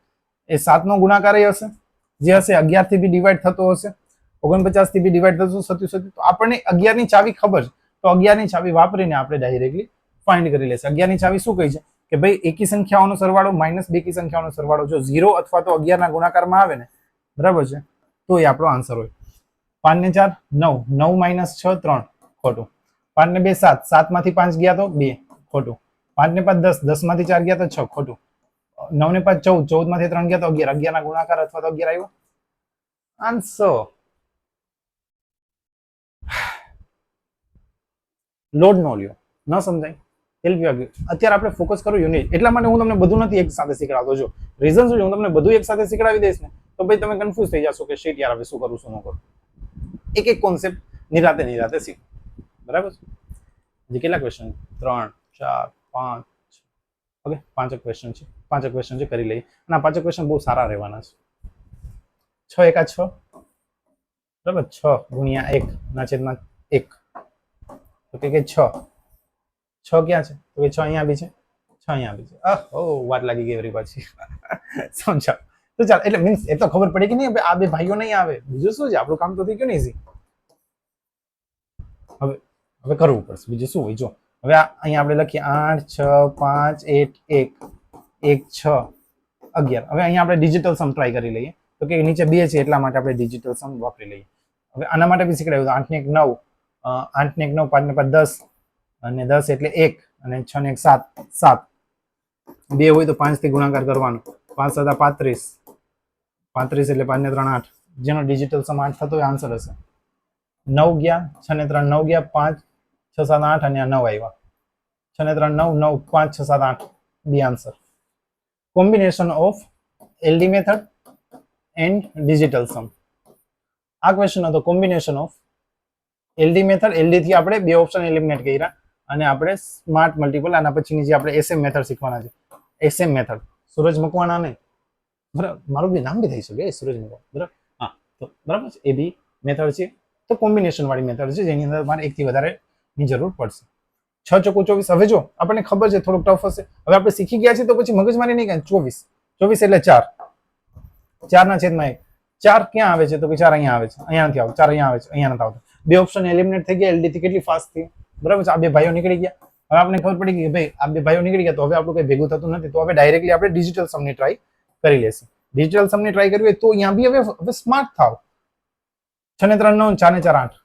એ 7 નો ગુણાકાર હશે, જે હશે 11 થી બી ડિવાઈડ થતો હશે, 49 થી બી ડિવાઈડ થતું 77. તો આપણને 11 ની ચાવી ખબર છે, તો 11 ની ચાવી વાપરીને આપણે ડાયરેક્ટલી ફાઇન્ડ કરી લેશે. 11 ની ચાવી શું કહી છે કે ભાઈ એકી સંખ્યાઓનો સરવાળો માઇનસ બેકી સંખ્યાઓનો સરવાળો જો 0 અથવા તો 11 ના ગુણાકારમાં આવે ને, બરાબર છે, તો એ આપણો આન્સર હોય. 5 ને 4 9, 9 માઇનસ 6 3, ખોટું. 5 ને 2 7, 7 માંથી 5 ગયા તો 2, ખોટું. 5 ને 5 10, 10 માંથી 4 ગયા તો 6, ખોટું. 9 ને 5 14, 14 માંથી 3 ગયા તો 11, 11 ના ગુણાકાર અથવા તો 11 આવ્યો આન્સર. લોડ નો લ્યો, ન સમજાય. અત્યારે આપણે ફોકસ કરો યુનિટ. એટલા માટે હું તમને બધું નથી એક સાથે શીખડાવતો. જો રીઝન શું છે, હું તમને બધું એક સાથે શીખડાવી દઈશ ને તો ભાઈ તમે કન્ફ્યુઝ થઈ જશો કે શીટ યાર હવે શું કરું શું ન કરું. એક એક કોન્સેપ્ટ નિરાતે શીખો, બરાબર છે. હજી કેટલા ક્વેશ્ચન? 3 4 5. ઓકે, 5 ક્વેશ્ચન છે. 5 ક્વેશ્ચન છે, કરી લઈએ. અને આ 5 ક્વેશ્ચન બહુ સારા રહેવાના છે. 6 એકા 6, બરાબર. 6 ગુણ્યા 1 ના છેદમાં 1, તો કે 6. 6 ક્યાં છે? તો કે 6 અહીંયા બી છે, 6 અહીંયા બી છે. ઓ વાત લાગી ગઈ એવી પાછી. સમજાવ તો ચાલ. એટલે મીન્સ એ તો ખબર પડી કે નહીં આ બે ભાઈઓ નહીં આવે, બીજું શું છે, આપણું કામ તો થઈ ગયું ને ઈઝી. હવે કરવું પડશે, બીજું શું હોય. જો હવે અહીંયા આપણે લખીએ 8 6 5 8 1 1 6 11. હવે અહીંયા આપણે ડિજિટલ સમ ટ્રાય કરી લઈએ. તો કે નીચે 2 છે એટલા માટે આપણે ડિજિટલ સમ વાપરી લઈએ. હવે આના માટે બી શીખડાવ્યું 8 ને 1 9, 8 ને 1 9, 5 ને 5 10 અને 10 એટલે 1 અને 6 ને 1 7 7. 2 હોય તો 5 થી ગુણાકાર કરવાનો. 5 7 35, 35 એટલે 5 ને 3 8. જેનો ડિજિટલ સમ 8 થતો હોય આન્સર હશે. 9 ગયા, 6 ને 3 9 ગયા, 5 6 7 8 અને આ 9 આવ્યા. 6 ને 3 9 9 5 6 7 8, B answer. Combination of LD method and digital sum. આ ક્વેશ્ચન હતો combination of LD method. LD થી આપણે બે ઓપ્શન એલિમિનેટ કર્યા અને આપણે સ્માર્ટ મલ્ટિપલ, આના પછીની જે આપણે એસએમ મેથડ શીખવાના છે. એસએમ મેથડ, સૂરજ મકવાણા નહીં, બરાબર. મારું બી નામ બી થઈ શકે સૂરજ મકવાણા, બરાબર. હા, તો બરાબર છે. એ બી મેથડ છે. તો કોમ્બિનેશન વાળી મેથડ છે જેની અંદર મારે એકથી વધારે ની જરૂર પડશે. 6 ચોકુ 24. હવે જો આપણને ખબર છે થોડુંક ટફ હશે. હવે આપણે શીખી ગયા છે તો પછી મગજમારી નહીં. 24 24 એટલે 4, 4 ના છેદમાં 1. 4 ક્યાં આવે છે? તો કે 4 અહીંયા આવે છે, અહીંયા નથી આવતો. 4 અહીંયા આવે છે, અહીંયા નથી આવતો. બે ઓપ્શન એલિમિનેટ થઈ ગયા. એલડી થી કેટલી ફાસ્ટ થઈ, બરાબર છે. આ બે ભાઈઓ નીકળી ગયા. હવે આપણે ખબર પડી ગઈ કે ભાઈ આ બે ભાઈઓ નીકળી ગયા તો હવે આપણું કઈ ભેગું થતું નથી. તો હવે ડાયરેક્ટલી આપણે ડિજિટલ સમ ની ટ્રાય કરી લેશું. ડિજિટલ સમ ની ટ્રાય કરવી હોય તો અહીંયા બી હવે સ્માર્ટ થાવ. 6 ને 3 9, 4 ને 4 8.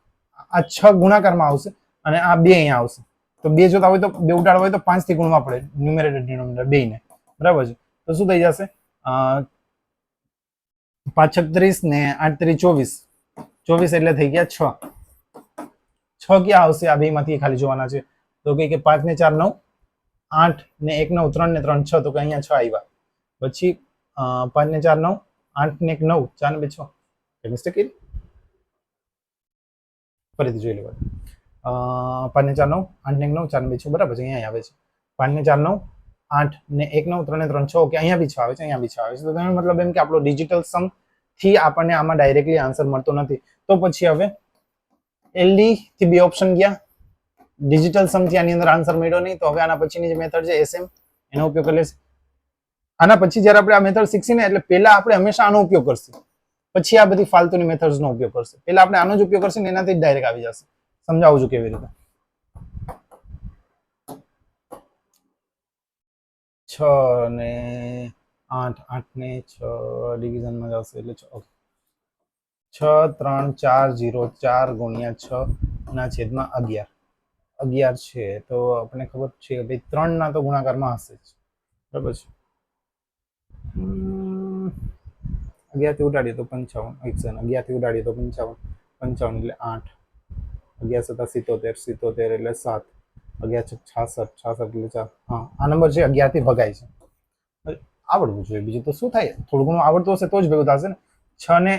આ 6 ગુણાકારમાં આવશે અને આ 2 અહીંયા આવશે. તો 2 જોતા હોય તો 2 ઉડાડવા હોય તો 5 થી ગુણવા પડે, ન્યુમેરેટર ડિનોમિનેટર બેયને, બરાબર છે. તો શું થઈ જશે? 5 36 ને 8 3 24. 24 એટલે થઈ ગયા 6. 6 ક્યાં આવશે? આ બે માંથી ખાલી જોવાના છે. તો કે 5 ને 4 9, 8 ને 1 9, 3 ને 3 6. તો કે અહીંયા 6 આવ્યા. પછી 5 ને 4 9, 8 ને 1 9, 4 ને 2 6. મિસ્ટેક કરી, ફરીથી જોઈ લેવા. 5 ને 4 9, 8 ને 1 9, 4 ને 2 6, બરાબર છે. અહીંયા આવે છે 5 ને 4 9, 8 ને 1 9, 3 ને 3 6. ઓકે, અહીંયા બી 6 આવે છે, અહીંયા બી 6 આવે છે. તો તેનો મતલબ એમ કે આપણો ડિજિટલ સમ થી આપણને આમાં ડાયરેક્ટલી આન્સર મળતો નથી. તો પછી હવે એલડી થી બે ઓપ્શન ગયા, ડિજિટલ સમ થી આની અંદર આન્સર મળ્યો નહીં. તો હવે આના પછીની જે મેથડ છે એસએમ, એનો ઉપયોગ કરી લેશે. આના પછી જ્યારે આપણે આ મેથડ શીખીને એટલે પહેલા આપણે હંમેશા આનો ઉપયોગ કરશું, પછી આ બધી ફાલતુની મેથડ્સ નો ઉપયોગ કરશે. પહેલા આપણે આનો જ ઉપયોગ કરશું ને એનાથી ડાયરેક્ટ આવી જશે. સમજાવું છું કેવી રીતે. 6 ને 8 8 ને 6 ડિવિઝનમાં જશે એટલે 6 3 4 0 4 ગુણ્યા 6 ના છેદમાં 11 11 છે તો આપણે ખબર છે કે ભાઈ 3 ના તો ગુણાકારમાં હશે જ બરાબર છે 11 થી ઉડાડીએ તો 55 11 થી ઉડાડીએ તો 55 55 એટલે 8 11 સત્તા 77 77 એટલે 7 11 66 66 એટલે 4 હા આ નંબર છે 11 થી ભગાય છે આવડવું જોઈએ બીજું તો શું થાય થોડું ઘણું આવડતું હશે તો જ ભેગું થશે ને 6 ને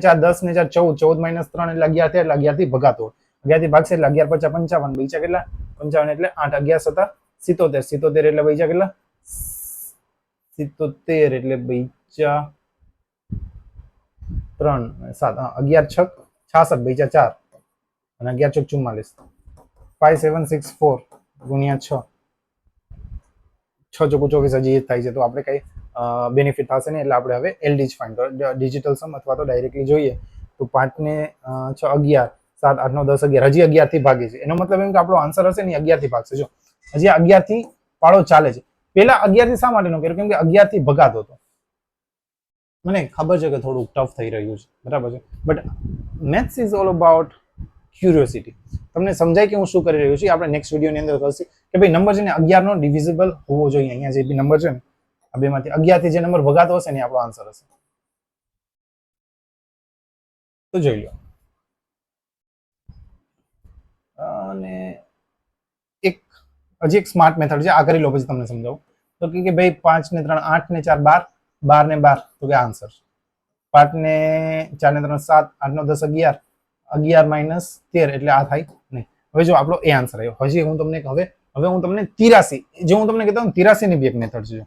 4 10 ને 4 14 14 - 3 એટલે 11 થાય એટલે 11 થી ભગાતો 11 થી ભાગશે એટલે 11 × 55 બચ્યા કેટલા 55 એટલે 8 11 સત્તા 77 77 એટલે બચ્યા કેટલા 77 એટલે બચ્યા 3 7 11 6 66 બચ્યા 4 અને 11 ચોક 44 5764 ગુણ્યા 6 6 ચોક 24 હજી થાય છે તો આપણે કઈ બેનિફિટ થશે નહીં એટલે આપણે હવે એલડી જ ફાઇન્ડ કરો ડિજિટલ સમ અથવા તો ડાયરેક્ટલી જોઈએ તો 5 ને 6 11 7 8 9 10 11 હજી 11 થી ભાગે છે એનો મતલબ એમ કે આપણો આન્સર હશે ને 11 થી ભાગશે જો હજી 11 થી પાળો ચાલે છે પેલા 11 થી શા માટે નો કર્યો કેમ કે 11 થી ભગાતો હતો મને ખબર છે કે થોડું ટફ થઈ રહ્યું છે બરાબર છે but maths is all about curiosity તમને સમજાય કે હું શું કરી રહ્યો છું આપણે નેક્સ્ટ વિડીયોની અંદર કરશું કે ભાઈ નંબર છે ને 11 નો ડિવિઝિબલ હોવો જોઈએ અહીંયા જે બી નંબર છે ને આ બેમાંથી 11 થી જે નંબર ભગાતો હશે ને આપણો આન્સર હશે તો જોઈ લો અને એક હજી એક સ્માર્ટ મેથડ છે આ કરી લો પછી તમને સમજાવું તો કે ભાઈ 5 ને 3 8 ને 4 12 12 ને 12 તો કે આન્સર 5 ને 4 ને 3 7 8 9 10 11 11 - 13 એટલે આ થાય નહીં હવે જો આપણો એ આન્સર આવ્યો હજી હું તમને હવે હું તમને 83 જે હું તમને કહેતો 83 ની બી એક મેથડ છે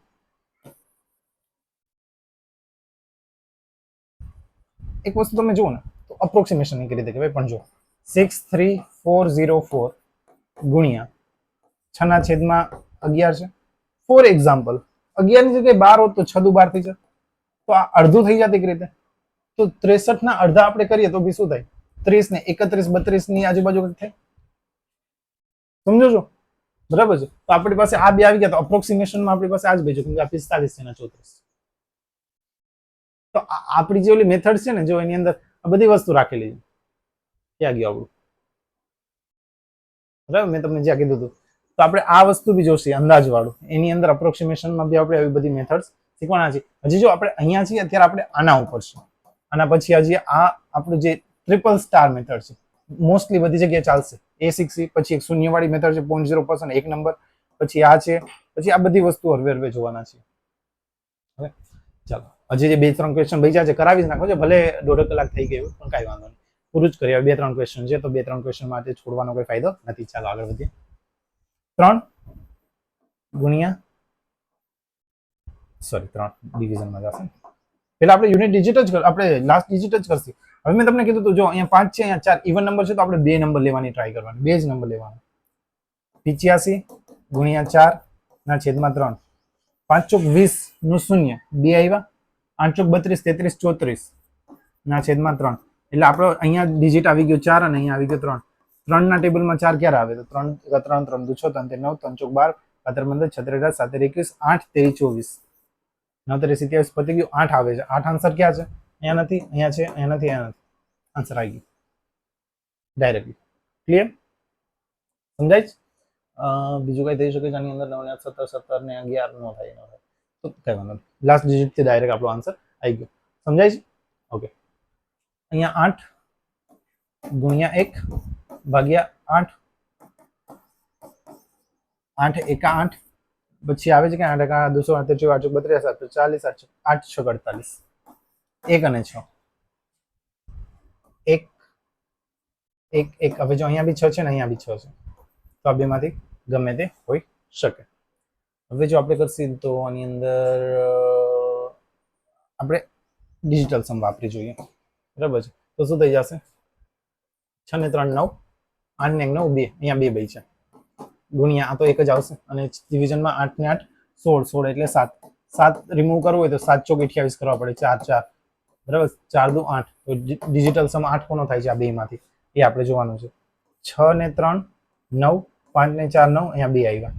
એક વસ્તુ તમે જુઓ ને તો અપ્રોક્સિમેશન ની રીતે કહેવાય પણ જો 63404 ગુણ્યા 6 ના છેદમાં 11 છે ફોર એક્ઝામ્પલ 11 ની જગ્યાએ 12 હોત તો 6 દુ 12 થઈ જાય તો આ અડધું થઈ જતી કે રીતે તો 63 ના અડધા આપણે કરીએ તો બી શું થાય 30 ને 31 32 ની આજુબાજુ કંઈક થાય સમજો છો બરાબર છે તો આપણી પાસે આ બે આવી ગયા તો અપ્રોક્સિમેશનમાં આપણી પાસે આ જ બેજો કેમ કે આ 45 છે ને 34 તો આપણી જે ઓલી મેથડ છે ને જો એની અંદર આ બધી વસ્તુ રાખેલી છે ક્યાં ગયું આપણું બરાબર મેં તમને જ્યાં કીધું હતું તો આપણે આ વસ્તુ બી જોશે અંદાજ વાળું એની અંદર અપ્રોક્સિમેશનમાં બી આપણે આવી બધી મેથડ્સ શીખવાના છે હજી જો આપણે અહીંયા છીએ અત્યારે આપણે આના ઉપર છે આના પછી હજી આ આપણું જે ટ્રિપલ સ્ટાર મેથડ છે મોસ્ટલી બધી જગ્યાએ ચાલશે એ શીખશી પછી એક શૂન્યવાળી મેથડ છે 0.0% એક નંબર પછી આ છે પછી આ બધી વસ્તુ હરવે જોવાના છે હવે ચાલો હજી જે 2-3 ક્વેશ્ચન બચ્યા છે કરાવી જ નાખો છો ભલે 1.5 કલાક થઈ ગયું પણ કાંઈ વાંધો નહીં પૂરું જ કરીએ 2-3 ક્વેશ્ચન છે તો 2-3 ક્વેશ્ચન માટે છોડવાનો કોઈ ફાયદો નથી ચાલો આગળ વધીએ 3 ગુણ્યા 3 ડિવિઝનમાં જશે પેલા આપણે યુનિટ ડિજિટ જ આપણે લાસ્ટ ડિજિટ જ કરશું હવે મેં તમને કીધું તો જો અહીંયા 5 છે અહીંયા 4 ઇવન નંબર છે તો આપણે 2 નંબર લેવાની ટ્રાય કરવાની 2 જ નંબર લેવાના 85 ગુણ્યા 4 ના છેદમાં 3 5 ચોક 20 નું શૂન્ય 2 આવ્યા 8 ચોક 32 33 34 ના છેદમાં 3 એટલે આપણો અહીંયા ડિજિટ આવી ગયો 4 અને અહીંયા આવી ગયો 3 3 ના ટેબલમાં 4 ક્યારે આવે તો 3 3 3 2 6 3 9 3 ચોક 12 15 17 18 17 21 8 23 24 9 27 પતી ગયું 8 આવે છે 8 આન્સર ક્યાં છે અહીંયા નથી અહીંયા છે અહીંયા નથી અહીંયા નથી આન્સર આવી ગયો ડાયરેક્ટલી ક્લિયર સમજાય બીજું કઈ થઈ શકે છે આની અંદર 9 17 17 ને 11 નો થાય તો કઈ વાંધો નહીં લાસ્ટ ડિજિટ થી ડાયરેક્ટ આપણો આન્સર આવી ગયો સમજાય છે ઓકે અહીંયા 8 ગુણ્યા 1 ભાગ્યા 8 8 એકા 8 પછી આવે છે કે 8 એકા 248 8 32 8 6 48 1 અને 6 1 1 1 હવે જો અહીંયા બી 6 છે ને અહીંયા બી 6 છે તો આ બેમાંથી ગમે તે હોઈ શકે હવે જો આપણે કરશું તો આની અંદર આપણે ડિજિટલ સમ વાપરી જોઈએ બરાબર છે તો શું થઈ જશે 6 ને 3 9 8 ને 9 2 અહીંયા 2 બઈ છે ગુણ્યા આ તો એક જ આવશે અને ડિવિઝનમાં 8 ને 8 16 16 એટલે 7 7 રિમૂવ કરવું હોય તો 7 ચોક 28 કરવા પડે 4 4 બરાબર 4 દુ 8 તો ડિજિટલ સમ 8 કોનો થાય છે આ બેમાંથી એ આપણે જોવાનું છે 6 ને 3 9 5 ને 4 9 અહીંયા 2 આવ્યા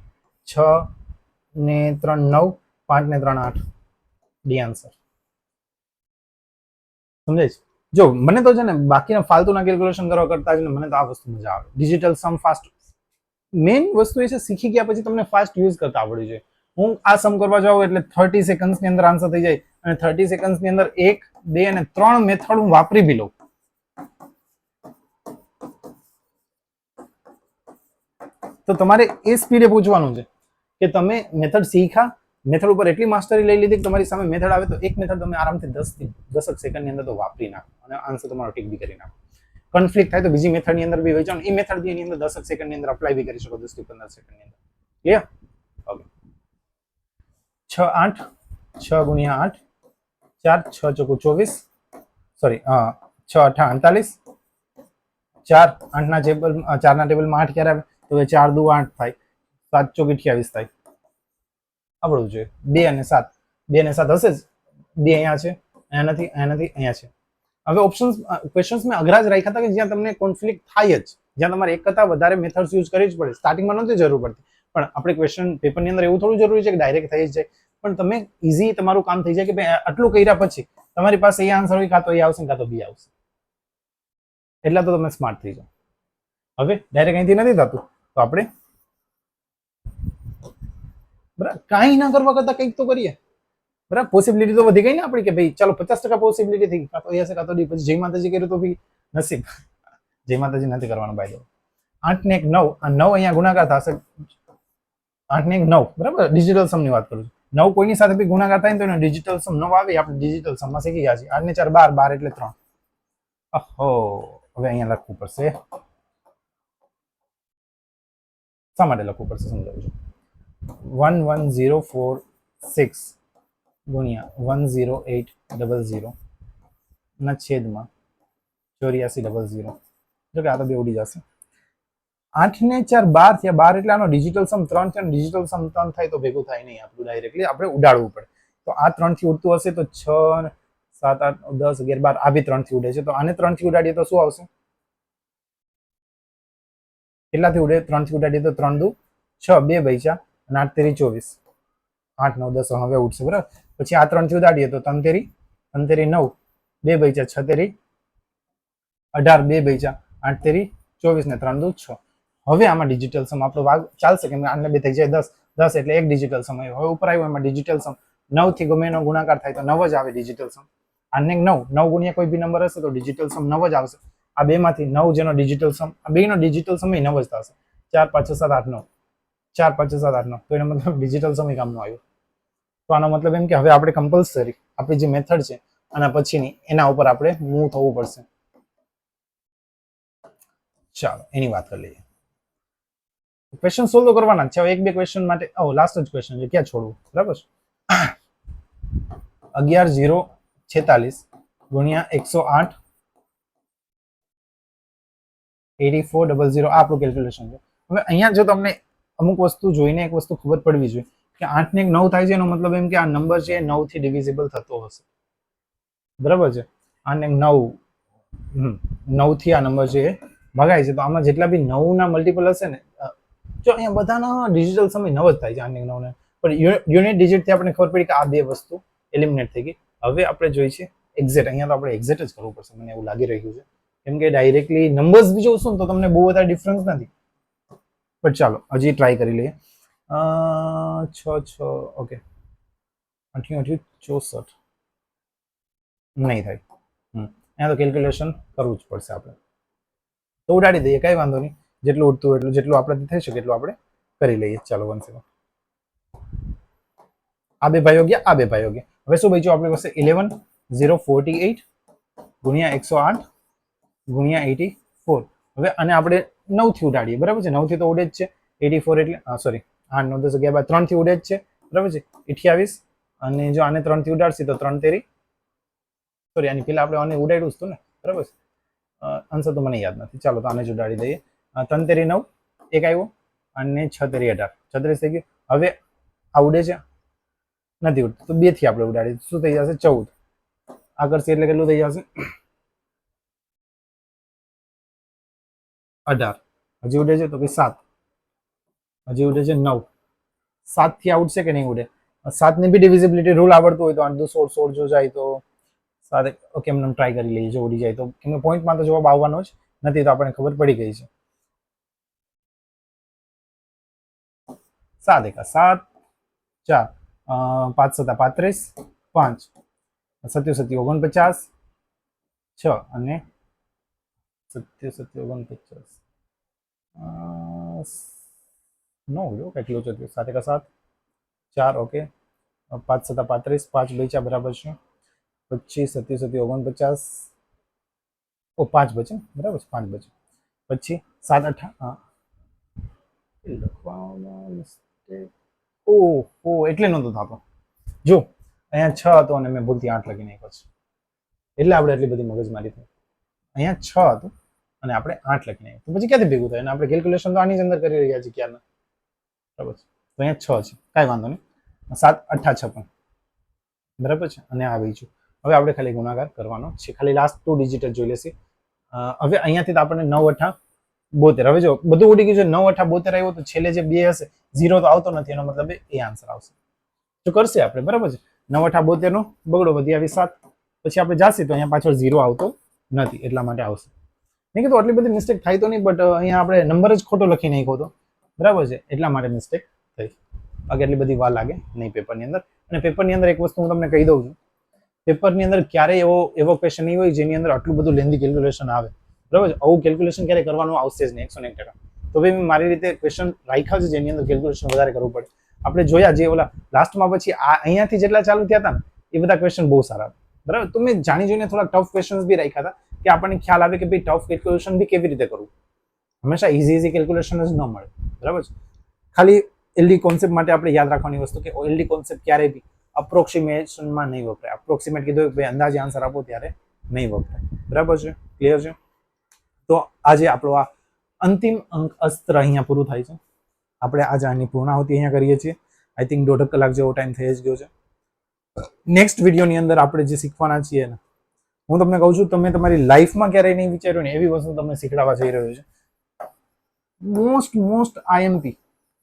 6 ને 3 9 5 ને 3 8 ડી આન્સર. સમજાય છે? જો મને તો છે ને બાકીના ફાલતુના કેલ્ક્યુલેશન કરવા કરતા જ ને મને તો આ વસ્તુ મજા આવે. ડિજિટલ સમ ફાસ્ટ. મેઇન વસ્તુ એ છે શીખી ગયા પછી તમને ફાસ્ટ યુઝ કરતા આવડવું જોઈએ. હું આ સમ કરવા જાઉં એટલે 30 સેકન્ડ્સની અંદર આન્સર થઈ જાય અને 30 સેકન્ડ્સની અંદર 1, 2 અને 3 મેથડ હું વાપરી બી લઉં. તો તમારે એ સ્પીડે પૂછવાનું છે કે તમે મેથડ શીખા, મેથડ ઉપર એટલી માસ્ટરી લઈ લીધી કે તમારી સામે મેથડ આવે તો એક મેથડ તમે આરામથી 10 સેકન્ડની અંદર તો વાપરી નાખો અને આન્સર તમારો ટીક બી કરી નાખો. કન્ફ્લિક્ટ થાય તો બીજી મેથડની અંદર બી વહી જાઓ, એ મેથડ બી એની અંદર 10 સેકન્ડની અંદર અપ્લાય બી કરી શકો, 10 થી 15 સેકન્ડની અંદર. ક્લિયર? ઓકે. 6 8 6 ગુણ્યા 8 4 6 ચોકુ 24, સોરી 6 8 48, 4 8 ના ટેબલ 4 ના ટેબલમાં 8 ક્યારે આવે તો 4 દુ 8 થાય, 7 ચોક 28 થાય. આવડવું જોઈએ. 2 અને 7, 2 અને 7 હશે જ. 2 અહીંયા છે, અહીંયા નથી, અહીંયા નથી, અહીંયા છે. હવે ઓપ્શન્સ ક્વેશ્ચન્સ મેં અઘરા જ રાખ્યા હતા કે જ્યાં તમને કોન્ફ્લિક્ટ થાય જ, જ્યાં તમારે એક કરતા વધારે મેથડ્સ યુઝ કરવી જ પડે. સ્ટાર્ટિંગમાં નથી જરૂર પડતી, પણ આપણે ક્વેશ્ચન પેપરની અંદર એવું થોડું જરૂરી છે કે ડાયરેક્ટ થઈ જ જાય. પણ તમે ઇઝી તમારું કામ થઈ જાય કે ભાઈ આટલું કર્યા પછી તમારી પાસે એ આન્સર હોય, કાં તો એ આવશે કાં તો બી આવશે. એટલા તો તમે સ્માર્ટ થઈ જાઓ. હવે ડાયરેક્ટ અહીંથી નથી થતું તો આપણે બરાબર કાંઈ ના કરવા કરતા કંઈક તો કરીએ. બરાબર, પોસિબિલિટી તો વધી ગઈ ને આપણી કે ભાઈ ચાલો 50% પોસિબિલિટી થઈ, કાં તો એ હશે કાં તો ડી. પછી જય માતાજી કર્યું તો બી નસીબ. જય માતાજી નથી કરવાનું બાય દો. 8 ને 1 9, આ 9 અહીંયા ગુણાકાર થશે. 8 ને 1 9, બરાબર, ડિજિટલ સમ ની વાત કરું છું. 9 કોઈની સાથે બી ગુણાકાર થાય ને તો એનો ડિજિટલ સમ 9 આવે. આપણે ડિજિટલ સમમાં શીખી ગયા છીએ. 8 ને 4 12, 12 એટલે 3. ઓહો, હવે અહીંયા લખવું પડશે. શા માટે લખવું પડશે સમજાવું છું. 11046 ગુણ્યા 10800 ના છેદમાં 8400. જો કે આ તો બે ઉડી જશે. 8 ને 4 12 થયા. 12 એટલે આનો ડિજિટલ સમ 3 છે. ડિજિટલ સમ 3 થાય તો ભેગું થાય નહીં આપણું, ડાયરેક્ટલી આપણે ઉડાડવું પડે. તો આ 3 થી ઉડતું હશે તો 6 7 8 9 10 11 12 આ બી 3 થી ઉડે છે. તો આને 3 થી ઉડાડીએ તો શું આવશે? કેટલાથી ઉડે? 3 થી ઉડાડીએ તો 3 દુ 6, 2 બચ્યા અને 8 તેરી 24, 8 9 10 હવે ઉડશે. બરાબર, પછી આ 3 થી ઉડાડીએ તો 3 તેરી 9, 2 બચ્યા 6 તેરી 18, 2 બચ્યા 8 તેરી 24 ને 3 દુ 6. હવે આમાં ડિજિટલ સમ આપણો વાગ ચાલશે કેમ કે આને બે થઈ જાય 10, 10 એટલે એક ડિજિટલ સમ. હવે ઉપર આવ્યો એમાં ડિજિટલ સમ 9 થી ગમે એનો ગુણાકાર થાય તો 9 જ આવે ડિજિટલ સમ. આને 9 ગુણ્યા કોઈ બી નંબર હશે તો ડિજિટલ સમ 9 જ આવશે. આ બે માંથી 9 જેનો ડિજિટલ સમ, આ બેનો ડિજિટલ સમ 9 જ થશે. 4 5 6 7 8 9, 4 5 6 7 8 9, તો એનો મતલબ ડિજિટલ સમ કામનો આવ્યો. તો આનો મતલબ એમ કે હવે આપણે કમ્પલસરી આપણી જે મેથડ છે આના પછીની એના ઉપર આપણે મૂવ થવું પડશે. ચાલો એની વાત કરી લઈએ. ક્વેશ્ચન સોલ્વ કરવાના છે. એક બે ક્વેશ્ચન માટે લાસ્ટ જ ક્વેશ્ચન છે, ક્યાં છોડવું. બરાબર, 11046 ગુણ્યા 108 8400 આ આપણું કેલ્ક્યુલેશન છે. હવે અહીંયા જો તમને અમુક વસ્તુ જોઈને એક વસ્તુ ખબર પડવી જોઈએ કે 8 ને 9 થાય છે એનો મતલબ એમ કે આ નંબર છે 9 થી ડિવિઝિબલ થતો હશે. બરાબર છે, 8 ને 9 થી આ નંબર છે ભગાય છે. તો આમાં જેટલા બી 9 ના મલ્ટિપલ હશે ને, જો અહીંયા બધાના ડિજિટલ સમય 9 જ થાય છે. 8 ને 9 ને પણ યુનિટ ડિજિટ થી આપણે ખબર પડી કે આ બે વસ્તુ એલિમિનેટ થઈ ગઈ. હવે આપણે જોઈ છે એક્ઝેક્ટ. અહીંયા તો આપણે એક્ઝેક્ટ જ કરવું પડશે મને એવું લાગી રહ્યું છે, કેમ કે ડાયરેક્ટલી નંબર્સ બી જોશું ને તો તમને બહુ વધારે ડિફરન્સ નથી. બટ ચાલો હજી ટ્રાય કરી લઈએ. 6 6 ઓકે 88 64 નહીં થાય. અહીંયા તો કેલ્ક્યુલેશન કરવું જ પડશે આપણે. તો ઉડાડી દઈએ, કઈ વાંધો નહીં. જેટલું ઉડતું એટલું, જેટલું આપણાથી થઈ શકે એટલું આપણે કરી લઈએ. ચાલો 1 સેકન્ડ. આ બે ભાઈઓ ગયા, આ બે ભાઈઓ ગયા. હવે શું બચ્યું આપણી પાસે? 11048 ગુણ્યા 108 ગુણ્યા 84. હવે આને આપણે 9 થી ઉડાડીએ. બરાબર છે, 9 થી તો ઉડે જ છે. 84 એટલે સોરી 8 9 10 11 3 થી ઉડે જ છે. બરાબર છે, 28. અને જો આને 3 થી ઉડાડશે તો 3 તેરી સોરી આની પેલા આપણે આને ઉડાડ્યું હતું ને. બરાબર છે, આન્સર તો મને યાદ નથી. ચાલો તો આને જ ઉડાડી દઈએ. 3 તેરી 9 એક આવ્યો અને 6 તેરી 18 36 થઈ ગયું. હવે આ ઉડે છે નથી ઉડતું તો 2 થી આપણે ઉડાડીએ. શું થઈ જશે? 14. આ કરશે એટલે કેટલું થઈ જશે? 18. હજી ઉડે છે તો કે 7. હજી ઉડે છે 9. 7 થી આ ઉડશે કે નહીં ઉડે? 7ની બી ડિવિઝિબિલિટી રૂલ આવડતું હોય તો 8 દુ 16, 16 જો જાય તો 7 ઓકે એમને ટ્રાય કરી લઈએ જો ઉડી જાય તો, કેમ કે પોઈન્ટમાં તો જવાબ આવવાનો જ નથી તો આપણને ખબર પડી ગઈ છે. 7 એકા 7, 4, 5 સત્તા 35, 5 સત્યુ સત્યુ 49, 6 અને સત્યુ સત્યુ 49 નો જો કેટલું છે 7 એકા 7, 4 ઓકે 5 સત્તા 35, 5 2 બરાબર છે 25, સત્યુ સત્યુ 49, ઓ 5 બચે બરાબર છે 5 બચે, પછી 7 8 લખવામાં મિસ્ટેક, ઓહો એટલે નહોતો થતો જો અહીંયા 6 હતો અને મેં ભૂલથી 8 લખી નાખ્યો છે એટલે આપણે એટલી બધી મગજમારી થઈ. અહીંયા 6 હતું અને આપણે 8 લખી નાખ્યું તો પછી ક્યાંથી ભેગું થાય, અને આપણે કેલ્ક્યુલેશન તો આની જ અંદર કરી રહ્યા છીએ ક્યારના, બરાબર છે. તો અહીંયા 6 છે કાંઈ વાંધો નહીં, 7 8 56 બરાબર છે અને આ બીજું. હવે આપણે ખાલી ગુણાકાર કરવાનો છે, ખાલી લાસ્ટ 2 ડિજિટ જ જોઈ લેશે. હવે અહીંયાથી તો આપણને 9 8 72, હવે જો બધું ઉડી ગયું છે, 9 8 72 આવ્યો તો છેલ્લે જે 2 હશે 0 તો આવતો નથી, એનો મતલબ એ આન્સર આવશે. તો કરશે આપણે બરાબર છે, 9 8 72 નો બગડો વધી આવી 7, પછી આપણે જાશે તો અહીંયા પાછળ 0 આવતો નથી એટલા માટે આવશે. મેં કીધું આટલી બધી મિસ્ટેક થાય તો નહીં, બટ અહીંયા આપણે નંબર જ ખોટો લખી નાખ્યો હતો બરાબર છે એટલા માટે મિસ્ટેક થઈ. બાકી એટલી બધી વાર લાગે નહીં પેપરની અંદર. અને પેપરની અંદર એક વસ્તુ હું તમને કહી દઉં છું, પેપરની અંદર ક્યારેય એવો ક્વેશ્ચન નહીં હોય જેની અંદર આટલું બધું લેન્ધી કેલ્ક્યુલેશન આવે બરાબર છે. આવું કેલ્ક્યુલેશન ક્યારે કરવાનું આવશે જ નહીં 101%. તો ભાઈ મેં મારી રીતે ક્વેશ્ચન રાખ્યા છે જેની અંદર કેલ્ક્યુલેશન વધારે કરવું પડે. આપણે જોયા જે ઓલા લાસ્ટમાં પછી અહીંયાથી જેટલા ચાલુ થયા હતા ને એ બધા ક્વેશ્ચન બહુ સારા બરાબર. તો મેં જાણી જોઈને થોડા ટફ ક્વેશ્ચન્સ બી રાખ્યા હતા કે આપણને ખ્યાલ આવે કે ભાઈ ટફ કેલ્ક્યુલેશન બી કેવી રીતે કરવું. હંમેશા ઇઝી કેલ્ક્યુલેશન જ ન મળે બરાબર છે. ખાલી એલડી કોન્સેપ્ટ માટે આપણે યાદ રાખવાની વસ્તુ કે એલડી કોન્સેપ્ટ ક્યારેય બી અપ્રોક્સિમેશનમાં નહીં વપરાય. અપ્રોક્સિમેટ કીધું ભાઈ અંદાજે આન્સર આપો ત્યારે નહીં વપરાય બરાબર છે. ક્લિયર છે. તો આજે આપણો આ અંતિમ અંક અસ્ત્ર અહીંયા પૂરું થાય છે. આપણે આજે આની પૂર્ણાહુતિ અહીંયા કરીએ છીએ. આઈ થિંક 1.5 કલાક જેવો ટાઈમ થઈ જ ગયો છે. નેક્સ્ટ વિડીયોની અંદર આપણે જે શીખવાના છીએ ને, હું તમને કહું છું તમે તમારી લાઈફમાં ક્યારેય નહીં વિચાર્યું ને એવી વસ્તુ તમને શીખડાવવા જઈ રહ્યો છે. મોસ્ટ આઈએમપી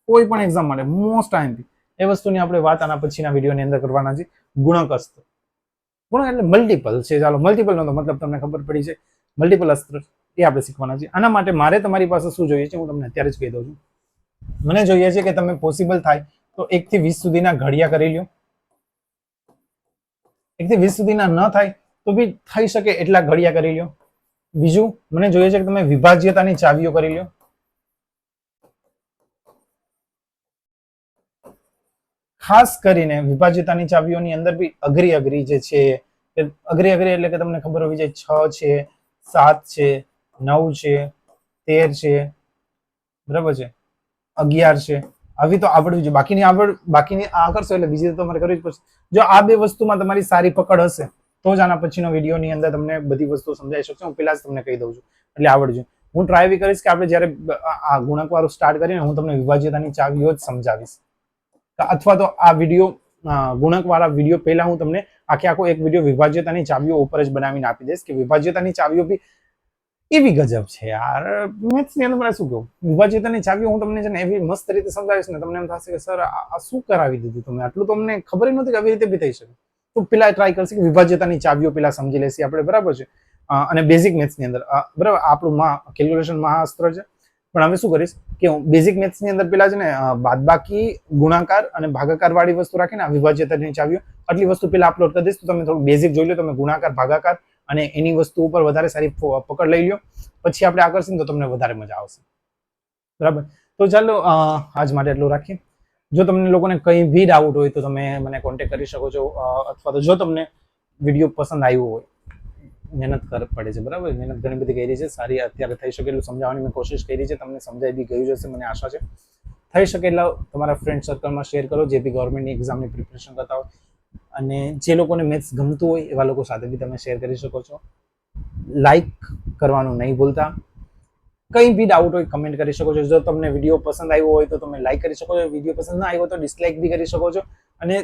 કોઈ પણ એક્ઝામ માટે મોસ્ટ આઈએમપી એ વસ્તુની આપણે વાત આના પછીના વિડીયોની અંદર કરવાના છે. ગુણક અસ્ત્ર, ગુણક એટલે મલ્ટિપલ છે. ચાલો મલ્ટિપલ નો મતલબ તમને ખબર પડી છે. મલ્ટિપલ અસ્ત્ર એ આપણે શીખવાના છે. આના માટે મારે તમારી પાસે શું જોઈએ છે હું તમને અત્યારે જ કહી દઉં છું. મને જોઈએ છે કે તમે પોસિબલ થાય તો 1 થી 20 સુધીના ઘડિયા કરી લ્યો. 1 થી 20 સુધીના ન થાય તો બી થઈ શકે એટલા ઘડિયા કરી લ્યો. બીજું મને જોઈએ છે કે તમે વિભાજ્યતાની ચાવીઓ કરી લ્યો. ખાસ કરીને વિભાજ્યતાની ચાવીઓની અંદર બી અઘરી જે છે, અઘરી એટલે કે તમને ખબર હોવી જોઈએ 6 છે, 7 છે, 9 છે, 13 છે બરાબર છે, 11 છે. આવી તો આવડવી જોઈએ. બાકીની આ કરશો એટલે બીજી તો તમારે કરવી જ પડશે. જો આ બે વસ્તુમાં તમારી સારી પકડ હશે તો જ આના પછીનો વિડીયોની અંદર તમને બધી વસ્તુ સમજાઈ શકશે. હું પેલા જ તમને કહી દઉં છું એટલે આવડજો. હું ટ્રાય બી કરીશ કે આપણે જ્યારે આ ગુણક વાળું સ્ટાર્ટ કરીને હું તમને વિભાજ્યતાની ચાવીઓ જ સમજાવીશ, અથવા તો આ વિડીયો ગુણક વાળા વિડીયો પહેલા હું તમને આખો એક વિડીયો વિભાજ્યતાની ચાવીઓ ઉપર જ બનાવીને આપી દઈશ કે વિભાજ્યતાની ચાવીઓ બી એવી ગજબ છે યાર. મેથ્સ ની અંદર મને શું કહું, વિભાજ્યતાની ચાવીઓ હું તમને છે ને એવી મસ્ત રીતે સમજાવીશ ને તમને એમ થશે કે સર આ શું કરાવી દીધું તમે, આટલું તો અમને ખબર નહોતી કે આવી રીતે બી થઈ શકે. તો પેલા ટ્રાય કરશે કે વિભાજ્યતાની ચાવીઓ પેલા સમજી લેશે આપણે બરાબર છે. અને બેઝિક મેથ્સ ની અંદર બરાબર આપણું કેલ્ક્યુલેશન મહાઅસ્ત્ર છે. પણ હવે શું કરીશ કે હું બેઝિક મેથ્સ ની અંદર પેલા છે ને બાદબાકી, ગુણાકાર અને ભાગાકાર વાળી વસ્તુ રાખીને વિભાજ્યતાની ચાવીઓ આટલી વસ્તુ પેલા અપલોડ કરી દઈશ. તો તમે થોડું બેઝિક જોઈ લો, તમે ગુણાકાર, ભાગાકાર અને એની વસ્તુ ઉપર વધારે સારી પકડ લઈ લો. પછી આપણે આ કરશું તો તમને વધારે મજા આવશે બરાબર. તો ચાલો આજ માટે એટલું રાખીએ. જો તમને લોકોને કંઈ બી ડાઉટ હોય તો તમે મને કોન્ટેક્ટ કરી શકો છો, અથવા તો જો તમને વિડીયો પસંદ આવ્યો હોય, મહેનત પડે છે બરાબર, મહેનત ઘણી બધી કરી છે, સારી અત્યારે થઈ શકે એટલું સમજાવવાની મેં કોશિશ કરી છે, તમને સમજાઈ બી ગયું જશે મને આશા છે. થઈ શકે એટલે તમારા ફ્રેન્ડ સર્કલમાં શેર કરો જે બી ગવર્મેન્ટની એક્ઝામની પ્રિપરેશન કરતા હોય, અને જે લોકોને મેથ્સ ગમતું હોય એવા લોકો સાથે બી તમે શેર કરી શકો છો. લાઈક કરવાનું નહીં ભૂલતા. કંઈ બી ડાઉટ હોય કમેન્ટ કરી શકો છો. જો તમને વિડીયો પસંદ આવ્યો હોય તો તમે લાઈક કરી શકો છો, વિડીયો પસંદ ના આવ્યો તો ડિસલાઈક બી કરી શકો છો. અને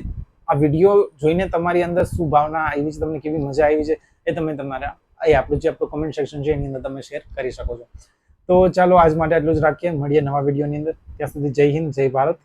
આ વિડીયો જોઈને તમારી અંદર શું ભાવના આવી છે, તમને કેવી મજા આવી છે એ તમે તમારા આપણું કમેન્ટ સેક્શન છે એની અંદર તમે શેર કરી શકો છો. તો ચાલો આજ માટે આટલું જ રાખીએ, મળીએ નવા વિડીયોની અંદર. ત્યાં સુધી જય હિન્દ, જય ભારત.